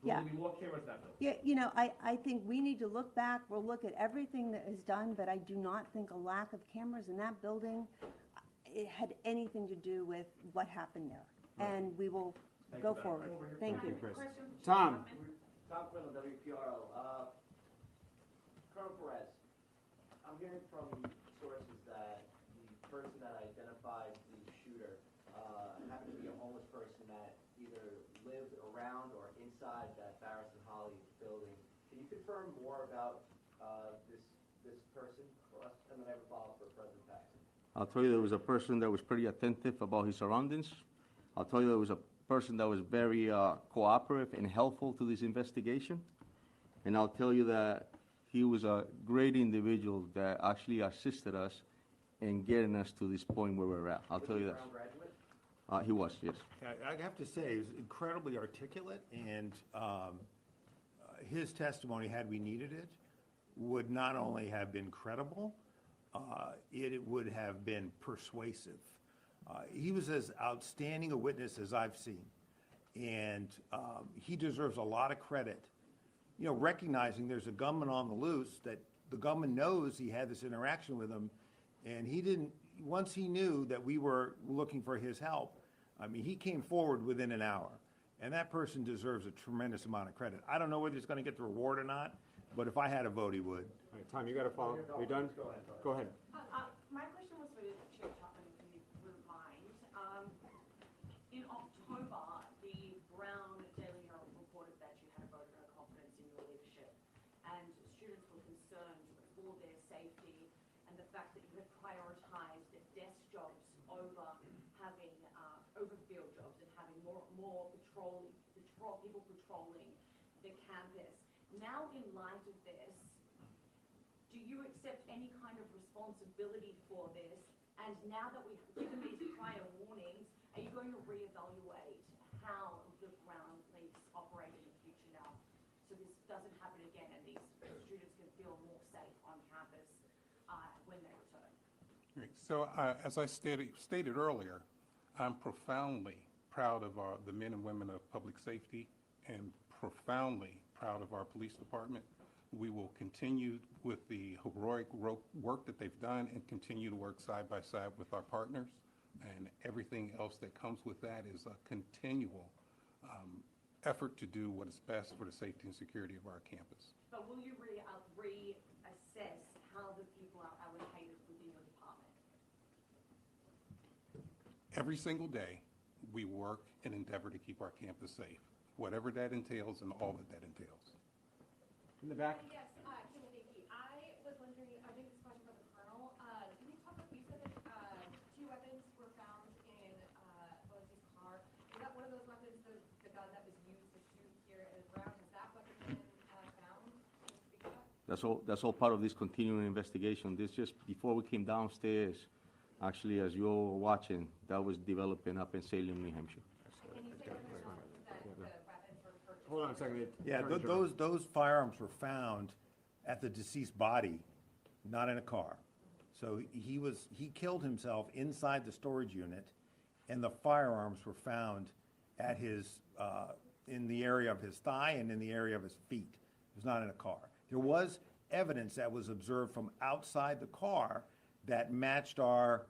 Will Yeah. there be more cameras in that building? Yeah, you know, I think we need to look back, we'll look at everything that is done, but I do not think a lack of cameras in that building, it had anything to do with what happened there. And we will go forward. Thank you. Tom? Tom Quinlan, WPRO. Colonel Perez, I'm hearing from sources that the person that identified the shooter happened to be a homeless person that either lived around or inside that Barris and Holly building. Can you confirm more about this person for us? And then I have a follow-up for President Paxton. I'll tell you, there was a person that was pretty attentive about his surroundings. I'll tell you, there was a person that was very cooperative and helpful to this investigation. And I'll tell you that he was a great individual that actually assisted us in getting us to this point where we're at. I'll tell you that. Brown graduate? He was, yes. I have to say, he was incredibly articulate, and his testimony, had we needed it, would not only have been credible, it would have been persuasive. He was as outstanding a witness as I've seen, and he deserves a lot of credit. You know, recognizing there's a gunman on the loose, that the gunman knows he had this interaction with him, and he didn't, once he knew that we were looking for his help, I mean, he came forward within an hour, and that person deserves a tremendous amount of credit. I don't know whether he's gonna get the reward or not, but if I had a vote, he would. All right, Tom, you got to follow. Are you done? Go ahead. My question was for Chair Chapman, if you wouldn't mind. In October, the Brown Daily Herald reported that you had a vote of no confidence in your leadership, and students were concerned for their safety and the fact that you had prioritized desk jobs over having over field jobs and having more people patrolling the campus. Now, in light of this, do you accept any kind of responsibility for this? And now that we've given these prior warnings, are you going to reevaluate how the Brown Police operate in the future now, so this doesn't happen again and these students can feel more safe on campus when they return? Great. So as I stated earlier, I'm profoundly proud of the men and women of public safety and profoundly proud of our police department. We will continue with the heroic work that they've done and continue to work side by side with our partners. And everything else that comes with that is a continual effort to do what is best for the safety and security of our campus. But will you reassess how the people are allocated within your department? Every single day, we work and endeavor to keep our campus safe, whatever that entails and all that entails. In the back. Yes, Timothy, I was wondering, I think this question for the Colonel. Can you talk about, you said that 2 weapons were found in Melissa's car. Was that one of those weapons, the gun that was used to shoot here at Brown? Has that weapon been found? Can you speak to that? That's all part of this continuing investigation. This just, before we came downstairs, actually, as you all were watching, that was developing up in Salem, New Hampshire. Can you say whether or not that the weapons were purchased? Hold on a second. Yeah, those firearms were found at the deceased body, not in a car. So he killed himself inside the storage unit, and the firearms were found at his, in the area of his thigh and in the area of his feet. It was not in a car. There was evidence that was observed from outside the car that matched our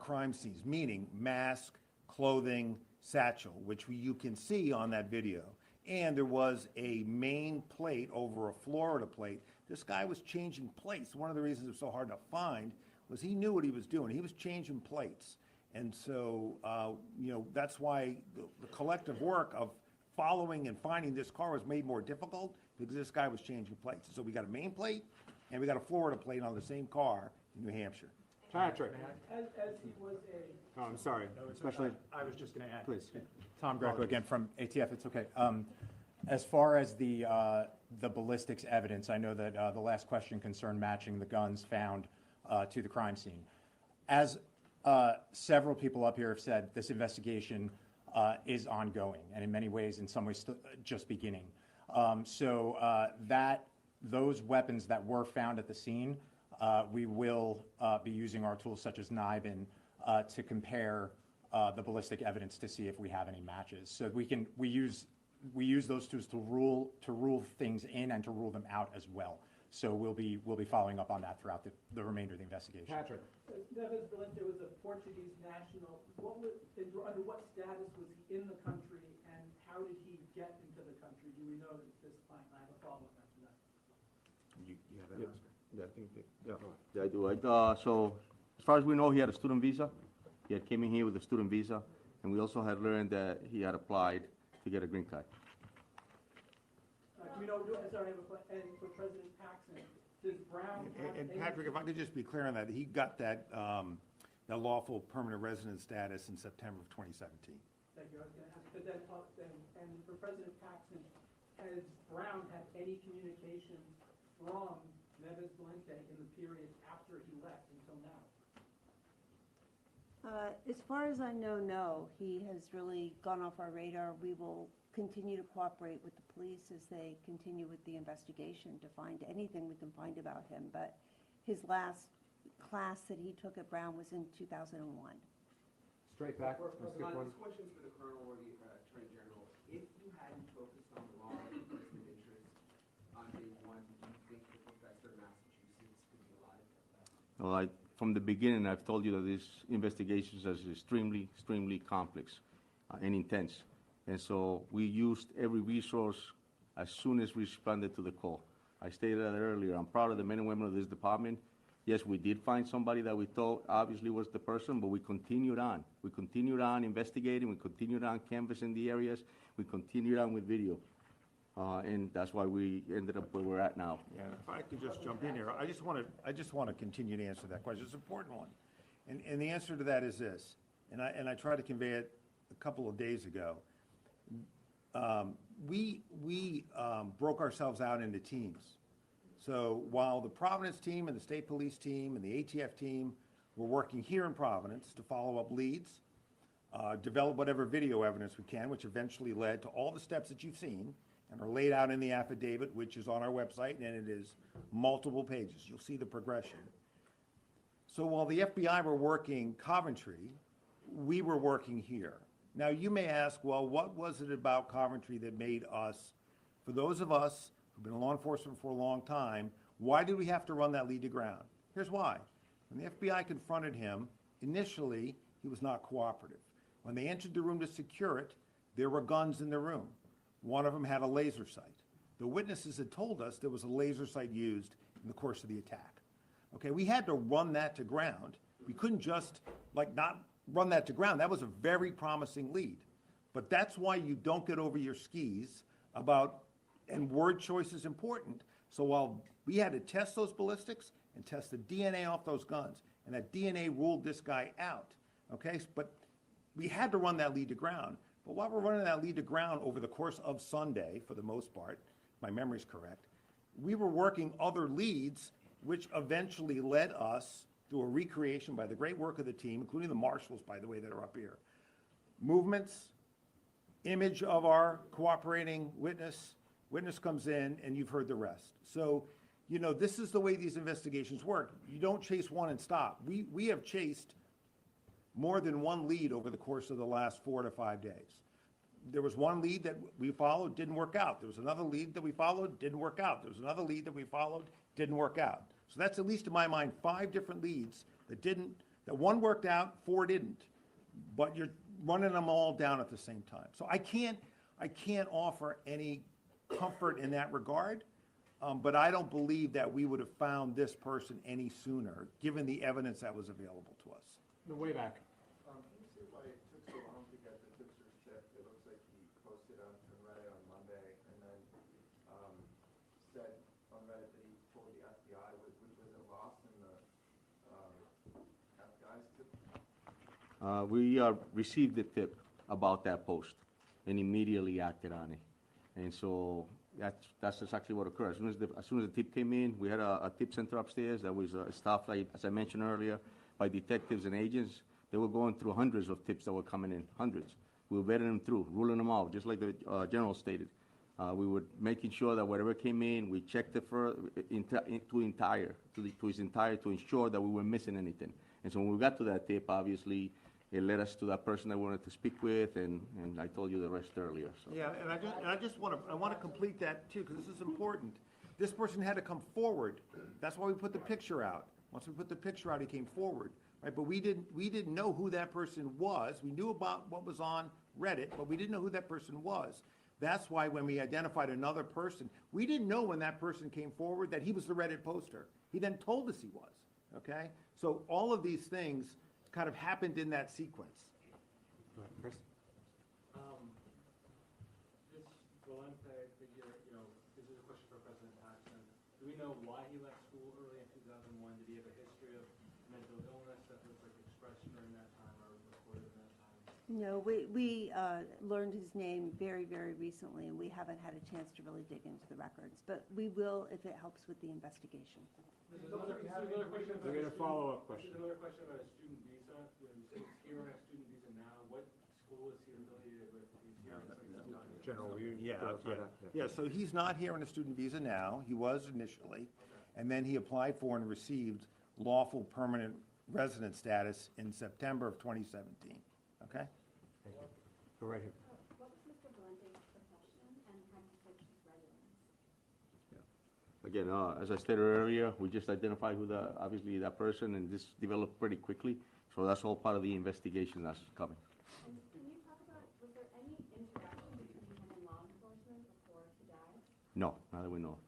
crime scenes, meaning mask, clothing, satchel, which you can see on that video. And there was a main plate over a Florida plate. This guy was changing plates. One of the reasons it was so hard to find was he knew what he was doing. He was changing plates. And so, that's why the collective work of following and finding this car was made more difficult because this guy was changing plates. So we got a main plate and we got a Florida plate on the same car in New Hampshire. Patrick. As he was a. Oh, I'm sorry. Especially. I was just going to add. Please. Tom Greco again from ATF. It's okay. As far as the ballistics evidence, I know that the last question concerned matching the guns found to the crime scene. As several people up here have said, this investigation is ongoing and in many ways, in some ways, just beginning. Those weapons that were found at the scene, we will be using our tools such as NIBIN to compare the ballistic evidence to see if we have any matches. So we use those tools to rule things in and to rule them out as well. So we'll be following up on that throughout the remainder of the investigation. Patrick. Neves Valente was a Portuguese national. Under what status was he in the country, and how did he get into the country? Do we know at this point? I have a follow-up after that. You have that, Oscar? Yeah, I think, yeah, I do. So as far as we know, he had a student visa. He had came in here with a student visa, and we also had learned that he had applied to get a green card. Do we know, sorry, and for President Paxson, does Brown have And any- Patrick, if I could just be clear on that, he got that lawful permanent resident status in September of 2017. Thank you, I was going to ask, but then, and for President Paxson, has Brown had any communication from Neves Valente in the period after he left until now? As far as I know, no. He has really gone off our radar. We will continue to cooperate with the police as they continue with the investigation to find anything we can find about him. But his last class that he took at Brown was in 2001. Straight back. This question's for the Colonel or the Attorney General. If you hadn't focused on the law and person of interest on day one, do you think the professor in Massachusetts could be alive? Well, from the beginning, I've told you that this investigation is extremely, extremely complex and intense. And so we used every resource as soon as we responded to the call. I stated that earlier. I'm proud of the men and women of this department. Yes, we did find somebody that we thought obviously was the person, but we continued on. We continued on investigating. We continued on canvassing the areas. We continued on with video. And that's why we ended up where we're at now. Yeah, if I could just jump in here, I just want to continue to answer that question. It's an important one. And the answer to that is this, and I tried to convey it a couple of days ago. We broke ourselves out into teams. So while the Providence team and the state police team and the ATF team were working here in Providence to follow up leads, develop whatever video evidence we can, which eventually led to all the steps that you've seen and are laid out in the affidavit, which is on our website, and it is multiple pages. You'll see the progression. So while the FBI were working Coventry, we were working here. Now, you may ask, well, what was it about Coventry that made us, for those of us who've been in law enforcement for a long time, why did we have to run that lead to ground? Here's why. When the FBI confronted him, initially, he was not cooperative. When they entered the room to secure it, there were guns in the room. One of them had a laser sight. The witnesses had told us there was a laser sight used in the course of the attack. Okay, we had to run that to ground. We couldn't just not run that to ground. That was a very promising lead. But that's why you don't get over your skis about, and word choice is important. So while we had to test those ballistics and test the DNA off those guns, and that DNA ruled this guy out, okay? But we had to run that lead to ground. But while we're running that lead to ground over the course of Sunday, for the most part, my memory's correct, we were working other leads, which eventually led us through a recreation by the great work of the team, including the marshals, by the way, that are up here. Movements, image of our cooperating witness comes in, and you've heard the rest. So, you know, this is the way these investigations work. You don't chase one and stop. We have chased more than one lead over the course of the last 4 to 5 days. There was one lead that we followed, didn't work out. There was another lead that we followed, didn't work out. There was another lead that we followed, didn't work out. So that's, at least in my mind, 5 different leads that one worked out, 4 didn't. But you're running them all down at the same time. So I can't offer any comfort in that regard, but I don't believe that we would have found this person any sooner, given the evidence that was available to us. No, way back. Can you see why it took so long to get the tipster's tip? It looks like he posted on Reddit on Monday and then said on Reddit that he told the FBI. Was it lost in the FBI's tip? We received the tip about that post and immediately acted on it. And so that's exactly what occurred. As soon as the tip came in, we had a tip center upstairs that was staffed, as I mentioned earlier, by detectives and agents. They were going through hundreds of tips that were coming in, hundreds. We were vetting them through, ruling them out, just like the general stated. We were making sure that whatever came in, we checked it to its entire to ensure that we weren't missing anything. And so when we got to that tip, obviously, it led us to that person I wanted to speak with, and I told you the rest earlier. So. Yeah, and I just want to complete that too, because this is important. This person had to come forward. That's why we put the picture out. Once we put the picture out, he came forward, right? But we didn't know who that person was. We knew about what was on Reddit, but we didn't know who that person was. That's why when we identified another person, we didn't know when that person came forward that he was the Reddit poster. He then told us he was, okay? So all of these things kind of happened in that sequence. Chris? This Valente figure, you know, this is a question for President Paxton. Do we know why he left school early in 2001? Did he have a history of mental illness that was expressed during that time or recorded in that time? No, we learned his name very, very recently, and we haven't had a chance to really dig into the records. But we will if it helps with the investigation. This is another question about We got a follow-up question. This is another question about a student visa. When you say he's here on a student visa now, what school is he affiliated with? He's here on a student visa. General, Yeah, so he's not here on a student visa now. He was initially, and then he applied for and received lawful permanent resident status in September of 2017, okay? Thank you. Go right here. What was Mr. Valente's profession and how did you search his residence? Again, as I stated earlier, we just identified who obviously that person, and this developed pretty quickly. So that's all part of the investigation that's coming. And can you talk about, was there any interaction between him and law enforcement before he died? No, not that we know.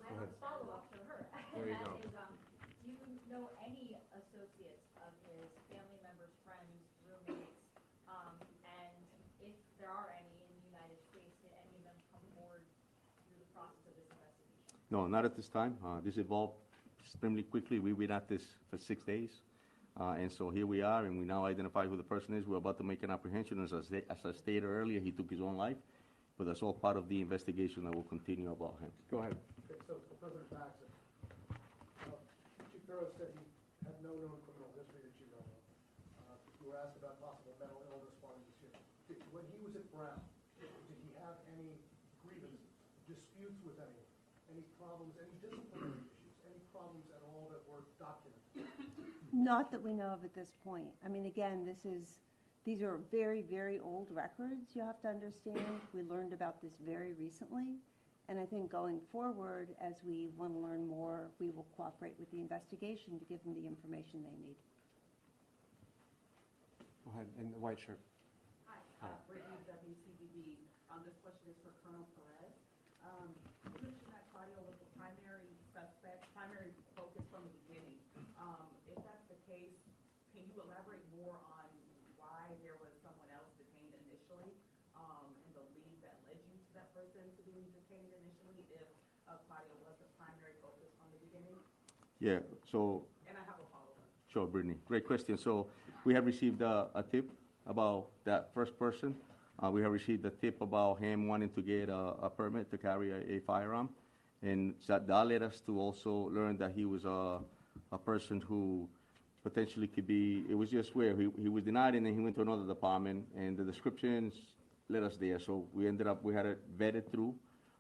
I have a follow-up to her. There you go. And that is, do you know any associates of his family members, friends, roommates, and if there are any in the United States, did any of them come forward through the process of this investigation? No, not at this time. This evolved extremely quickly. We've been at this for 6 days. And so here we are, and we now identify who the person is. We're about to make an apprehension. As I stated earlier, he took his own life, but that's all part of the investigation that will continue about him. Go ahead. Okay, so President Paxton, Chief Farrow said he had no known criminal history that you know of. You were asked about possible mental illness while he was here. When he was at Brown, did he have any grievances, disputes with anyone, any problems, any disciplinary issues, any problems at all that were documented? Not that we know of at this point. I mean, again, these are very, very old records, you have to understand. We learned about this very recently. And I think going forward, as we want to learn more, we will cooperate with the investigation to give them the information they need. Go ahead, in the white shirt. Hi, Brittany, WCBB. This question is for Colonel Perez. You mentioned that Claudio was the primary suspect, primary focus from the beginning. If that's the case, can you elaborate more on why there was someone else detained initially, and the lead that led you to that person to being detained initially, if Claudio was the primary focus from the beginning? Yeah, so. And I have a follow-up. Sure, Brittany. Great question. So we have received a tip about that first person. We have received a tip about him wanting to get a permit to carry a firearm. And that led us to also learn that he was a person who potentially could be, it was just where he was denied and then he went to another department and the descriptions led us there. So we had it vetted through.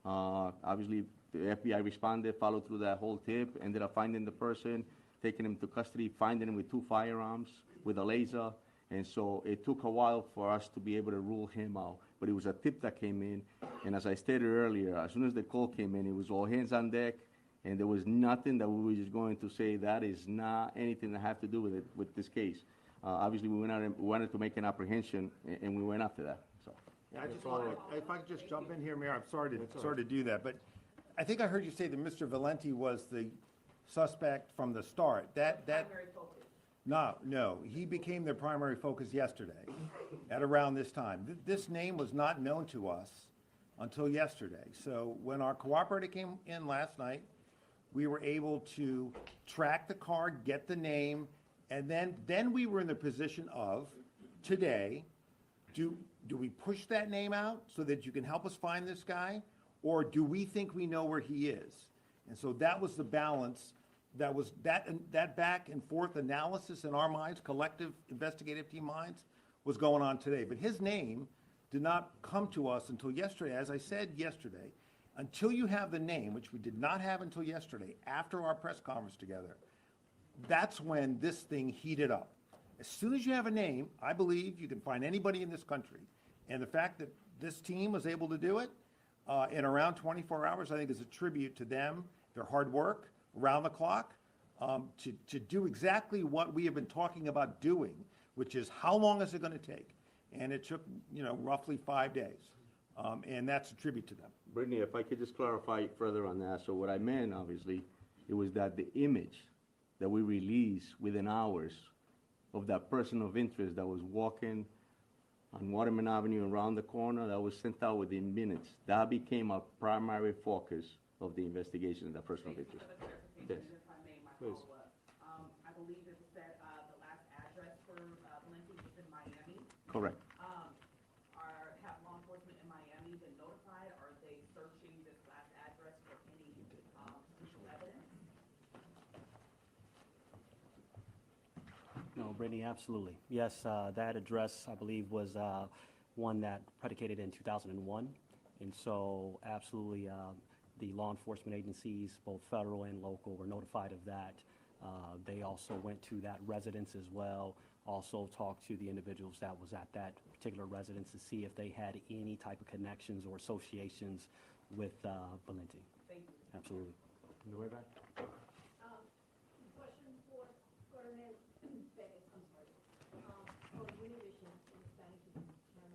Obviously, the FBI responded, followed through that whole tip, ended up finding the person, taking him to custody, finding him with 2 firearms, with a laser. And so it took a while for us to be able to rule him out. But it was a tip that came in. And as I stated earlier, as soon as the call came in, it was all hands on deck. And there was nothing that we were just going to say that is not anything that have to do with it, with this case. Obviously, we wanted to make an apprehension, and we went after that. So. Yeah, I just want to, if I could just jump in here, Mayor, I'm sorry to do that, but I think I heard you say that Mr. Valenti was the suspect from the start. Primary focus. No, he became their primary focus yesterday at around this time. This name was not known to us until yesterday. So when our cooperator came in last night, we were able to track the car, get the name, and then we were in the position of, today, do we push that name out so that you can help us find this guy? Or do we think we know where he is? And so that was the balance. That was that back and forth analysis in our minds, collective investigative team minds, was going on today. But his name did not come to us until yesterday. As I said yesterday, until you have the name, which we did not have until yesterday, after our press conference together, that's when this thing heated up. As soon as you have a name, I believe you can find anybody in this country. And the fact that this team was able to do it in around 24 hours, I think is a tribute to them, their hard work, around the clock, to do exactly what we have been talking about doing, which is how long is it going to take? And it took, roughly 5 days. And that's a tribute to them. Brittany, if I could just clarify further on that. So what I meant, obviously, it was that the image that we released within hours of that person of interest that was walking on Waterman Avenue around the corner, that was sent out within minutes. That became a primary focus of the investigation of that person of interest. Yes. If I may, my follow-up. I believe it said the last address for Valenti was in Miami. Correct. Have law enforcement in Miami been notified? Are they searching this last address for any potential evidence? No, Brittany, absolutely. Yes, that address, I believe, was one that predicated in 2001. And so absolutely, the law enforcement agencies, both federal and local, were notified of that. They also went to that residence as well, also talked to the individuals that was at that particular residence to see if they had any type of connections or associations with Valenti. Thank you. Absolutely. On the way back. Question for Colonel Perez, I'm sorry. For Univision in Spanish channel.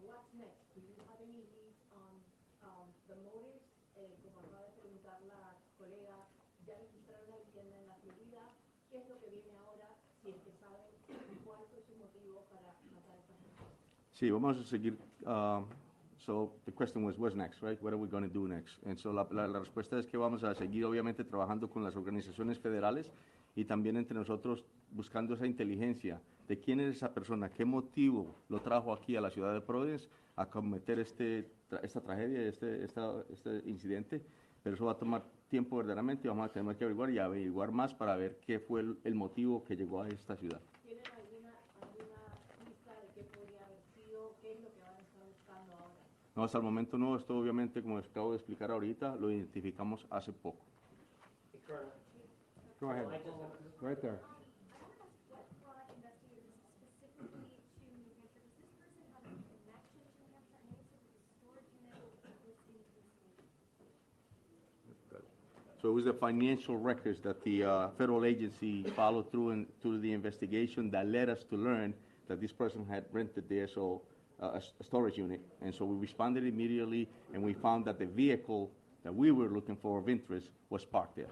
What's next? Do you have any leads on the motives? Como acaba de preguntar la colega, ¿ya registraron la vivienda en la Florida? ¿Qué es lo que viene ahora? Si es que saben, ¿cuál fue su motivo para matar a esta persona? Sí, vamos a seguir. So the question was, what's next, right? What are we going to do next? And so la respuesta es que vamos a seguir, obviamente, trabajando con las organizaciones federales y también entre nosotros buscando esa inteligencia de quién es esa persona, qué motivo lo trajo aquí a la ciudad de Providence a cometer esta tragedia, este incidente. Pero eso va a tomar tiempo verdaderamente y vamos a tener que averiguar más para ver qué fue el motivo que llegó a esta ciudad. ¿Tienen alguna pista de qué podría haber sido? ¿Qué es lo que van a estar buscando ahora? No, hasta el momento no. Esto obviamente, como les acabo de explicar ahorita, lo identificamos hace poco. Colonel, Go ahead. I just have Right there. So it was the financial records that the federal agency followed through the investigation that led us to learn that this person had rented there, so a storage unit. And so we responded immediately, and we found that the vehicle that we were looking for of interest was parked there.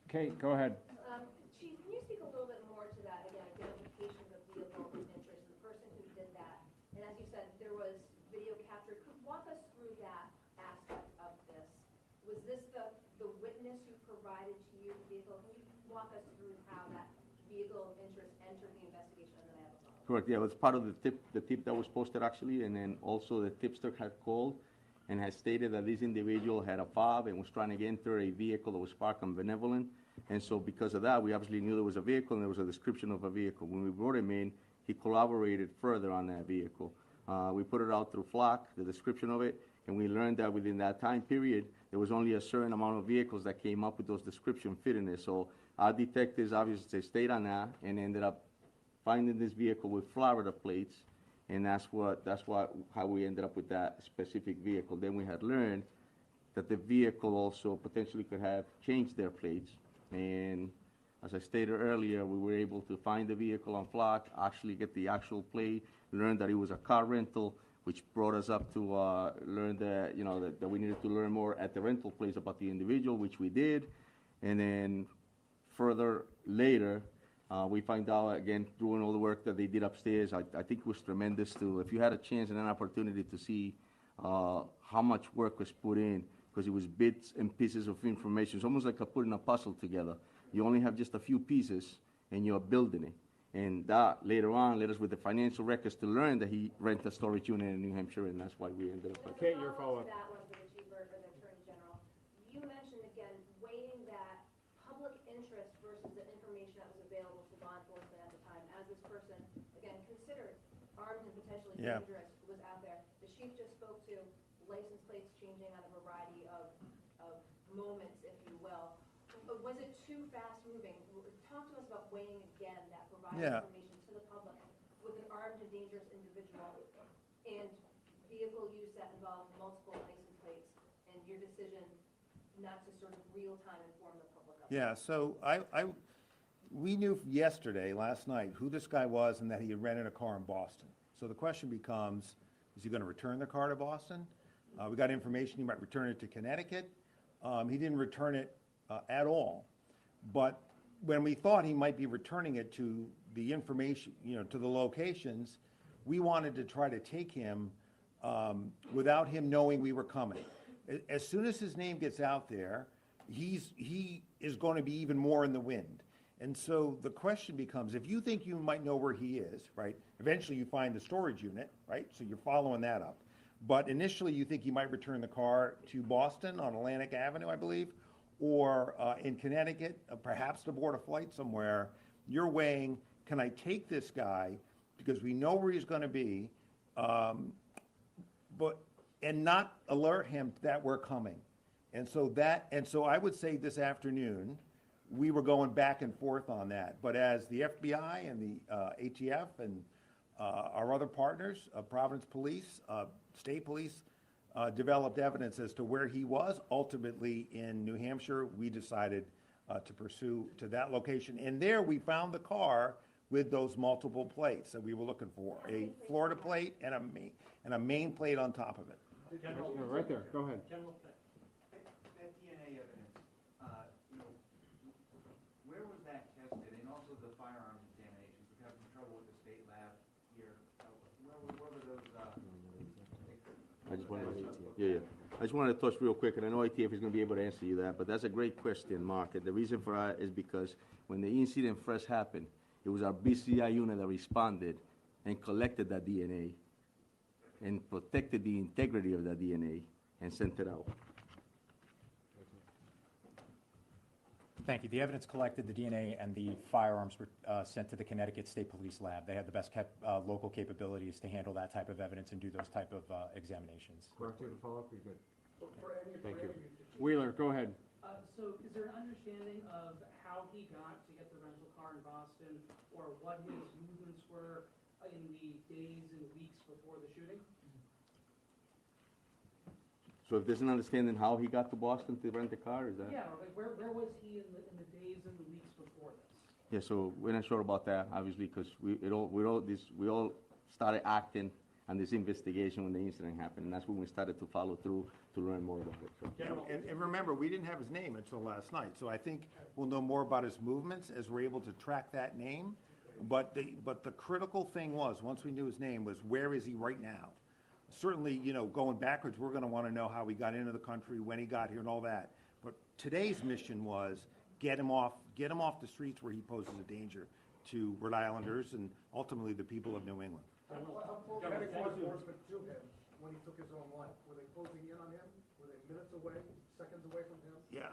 Okay, go ahead. Chief, can you speak a little bit more to that, again, identification of vehicle of interest, the person who did that? And as you said, there was video capture. Could walk us through that aspect of this? Was this the witness who provided to you the vehicle? Can you walk us through how that vehicle of interest entered the investigation? And then I have a follow-up. Correct, yeah, it was part of the tip that was posted actually, and then also the tipster had called and had stated that this individual had a fob and was trying to enter a vehicle that was parked on Benevolent. And so because of that, we obviously knew there was a vehicle and there was a description of a vehicle. When we brought him in, he collaborated further on that vehicle. We put it out through Flock, the description of it, and we learned that within that time period, there was only a certain amount of vehicles that came up with those description fitting it. So our detectives obviously stayed on that and ended up finding this vehicle with Florida plates, and that's how we ended up with that specific vehicle. Then we had learned that the vehicle also potentially could have changed their plates. And as I stated earlier, we were able to find the vehicle on Flock, actually get the actual plate, learn that it was a car rental, which brought us up to learn that, that we needed to learn more at the rental place about the individual, which we did. And then further later, we find out, again, doing all the work that they did upstairs, I think it was tremendous if you had a chance and an opportunity to see how much work was put in, because it was bits and pieces of information. It's almost like putting a puzzle together. You only have just a few pieces, and you're building it. And that, later on, led us with the financial records to learn that he rented a storage unit in New Hampshire, and that's why we ended up. Okay, your follow-up. That one for the Chief or the Attorney General. You mentioned, again, weighing that public interest versus the information that was available to law enforcement at the time, as this person, again, considered armed and potentially dangerous, was out there. The Chief just spoke to license plates changing on a variety of moments, if you will. But was it too fast-moving? Talk to us about weighing again that providing information to the public with an armed and dangerous individual and vehicle use that involves multiple license plates and your decision not to sort of real-time inform the public of it. Yeah, so we knew last night, who this guy was and that he had rented a car in Boston. So the question becomes, is he gonna return the car to Boston? We got information he might return it to Connecticut. He didn't return it at all. But when we thought he might be returning it to the information, to the locations, we wanted to try to take him without him knowing we were coming. As soon as his name gets out there, he is going to be even more in the wind. And so the question becomes, if you think you might know where he is, right? Eventually you find the storage unit, right? So you're following that up. But initially you think he might return the car to Boston on Atlantic Avenue, I believe, or in Connecticut, perhaps to board a flight somewhere. You're weighing, can I take this guy because we know where he's going to be, and not alert him that we're coming. And so I would say this afternoon, we were going back and forth on that. But as the FBI and the ATF and our other partners, Providence Police, State Police, developed evidence as to where he was, ultimately in New Hampshire, we decided to pursue to that location. And there we found the car with those multiple plates that we were looking for, a Florida plate and a Maine plate on top of it. Right there, go ahead. That DNA evidence, where was that tested? And also the firearms examinations, we're having trouble with the state lab here. Where were those, I just wanted to touch real quick, and I know ATF is going to be able to answer you that, but that's a great question, Mark. And the reason for that is because when the incident first happened, it was our BCI unit that responded and collected that DNA and protected the integrity of that DNA and sent it out. Thank you. The evidence collected, the DNA and the firearms were sent to the Connecticut State Police Lab. They have the best local capabilities to handle that type of evidence and do those type of examinations. Director, to follow up, you're good. Thank you. Wheeler, go ahead. So is there an understanding of how he got to get the rental car in Boston, or what his movements were in the days and weeks before the shooting? So if there's an understanding how he got to Boston to rent a car, is that? Yeah, like where was he in the days and the weeks before this? Yeah, so we're not sure about that, obviously, because we all started acting on this investigation when the incident happened, and that's when we started to follow through to learn more about it, so. And remember, we didn't have his name until last night, so I think we'll know more about his movements as we're able to track that name. But the critical thing was, once we knew his name, was where is he right now? Certainly, you know, going backwards, we're gonna wanna know how he got into the country, when he got here and all that. But today's mission was get him off the streets where he poses a danger to Rhode Islanders and ultimately the people of New England. How close was enforcement to him when he took his own life? Were they closing in on him? Were they minutes away, seconds away from him? Yeah,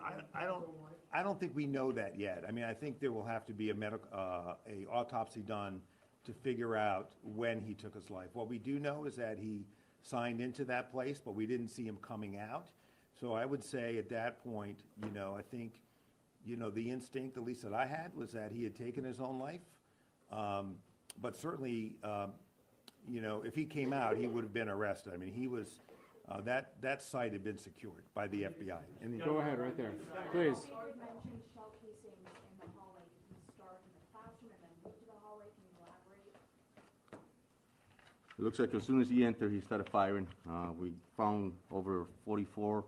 I don't think we know that yet. I mean, I think there will have to be a autopsy done to figure out when he took his life. What we do know is that he signed into that place, but we didn't see him coming out. So I would say at that point, you know, I think, you know, the instinct, at least that I had, was that he had taken his own life. But certainly, you know, if he came out, he would have been arrested. I mean, he was, that site had been secured by the FBI. And Go ahead, right there, please. You mentioned shell casings in the hallway. Did you start in the classroom and then move to the hallway? Can you elaborate? It looks like as soon as he entered, he started firing. We found over 44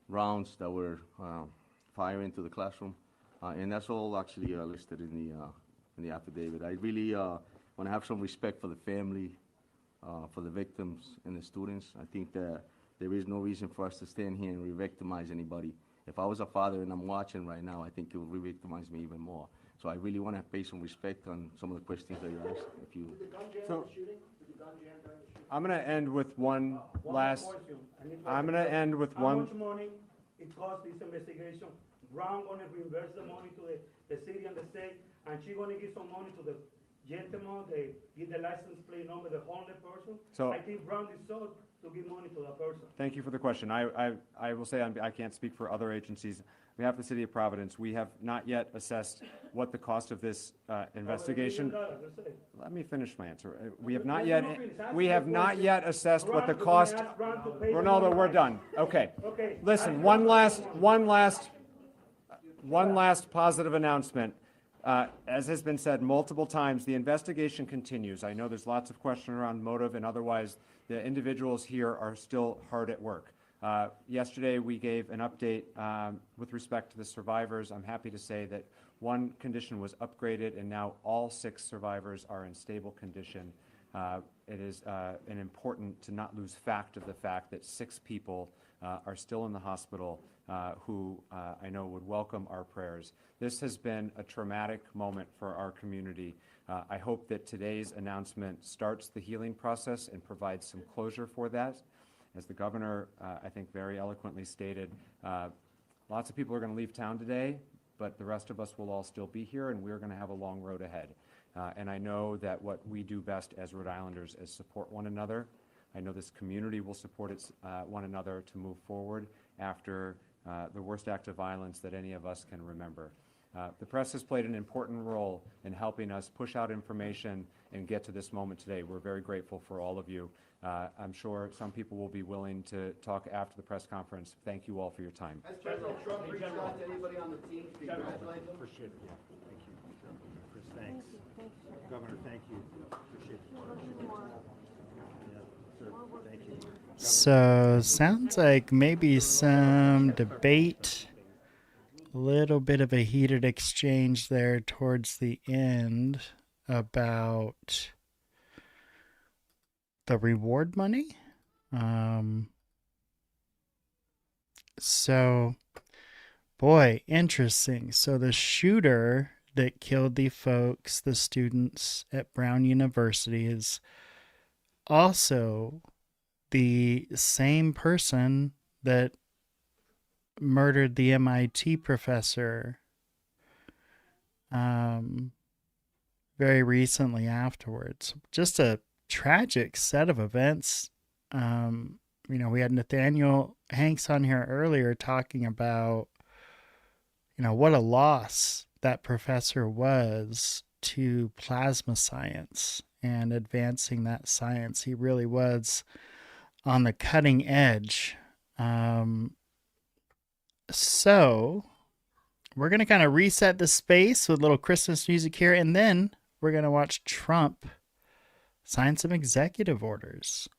rounds that were firing to the classroom, and that's all actually listed in the affidavit. I really want to have some respect for the family, for the victims and the students. I think that there is no reason for us to stand here and re-victimize anybody. If I was a father and I'm watching right now, I think it would re-victimize me even more. So I really want to pay some respect on some of the questions that you asked. If you. So, I'm gonna end with one last, I'm gonna end with How one. much money it costs this investigation? Brown gonna reimburse the money to the city and the state, and she gonna give some money to the gentleman, they give the license plate number, the homeless person? So- I think Brown deserves to give money to that person. Thank you for the question. I will say I can't speak for other agencies. On behalf of the city of Providence, we have not yet assessed what the cost of this investigation. Let me finish my answer. We have not yet, assessed what the cost. Ronaldo, we're done. Okay. Listen, one last positive announcement. As has been said multiple times, the investigation continues. I know there's lots of question around motive and otherwise. The individuals here are still hard at work. Yesterday, we gave an update with respect to the survivors. I'm happy to say that one condition was upgraded, and now all 6 survivors are in stable condition. It is important to not lose fact of the fact that 6 people are still in the hospital who I know would welcome our prayers. This has been a traumatic moment for our community. I hope that today's announcement starts the healing process and provides some closure for that. As the governor, I think, very eloquently stated, lots of people are going to leave town today, but the rest of us will all still be here, and we're going to have a long road ahead. And I know that what we do best as Rhode Islanders is support one another. I know this community will support one another to move forward after the worst act of violence that any of us can remember. The press has played an important role in helping us push out information and get to this moment today. We're very grateful for all of you. I'm sure some people will be willing to talk after the press conference. Thank you all for your time. Has President Trump reached out to anybody on the team to congratulate them? Appreciate it, yeah. Thank you. Chris, thanks. Governor, thank you. Appreciate it. Yeah, sir, thank you. So, sounds like maybe some debate, a little bit of a heated exchange there towards the end about the reward money. So, boy, interesting. So the shooter that killed the folks, the students at Brown University, is also the same person that murdered the MIT professor very recently afterwards. Just a tragic set of events. We had Nathaniel Hanks on here earlier talking about, what a loss that professor was to plasma science and advancing that science. He really was on the cutting edge. So we're going to kind of reset the space with a little Christmas music here, and then we're going to watch Trump sign some executive orders.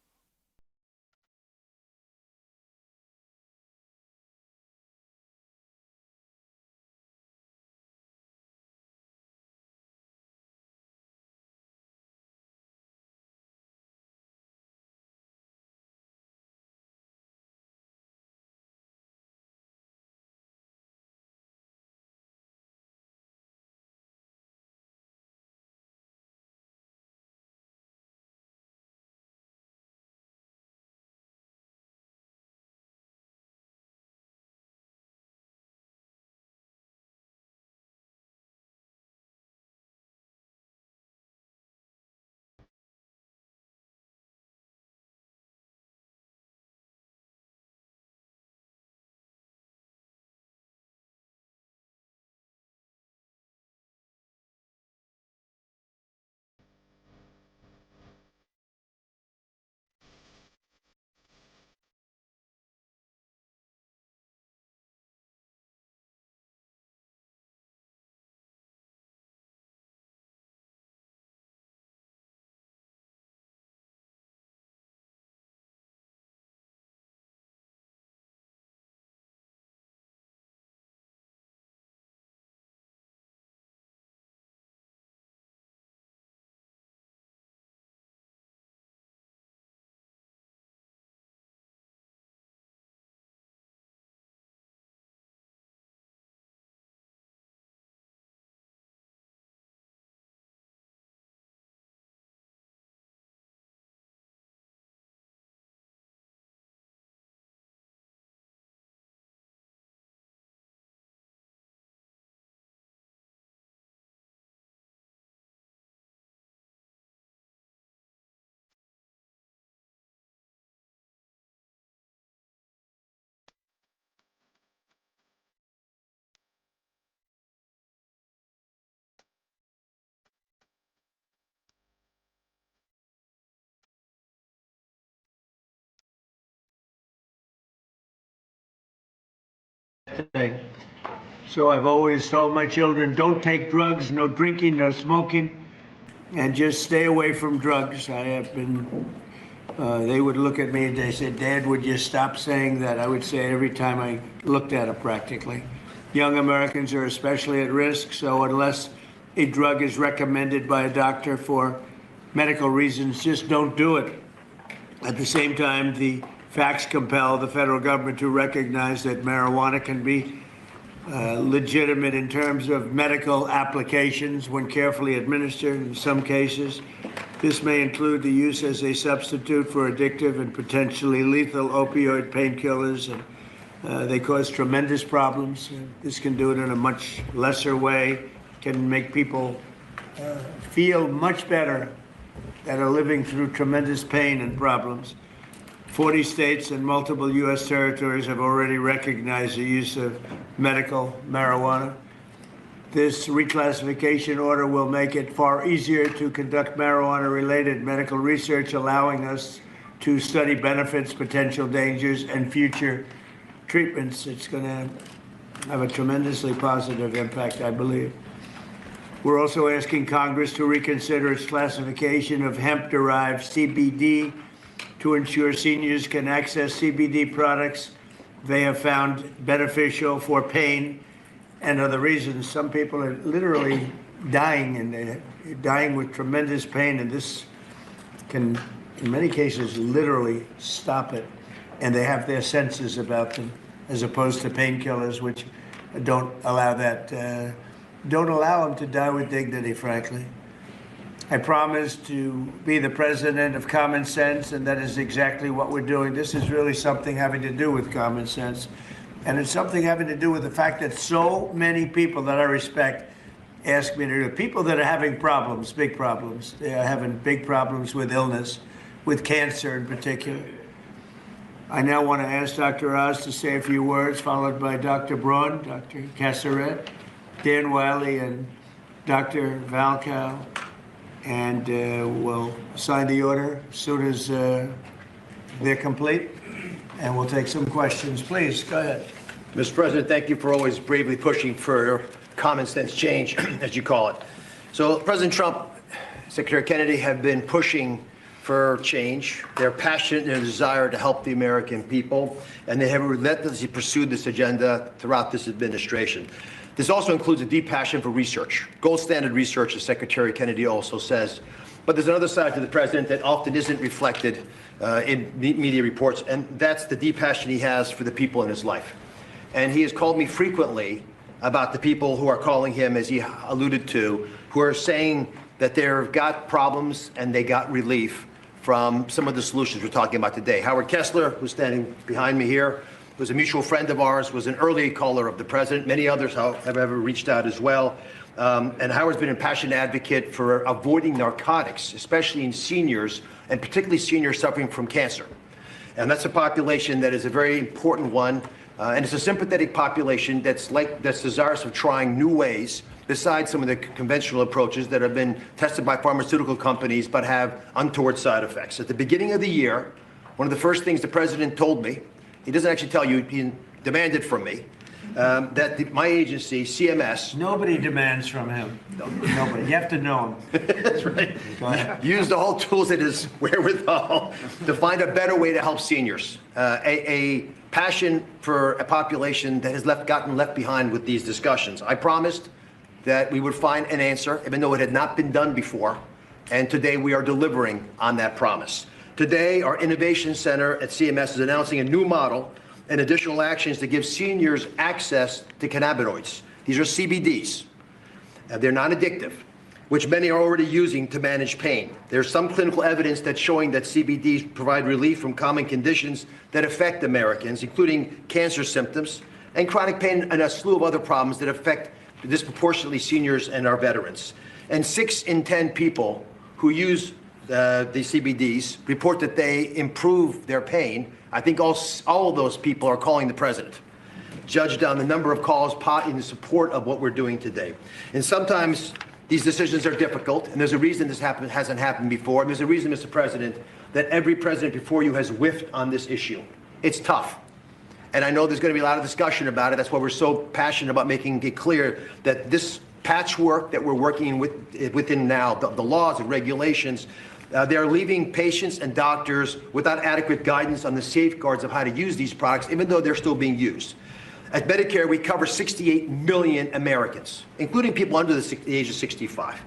So I've always told my children, don't take drugs, no drinking, no smoking, and just stay away from drugs. I have been, they would look at me and they said, Dad, would you stop saying that? I would say it every time I looked at it practically. Young Americans are especially at risk, so unless a drug is recommended by a doctor for medical reasons, just don't do it. At the same time, the facts compel the federal government to recognize that marijuana can be legitimate in terms of medical applications when carefully administered in some cases. This may include the use as a substitute for addictive and potentially lethal opioid painkillers, and they cause tremendous problems. This can do it in a much lesser way, can make people feel much better that are living through tremendous pain and problems. 40 states and multiple U.S. territories have already recognized the use of medical marijuana. This reclassification order will make it far easier to conduct marijuana-related medical research, allowing us to study benefits, potential dangers, and future treatments. It's going to have a tremendously positive impact, I believe. We're also asking Congress to reconsider its classification of hemp-derived CBD to ensure seniors can access CBD products they have found beneficial for pain and other reasons. Some people are literally dying, and they're dying with tremendous pain, and this can, in many cases, literally stop it. And they have their senses about them, as opposed to painkillers, which don't allow that, don't allow them to die with dignity, frankly. I promise to be the president of common sense, and that is exactly what we're doing. This is really something having to do with common sense. And it's something having to do with the fact that so many people that I respect ask me to do, people that are having problems, big problems. They are having big problems with illness, with cancer in particular. I now want to ask Dr. Oz to say a few words, followed by Dr. Braun, Dr. Casseret, Dan Wiley, and Dr. Valcow. And we'll sign the order as soon as they're complete, and we'll take some questions. Please, go ahead. Mr. President, thank you for always bravely pushing for common sense change, as you call it. So President Trump, Secretary Kennedy have been pushing for change. They're passionate in their desire to help the American people, and they have relentlessly pursued this agenda throughout this administration. This also includes a deep passion for research, gold standard research, as Secretary Kennedy also says. But there's another side to the president that often isn't reflected in media reports, and that's the deep passion he has for the people in his life. And he has called me frequently about the people who are calling him, as he alluded to, who are saying that they've got problems and they got relief from some of the solutions we're talking about today. Howard Kessler, who's standing behind me here, was a mutual friend of ours, was an early caller of the president. Many others have ever reached out as well. And Howard's been a passionate advocate for avoiding narcotics, especially in seniors, and particularly seniors suffering from cancer. And that's a population that is a very important one. And it's a sympathetic population that's desirous of trying new ways besides some of the conventional approaches that have been tested by pharmaceutical companies but have untoward side effects. At the beginning of the year, one of the first things the president told me, he doesn't actually tell you, he demanded from me, that my agency, CMS... Nobody demands from him. Nobody. You have to know him. That's right. Go ahead. Use the whole tools at his wherewithal to find a better way to help seniors. A passion for a population that has gotten left behind with these discussions. I promised that we would find an answer, even though it had not been done before, and today we are delivering on that promise. Today, our Innovation Center at CMS is announcing a new model and additional actions to give seniors access to cannabinoids. These are CBDs. They're non-addictive, which many are already using to manage pain. There's some clinical evidence that's showing that CBDs provide relief from common conditions that affect Americans, including cancer symptoms and chronic pain and a slew of other problems that affect disproportionately seniors and our veterans. And 6 in 10 people who use the CBDs report that they improve their pain. I think all of those people are calling the president, judged on the number of calls in support of what we're doing today. And sometimes these decisions are difficult, and there's a reason this hasn't happened before, and there's a reason, Mr. President, that every president before you has whiffed on this issue. It's tough. And I know there's going to be a lot of discussion about it. That's why we're so passionate about making it clear that this patchwork that we're working within now, the laws and regulations, they're leaving patients and doctors without adequate guidance on the safeguards of how to use these products, even though they're still being used. At Medicare, we cover 68 million Americans, including people under the age of 65.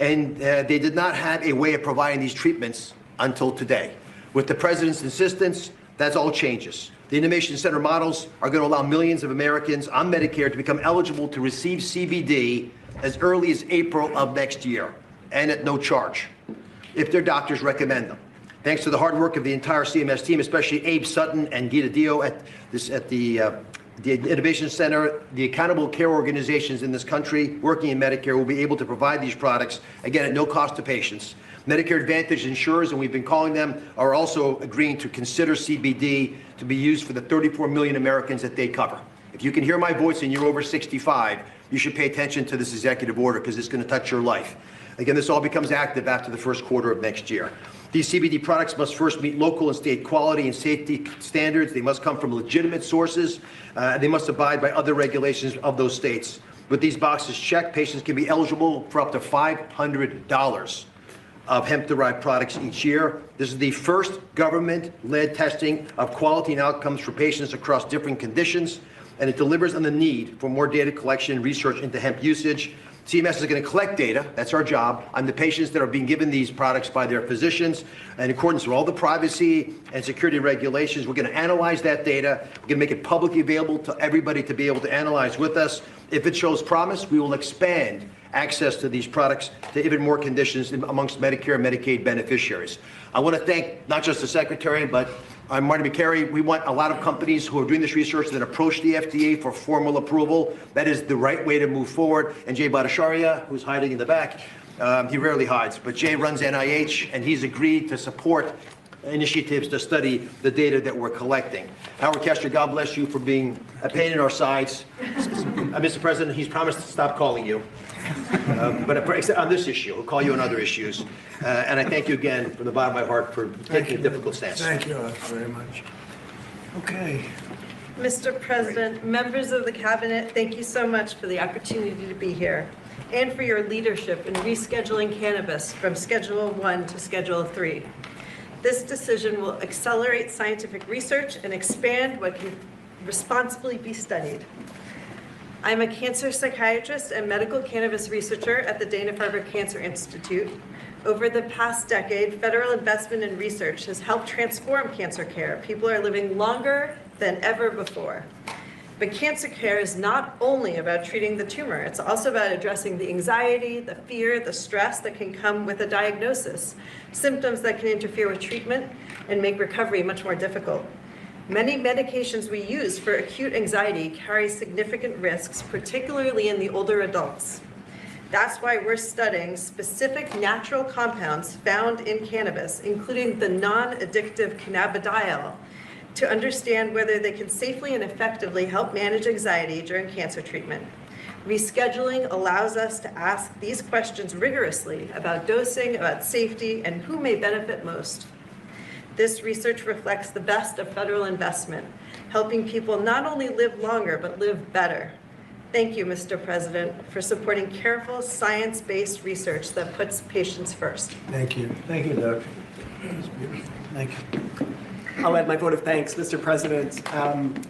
And they did not have a way of providing these treatments until today. With the president's insistence, that's all changes. The Innovation Center models are going to allow millions of Americans on Medicare to become eligible to receive CBD as early as April of next year, and at no charge, if their doctors recommend them. Thanks to the hard work of the entire CMS team, especially Abe Sutton and Gita Dio at the Innovation Center, the accountable care organizations in this country working in Medicare will be able to provide these products, again, at no cost to patients. Medicare Advantage insurers, and we've been calling them, are also agreeing to consider CBD to be used for the 34 million Americans that they cover. If you can hear my voice and you're over 65, you should pay attention to this executive order because it's going to touch your life. Again, this all becomes active after the first quarter of next year. These CBD products must first meet local and state quality and safety standards. They must come from legitimate sources. They must abide by other regulations of those states. With these boxes checked, patients can be eligible for up to $500 of hemp-derived products each year. This is the first government-led testing of quality and outcomes for patients across different conditions, and it delivers on the need for more data collection and research into hemp usage. CMS is going to collect data, that's our job, on the patients that are being given these products by their physicians. And in accordance with all the privacy and security regulations, we're going to analyze that data. We're going to make it publicly available to everybody to be able to analyze with us. If it shows promise, we will expand access to these products to even more conditions amongst Medicare and Medicaid beneficiaries. I want to thank not just the Secretary, but Marty McCary. We want a lot of companies who are doing this research that approach the FDA for formal approval. That is the right way to move forward. And Jay Bhattacharya, who's hiding in the back, he rarely hides, but Jay runs NIH, and he's agreed to support initiatives to study the data that we're collecting. Howard Kessler, God bless you for being a pain in our sides. Mr. President, he's promised to stop calling you. But except on this issue, he'll call you on other issues. And I thank you again from the bottom of my heart for taking a difficult stance. Thank you very much. Okay. Mr. President, members of the Cabinet, thank you so much for the opportunity to be here and for your leadership in rescheduling cannabis from Schedule 1 to Schedule 3. This decision will accelerate scientific research and expand what can responsibly be studied. I'm a cancer psychiatrist and medical cannabis researcher at the Dana-Farber Cancer Institute. Over the past decade, federal investment in research has helped transform cancer care. People are living longer than ever before. But cancer care is not only about treating the tumor, it's also about addressing the anxiety, the fear, the stress that can come with a diagnosis, symptoms that can interfere with treatment and make recovery much more difficult. Many medications we use for acute anxiety carry significant risks, particularly in the older adults. That's why we're studying specific natural compounds found in cannabis, including the non-addictive cannabidiol, to understand whether they can safely and effectively help manage anxiety during cancer treatment. Rescheduling allows us to ask these questions rigorously about dosing, about safety, and who may benefit most. This research reflects the best of federal investment, helping people not only live longer, but live better. Thank you, Mr. President, for supporting careful, science-based research that puts patients first. Thank you. Thank you, Doug. Thank you. I'll add my vote of thanks, Mr. President.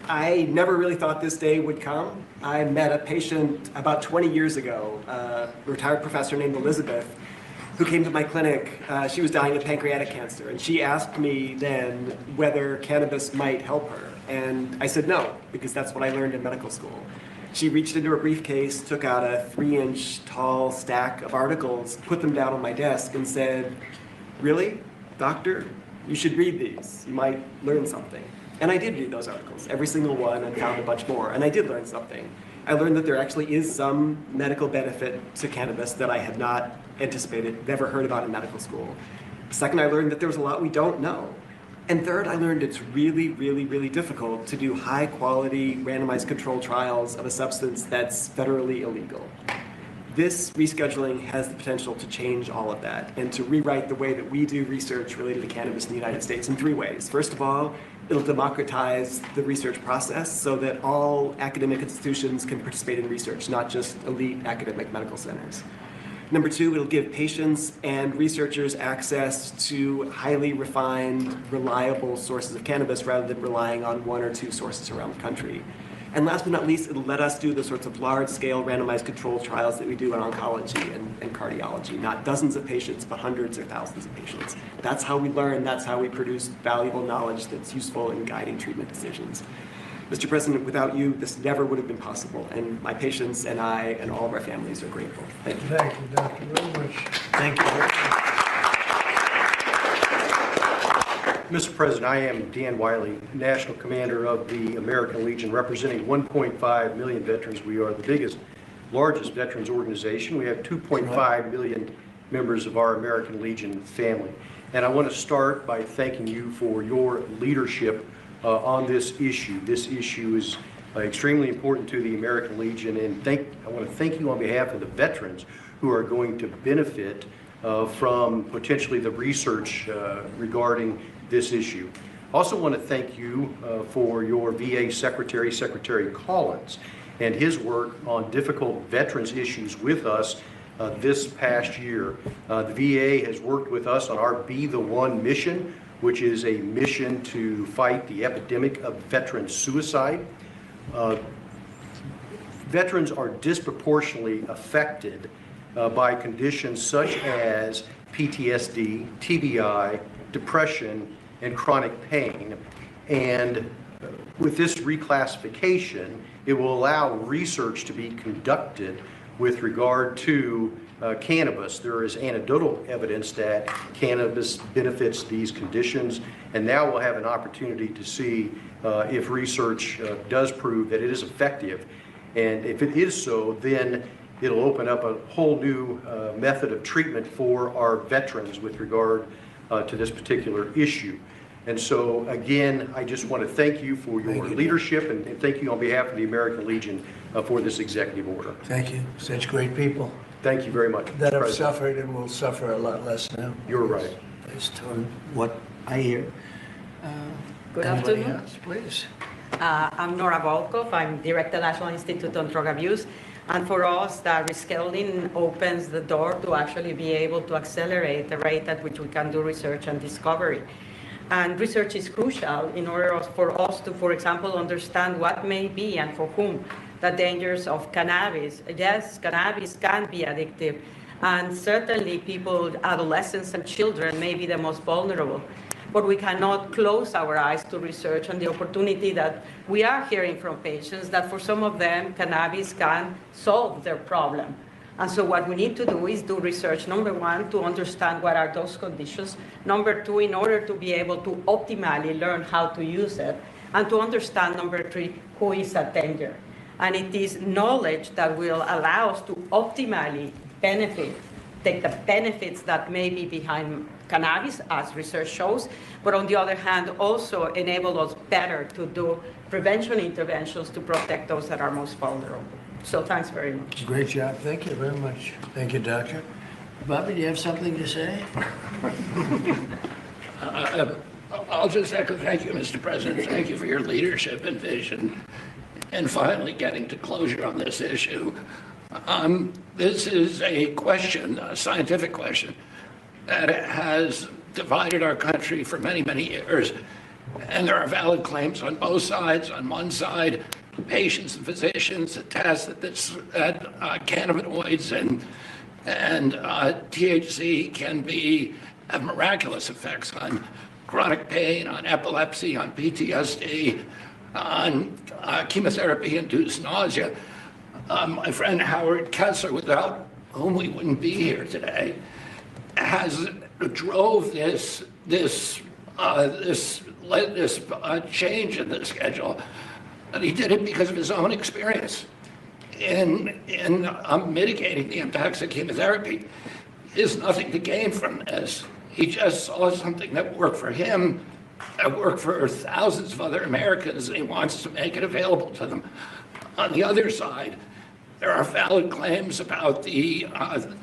I never really thought this day would come. I met a patient about 20 years ago, a retired professor named Elizabeth, who came to my clinic. She was dying of pancreatic cancer, and she asked me then whether cannabis might help her. And I said no, because that's what I learned in medical school. She reached into her briefcase, took out a 3-inch tall stack of articles, put them down on my desk, and said, "Really, doctor? You should read these. You might learn something." And I did read those articles, every single one, and found a bunch more. And I did learn something. I learned that there actually is some medical benefit to cannabis that I had not anticipated, never heard about in medical school. Second, I learned that there was a lot we don't know. And third, I learned it's really, really, really difficult to do high-quality randomized controlled trials of a substance that's federally illegal. This rescheduling has the potential to change all of that and to rewrite the way that we do research related to cannabis in the United States in 3 ways. First of all, it'll democratize the research process so that all academic institutions can participate in research, not just elite academic medical centers. Number 2, it'll give patients and researchers access to highly refined, reliable sources of cannabis rather than relying on 1 or 2 sources around the country. And last but not least, it'll let us do the sorts of large-scale randomized controlled trials that we do in oncology and cardiology. Not dozens of patients, but hundreds or thousands of patients. That's how we learn. That's how we produce valuable knowledge that's useful in guiding treatment decisions. Mr. President, without you, this never would have been possible. And my patients and I and all of our families are grateful. Thank you. Thank you, Doctor, very much. Thank you. Mr. President, I am Dan Wiley, National Commander of the American Legion, representing 1.5 million veterans. We are the largest veterans organization. We have 2.5 million members of our American Legion family. And I want to start by thanking you for your leadership on this issue. This issue is extremely important to the American Legion, and I want to thank you on behalf of the veterans who are going to benefit from potentially the research regarding this issue. I also want to thank you for your VA Secretary, Secretary Collins, and his work on difficult veterans issues with us this past year. The VA has worked with us on our Be the One mission, which is a mission to fight the epidemic of veteran suicide. Veterans are disproportionately affected by conditions such as PTSD, TBI, depression, and chronic pain. And with this reclassification, it will allow research to be conducted with regard to cannabis. There is anecdotal evidence that cannabis benefits these conditions, and now we'll have an opportunity to see if research does prove that it is effective. And if it is so, then it'll open up a whole new method of treatment for our veterans with regard to this particular issue. And so, again, I just want to thank you for your leadership and thank you on behalf of the American Legion for this executive order. Thank you. Such great people Thank you very much, that Mr. have President. suffered and will suffer a lot less now. You're right. Based on what I hear. Good Anybody afternoon. else, please? I'm Nora Volkov. I'm Director, National Institute on Drug Abuse. And for us, that rescheduling opens the door to actually be able to accelerate the rate at which we can do research and discovery. And research is crucial in order for us to, for example, understand what may be and for whom the dangers of cannabis. Yes, cannabis can be addictive. And certainly people, adolescents and children may be the most vulnerable. But we cannot close our eyes to research and the opportunity that we are hearing from patients that for some of them, cannabis can solve their problem. And so what we need to do is do research, number one, to understand what are those conditions. Number two, in order to be able to optimally learn how to use it. And to understand, number three, who is at danger. And it is knowledge that will allow us to optimally take the benefits that may be behind cannabis, as research shows, but on the other hand, also enable us better to do prevention interventions to protect those that are most vulnerable. So thanks very much. Great job. Thank you very much. Thank you, Doctor. Bobby, do you have something to say? I'll just echo, thank you, Mr. President. Thank you for your leadership and vision and finally getting to closure on this issue. This is a question, a scientific question, that has divided our country for many, many years. And there are valid claims on both sides. On one side, patients and physicians attest that cannabinoids and THC can have miraculous effects on chronic pain, on epilepsy, on PTSD, on chemotherapy-induced nausea. My friend Howard Kessler, without whom we wouldn't be here today, drove this change in the schedule, and he did it because of his own experience in mitigating the impacts of chemotherapy. He has nothing to gain from this. He just saw something that worked for him, that worked for thousands of other Americans, and he wants to make it available to them. On the other side, there are valid claims about the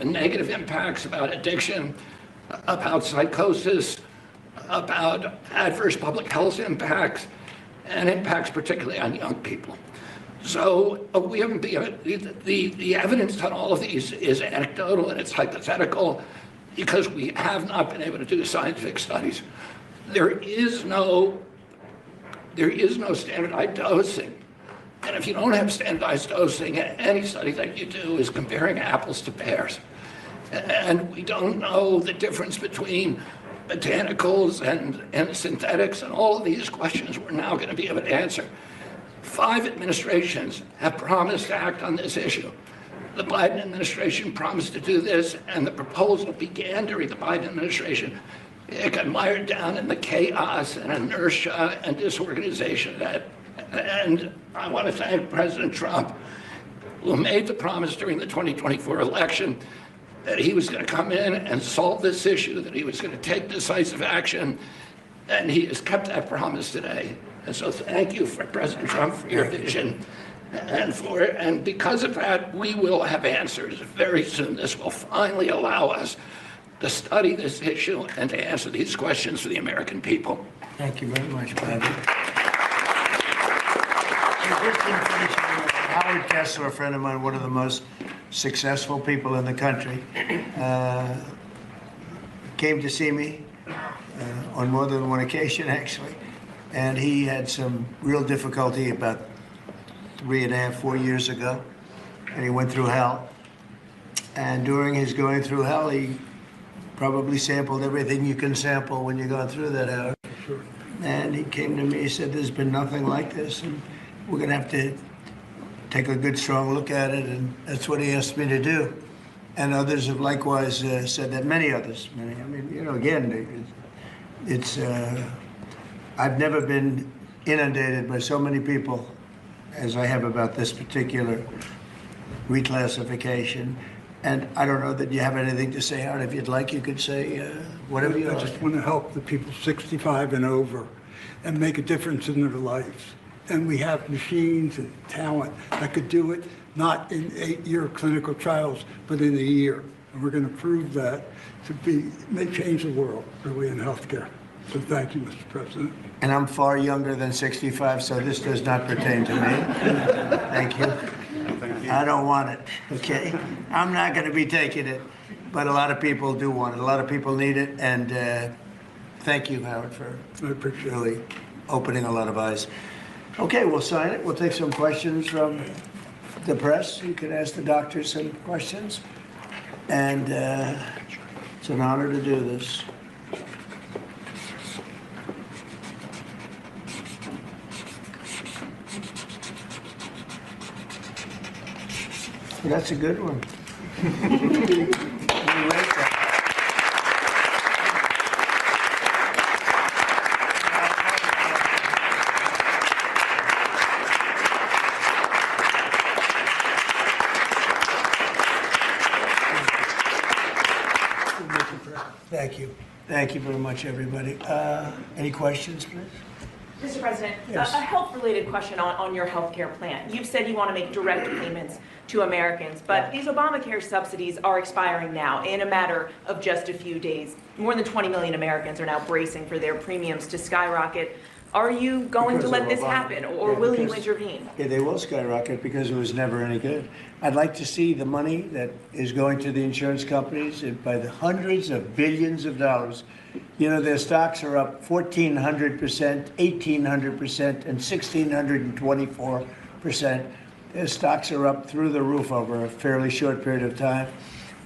negative impacts, about addiction, about psychosis, about adverse public health impacts, and impacts particularly on young people. So we haven't been, the evidence on all of these is anecdotal and it's hypothetical because we have not been able to do scientific studies. There is no standardized dosing. And if you don't have standardized dosing, any study that you do is comparing apples to pears. And we don't know the difference between botanicals and synthetics, and all of these questions we're now going to be able to answer. 5 administrations have promised to act on this issue. The Biden administration promised to do this, and the proposal began during the Biden administration. It got mired down in the chaos and inertia and disorganization that. And I want to thank President Trump, who made the promise during the 2024 election that he was going to come in and solve this issue, that he was going to take decisive action, and he has kept that promise today. And so thank you, for President Trump, for your vision. And because of that, we will have answers very soon. This will finally allow us to study this issue and to answer these questions for the American people. Thank you very much, Bobby. Howard Kessler, a friend of mine, one of the most successful people in the country, came to see me on more than one occasion, actually. And he had some real difficulty about 3.5, 4 years ago. And he went through hell. And during his going through hell, he probably sampled everything you can sample when you're going through that hell. And he came to me, he said, there's been nothing like this. And we're going to have to take a good, strong look at it. And that's what he asked me to do. And others have likewise said that, many others. I mean, you know, again, it's I've never been inundated by so many people as I have about this particular reclassification. And I don't know that you have anything to say, Howard. If you'd like, you could say whatever you I like. just want to help the people 65 and over and make a difference in their lives. And we have machines and talent that could do it, not in 8-year clinical trials, but in a year. And we're going to prove that may change the world, really, in healthcare. So thank you, Mr. President. And I'm far younger than 65, so this does not pertain to me. Thank you. I don't want it, okay? I'm not going to be taking it, but a lot of people do want it. A lot of people need it, and thank you, Howard, for really opening a lot of eyes. Okay, we'll sign it. We'll take some questions from the press. You can ask the doctors some questions. And it's an honor to do this. That's a good one. Thank you. Thank you very much, everybody. Any questions, please? Mr. President, Yes. a health-related question on your health care plan. You've said you want to make direct payments to Americans, but these Obamacare subsidies are expiring now in a matter of just a few days. More than 20 million Americans are now bracing for their premiums to skyrocket. Are you going to let this happen, or will you intervene? Yeah, they will skyrocket because it was never any good. I'd like to see the money that is going to the insurance companies by the hundreds of billions of dollars. You know, their stocks are up 1,400%, 1,800%, and 1,624%. Their stocks are up through the roof over a fairly short period of time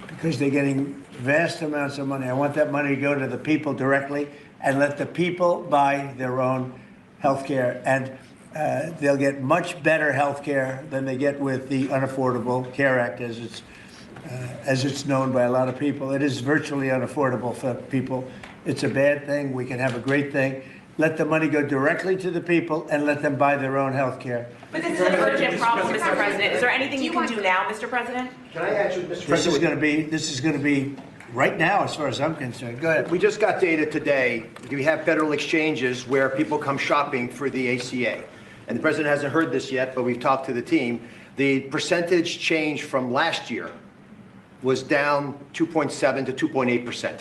because they're getting vast amounts of money. I want that money to go to the people directly and let the people buy their own health care. And they'll get much better health care than they get with the Unaffordable Care Act, as it's known by a lot of people. It is virtually unaffordable for people. It's a bad thing. We can have a great thing. Let the money go directly to the people and let them buy their own health care. But this is an urgent problem, Mr. President. Is there anything you can do now, Mr. President? Can I answer, Mr. This President? is going to be right now, as far as I'm concerned. Go ahead. We just got data today. We have federal exchanges where people come shopping for the ACA. And the president hasn't heard this yet, but we've talked to the team. The percentage change from last year was down 2.7 to 2.8%.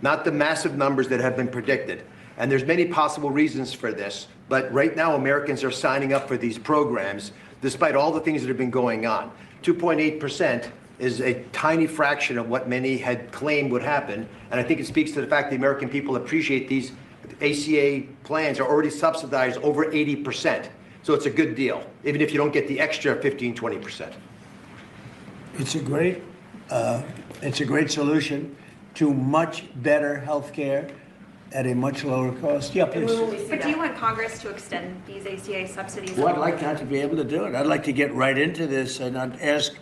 Not the massive numbers that have been predicted. And there's many possible reasons for this. But right now, Americans are signing up for these programs, despite all the things that have been going on. 2.8% is a tiny fraction of what many had claimed would happen. And I think it speaks to the fact the American people appreciate these ACA plans are already subsidized over 80%. So it's a good deal, even if you don't get the extra 15, 20%. It's a great solution to much better health care at a much lower cost. Yeah, please. But do you want Congress to extend these ACA subsidies? Well, I'd like not to be able to do it. I'd like to get right into this, and I'd ask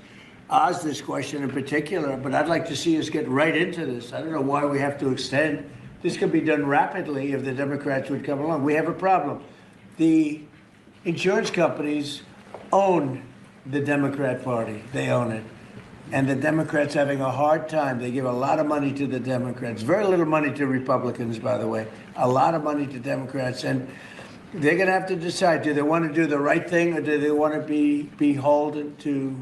Oz this question in particular, but I'd like to see us get right into this. I don't know why we have to extend. This could be done rapidly if the Democrats would come along. We have a problem. The insurance companies own the Democrat Party. They own it. And the Democrats having a hard time. They give a lot of money to the Democrats. Very little money to Republicans, by the way. A lot of money to Democrats. And they're going to have to decide, do they want to do the right thing, or do they want to be beholden to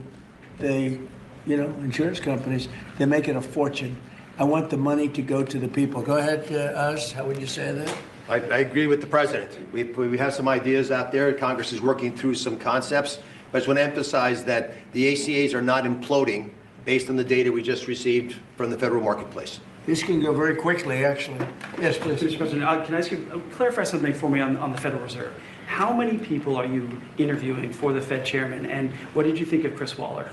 the insurance companies? They're making a fortune. I want the money to go to the people. Go ahead, Oz. How would you say that? I agree with the president. We have some ideas out there. Congress is working through some concepts. But I just want to emphasize that the ACAs are not imploding based on the data we just received from the federal marketplace. This can go very quickly, actually. Yes, please. Mr. President, can I ask you, clarify something for me on the Federal Reserve? How many people are you interviewing for the Fed chairman, and what did you think of Chris Waller?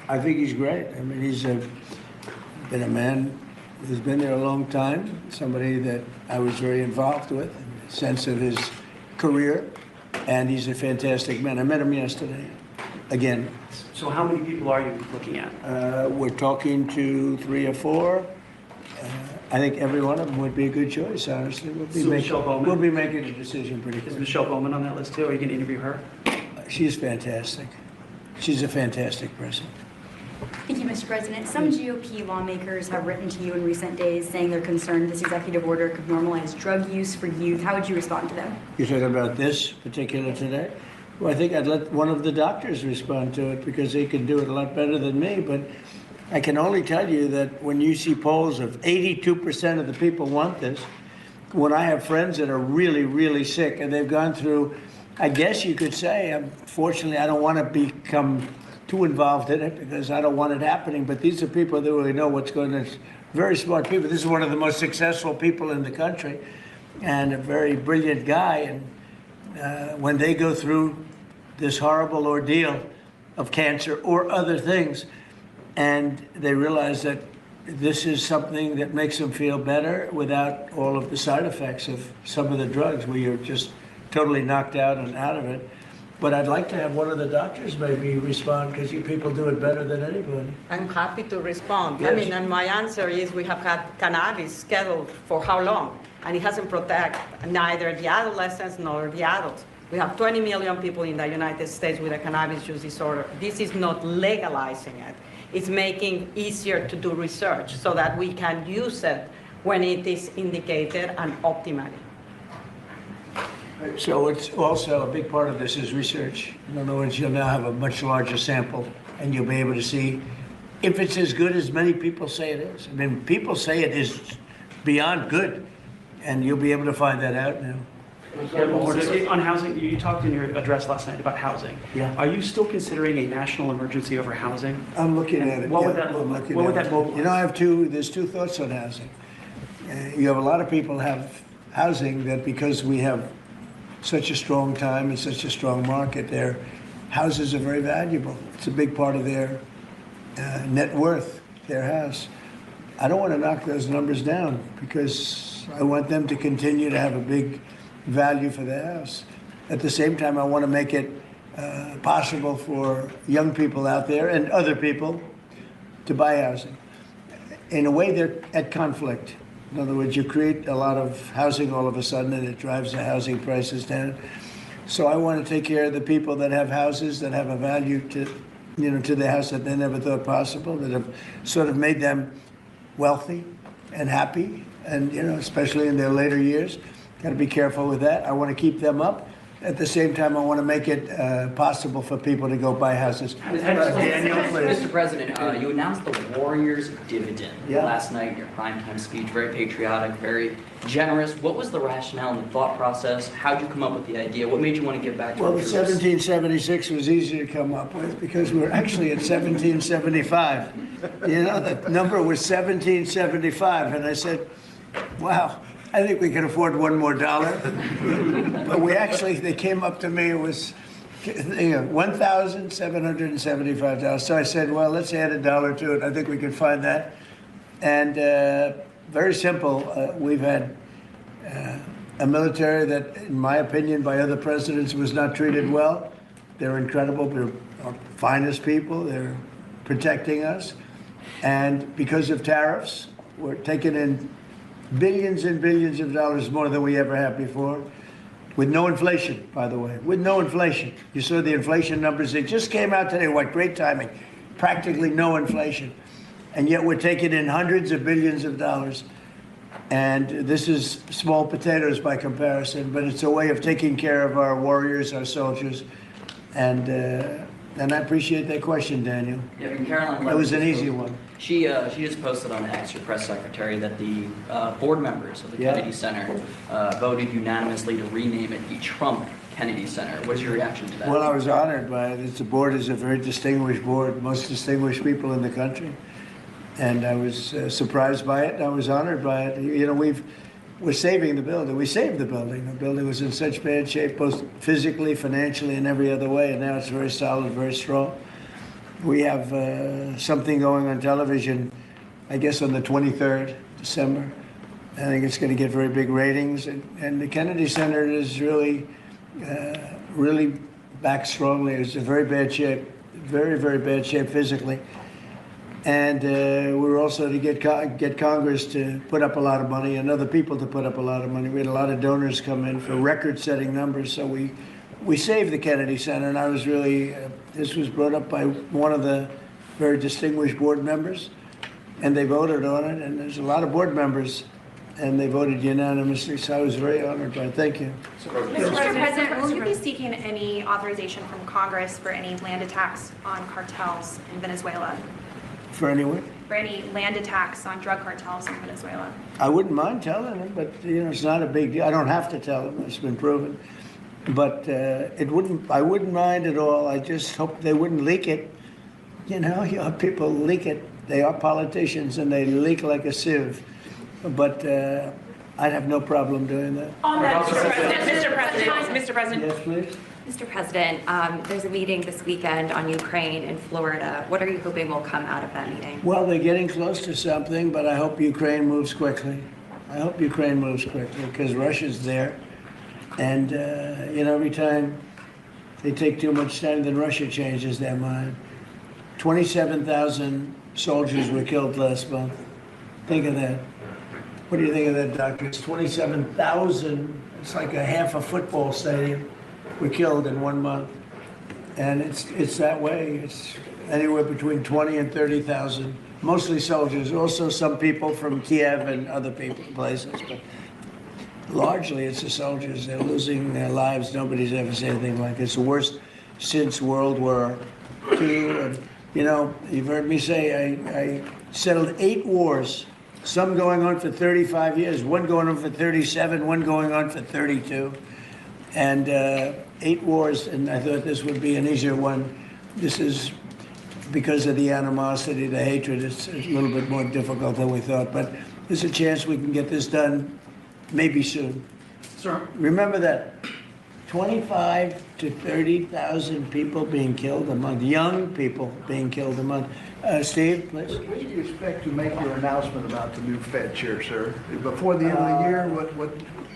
I think he's great. I mean, he's been a man who's been there a long time, somebody that I was very involved with in the sense of his career, and he's a fantastic man. I met him yesterday, again. So how many people are you looking at? We're talking to 3 or 4. I think every one of them would be a good choice, honestly. Michelle Bowman? We'll be making a decision pretty quick. Is Michelle Bowman on that list too? Are you going to interview her? She's fantastic. She's a fantastic person. Thank you, Mr. President. Some GOP lawmakers have written to you in recent days saying they're concerned this executive order could normalize drug use for youth. How would you respond to them? You're talking about this particular today? Well, I think I'd let one of the doctors respond to it because they can do it a lot better than me. But I can only tell you that when you see polls of 82% of the people want this, when I have friends that are really, really sick and they've gone through, I guess you could say, unfortunately, I don't want to become too involved in it because I don't want it happening. But these are people that really know what's going on. Very smart people. This is one of the most successful people in the country and a very brilliant guy. And when they go through this horrible ordeal of cancer or other things, and they realize that this is something that makes them feel better without all of the side effects of some of the drugs where you're just totally knocked out and out of it. But I'd like to have one of the doctors maybe respond because you people do it better than anybody. I'm happy to respond. Yes. I mean, and my answer is we have had cannabis scheduled for how long? And it hasn't protected neither the adolescents nor the adults. We have 20 million people in the United States with a cannabis use disorder. This is not legalizing it. It's making easier to do research so that we can use it when it is indicated and optimally. So it's also a big part of this is research. In other words, you'll now have a much larger sample and you'll be able to see if it's as good as many people say it is. I mean, people say it is beyond good, and you'll be able to find that out now. On housing, you talked in your address last night about housing. Yeah. Are you still considering a national emergency over housing? I'm looking at it. What would yeah, that look I'm like? looking What would at that it. look like? You know, there's two thoughts on housing. You have a lot of people have housing that because we have such a strong time and such a strong market, their houses are very valuable. It's a big part of their net worth, their house. I don't want to knock those numbers down because I want them to continue to have a big value for the house. At the same time, I want to make it possible for young people out there and other people to buy housing. In a way, they're at conflict. In other words, you create a lot of housing all of a sudden, and it drives the housing prices down. So I want to take care of the people that have houses that have a value to, to the house that they never thought possible, that have sort of made them wealthy and happy, and especially in their later years. Got to be careful with that. I want to keep them up. At the same time, I want to make it possible for people to go buy houses. Daniel, please. Mr. President, you announced the Warriors dividend last night in your primetime speech. Very patriotic, very generous. What was the rationale and the thought process? How did you come up with the idea? What made you want to give back to Well, our the troops? 1776 was easy to come up with because we're actually at 1775. The number was 1775, and I said, wow. I think we can afford one more dollar. But they came up to me, it was $1,775. So I said, well, let's add a dollar to it. I think we can find that. And very simple, we've had a military that, in my opinion, by other presidents was not treated well. They're incredible. They're our finest people. They're protecting us. And because of tariffs, we're taking in billions and billions of dollars more than we ever have before, with no inflation, by the way, with no inflation. You saw the inflation numbers, they just came out today. What great timing. Practically no inflation. And yet we're taking in hundreds of billions of dollars. And this is small potatoes by comparison, but it's a way of taking care of our warriors, our soldiers. And I appreciate that question, Daniel. Yeah, and Caroline That was an easy one. She just posted on X, your press secretary, that the board members of the Kennedy Center voted unanimously to rename it the Trump Kennedy Center. What is your reaction to that? Well, I was honored by it. The board is a very distinguished board, most distinguished people in the country. And I was surprised by it. I was honored by it. We're saving the building. We saved the building. The building was in such bad shape, both physically, financially, and every other way. And now it's very solid, very strong. We have something going on television, I guess on the 23rd December. I think it's going to get very big ratings. And the Kennedy Center is really back strongly. It's in very bad shape, very, very bad shape physically. And we're also to get Congress to put up a lot of money and other people to put up a lot of money. We had a lot of donors come in for record-setting numbers. So we saved the Kennedy Center, and I was really, this was brought up by one of the very distinguished board members, and they voted on it, and there's a lot of board members, and they voted unanimously, so I was very honored by it. Thank you. Mr. President, will you be seeking any authorization from Congress for any land attacks on cartels in Venezuela? For anyone? For any land attacks on drug cartels in Venezuela? I wouldn't mind telling them, but, it's not a big deal. I don't have to tell them, it's been proven. But I wouldn't mind at all. I just hope they wouldn't leak it. People leak it. They are politicians and they leak like a sieve. But I'd have no problem doing that. On that, Mr. President. Yes, please. Mr. President, there's a meeting this weekend on Ukraine in Florida. What are you hoping will come out of that meeting? Well, they're getting close to something, but I hope Ukraine moves quickly. I hope Ukraine moves quickly because Russia's there. And, every time they take too much time, then Russia changes their mind. 27,000 soldiers were killed last month. Think of that. What do you think of that, Doctor? It's 27,000. It's like a half a football stadium were killed in 1 month. And it's that way. It's anywhere between 20 and 30,000, mostly soldiers. Also some people from Kiev and other places. But largely, it's the soldiers. They're losing their lives. Nobody's ever seen anything like it. It's the worst since World War II. And, you've heard me say I settled 8 wars, some going on for 35 years, one going on for 37, one going on for 32. And 8 wars, and I thought this would be an easier one. This is because of the animosity, the hatred. It's a little bit more difficult than we thought. But there's a chance we can get this done maybe soon. Sir. Remember that 25 to 30,000 people being killed a month, young people being killed a month. Steve, please. When do you expect to make your announcement about the new Fed chair, sir? Before the end of the year?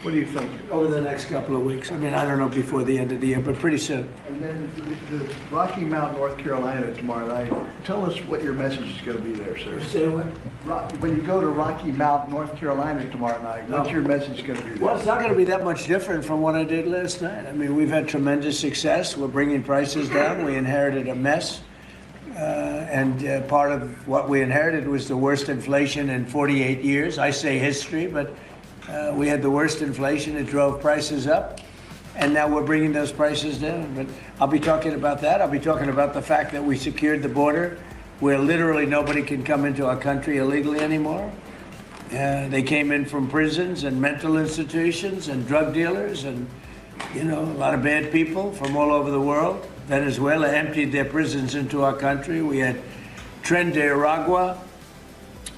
What do you think? Over the next couple of weeks. I mean, I don't know before the end of the year, but pretty soon. And then the Rocky Mount, North Carolina tomorrow night. Tell us what your message is going to be there, sir. Say what? When you go to Rocky Mount, North Carolina tomorrow night, what's your message going to be there? Well, it's not going to be that much different from what I did last night. I mean, we've had tremendous success. We're bringing prices down. We inherited a mess. And part of what we inherited was the worst inflation in 48 years. I say history, but we had the worst inflation. It drove prices up. And now we're bringing those prices down. But I'll be talking about that. I'll be talking about the fact that we secured the border where literally nobody can come into our country illegally anymore. They came in from prisons and mental institutions and drug dealers and, a lot of bad people from all over the world. Venezuela emptied their prisons into our country. We had Tren de Aragua,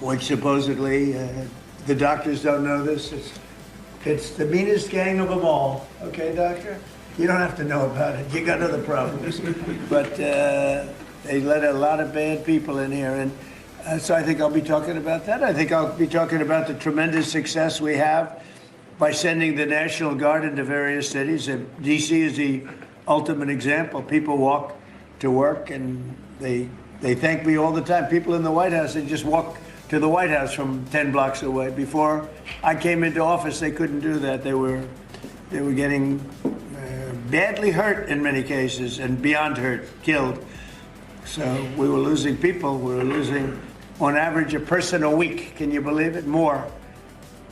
which supposedly, the doctors don't know this, it's the meanest gang of them all. Okay, doctor? You don't have to know about it. You got other problems. But they let a lot of bad people in here. And so I think I'll be talking about that. I think I'll be talking about the tremendous success we have by sending the National Guard into various cities. D.C. is the ultimate example. People walk to work and they thank me all the time. People in the White House, they just walk to the White House from 10 blocks away. Before I came into office, they couldn't do that. They were getting badly hurt in many cases and beyond hurt, killed. So we were losing people. We were losing, on average, a person a week. Can you believe it? More.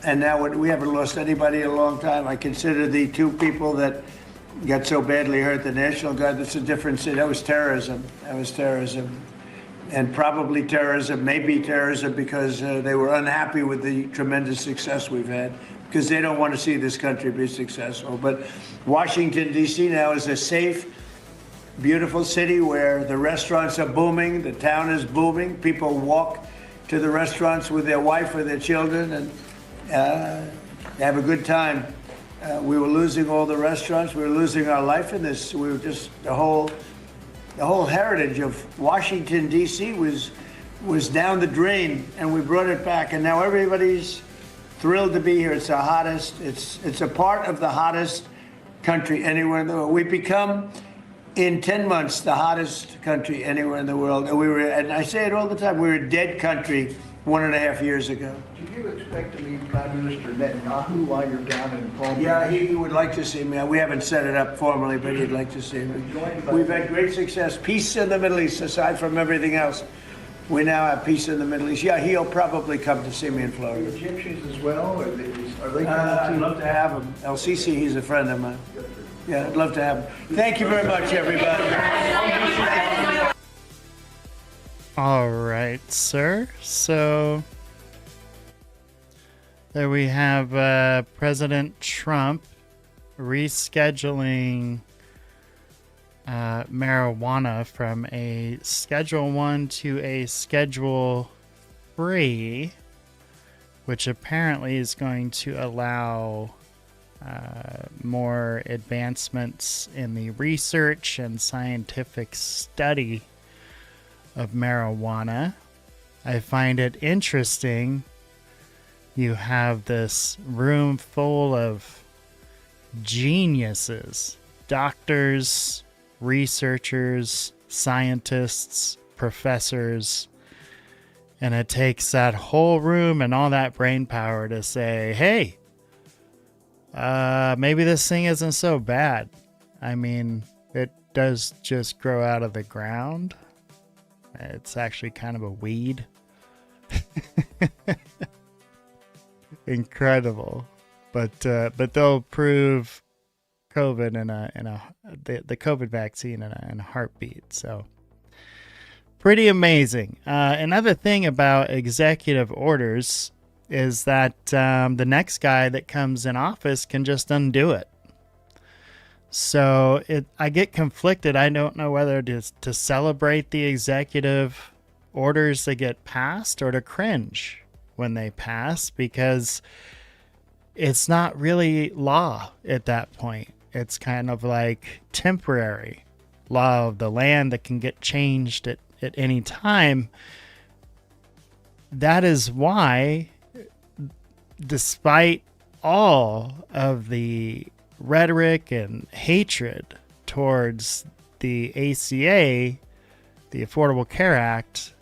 And now we haven't lost anybody in a long time. I consider the 2 people that got so badly hurt, the National Guard, that's a different city. That was terrorism. That was terrorism. And probably terrorism, maybe terrorism because they were unhappy with the tremendous success we've had because they don't want to see this country be successful. But Washington, D.C. now is a safe, beautiful city where the restaurants are booming, the town is booming. People walk to the restaurants with their wife or their children and have a good time. We were losing all the restaurants. We were losing our life in this. We were just the whole heritage of Washington D.C. was down the drain, and we brought it back. And now everybody's thrilled to be here. It's the hottest. It's a part of the hottest country anywhere in the world. We become in 10 months the hottest country anywhere in the world. And I say it all the time. We were a dead country 1.5 years ago. Do you expect to meet Prime Minister Netanyahu while you're down in Palm Beach? Yeah, he would like to see me. We haven't set it up formally, but he'd like to see me. We've had great success. Peace in the Middle East, aside from everything else. We now have peace in the Middle East. Yeah, he'll probably come to see me in The Florida. Egyptians as well, or are they I'd coming love to have him. El Sisi, he's a friend of mine. Yeah, I'd love to have him. Thank you very much, everybody. All right, sir. So there we have President Trump rescheduling marijuana from a Schedule 1 to a Schedule 3, which apparently is going to allow more advancements in the research and scientific study of marijuana. I find it interesting. You have this room full of geniuses, doctors, researchers, scientists, professors, and it takes that whole room and all that brain power to say, hey, maybe this thing isn't so bad. I mean, it does just grow out of the ground. It's actually kind of a weed. Incredible. But they'll prove COVID the COVID vaccine in a heartbeat. So pretty amazing. Another thing about executive orders is that the next guy that comes in office can just undo it. So I get conflicted. I don't know whether to celebrate the executive orders that get passed or to cringe when they pass, because it's not really law at that point. It's kind of like temporary law of the land that can get changed at any time. That is why, despite all of the rhetoric and hatred towards the ACA, the Affordable Care Act,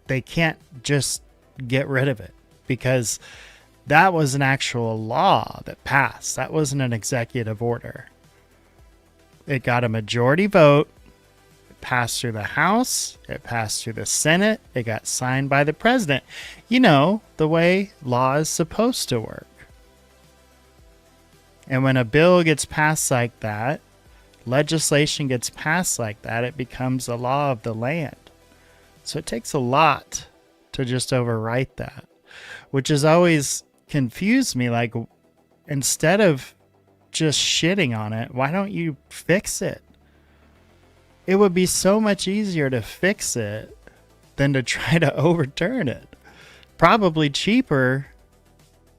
they can't just get rid of it, because that was an actual law that passed. That wasn't an executive order. It got a majority vote. It passed through the House. It passed through the Senate. It got signed by the president. You know, the way law is supposed to work. And when a bill gets passed like that, legislation gets passed like that, it becomes a law of the land. So it takes a lot to just overwrite that, which has always confused me. Like, instead of just shitting on it, why don't you fix it? It would be so much easier to fix it than to try to overturn it. Probably cheaper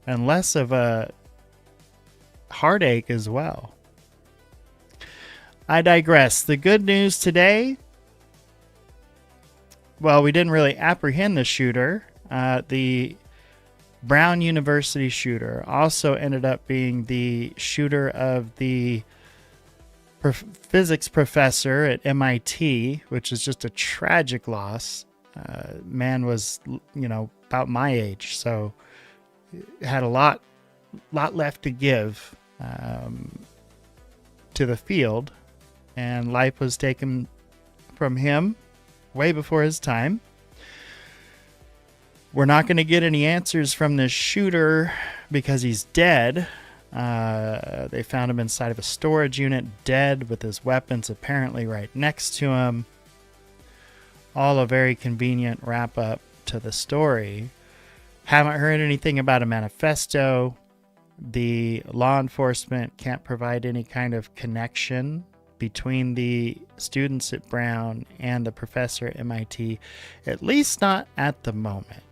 and less of a heartache as well. I digress. The good news today, well, we didn't really apprehend the shooter. The Brown University shooter also ended up being the shooter of the physics professor at MIT, which is just a tragic loss. Man was, about my age, so had a lot left to give to the field, and life was taken from him way before his time. We're not going to get any answers from this shooter because he's dead. They found him inside of a storage unit, dead, with his weapons apparently right next to him. All a very convenient wrap up to the story. Haven't heard anything about a manifesto. The law enforcement can't provide any kind of connection between the students at Brown and the professor at MIT, at least not at the moment.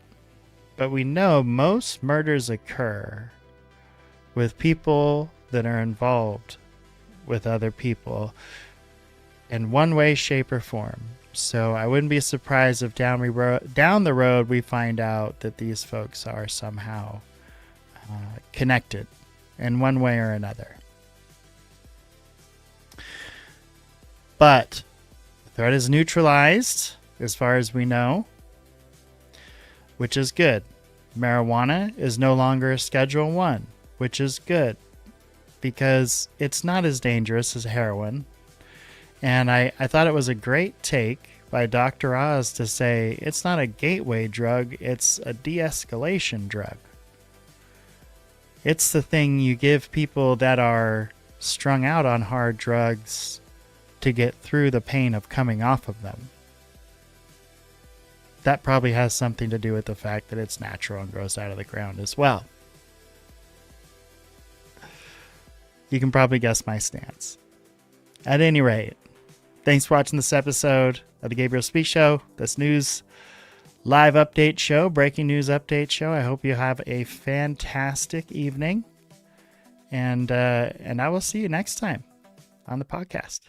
But we know most murders occur with people that are involved with other people in one way, shape, or form. So I wouldn't be surprised if down the road we find out that these folks are somehow connected in one way or another. But the threat is neutralized as far as we know, which is good. Marijuana is no longer a Schedule 1, which is good because it's not as dangerous as heroin. And I thought it was a great take by Dr. Oz to say it's not a gateway drug, it's a de-escalation drug. It's the thing you give people that are strung out on hard drugs to get through the pain of coming off of them. That probably has something to do with the fact that it's natural and grows out of the ground as well. You can probably guess my stance. At any rate, thanks for watching this episode of the Gabriel Speak Show, this news live update show, breaking news update show. I hope you have a fantastic evening, and I will see you next time on the podcast.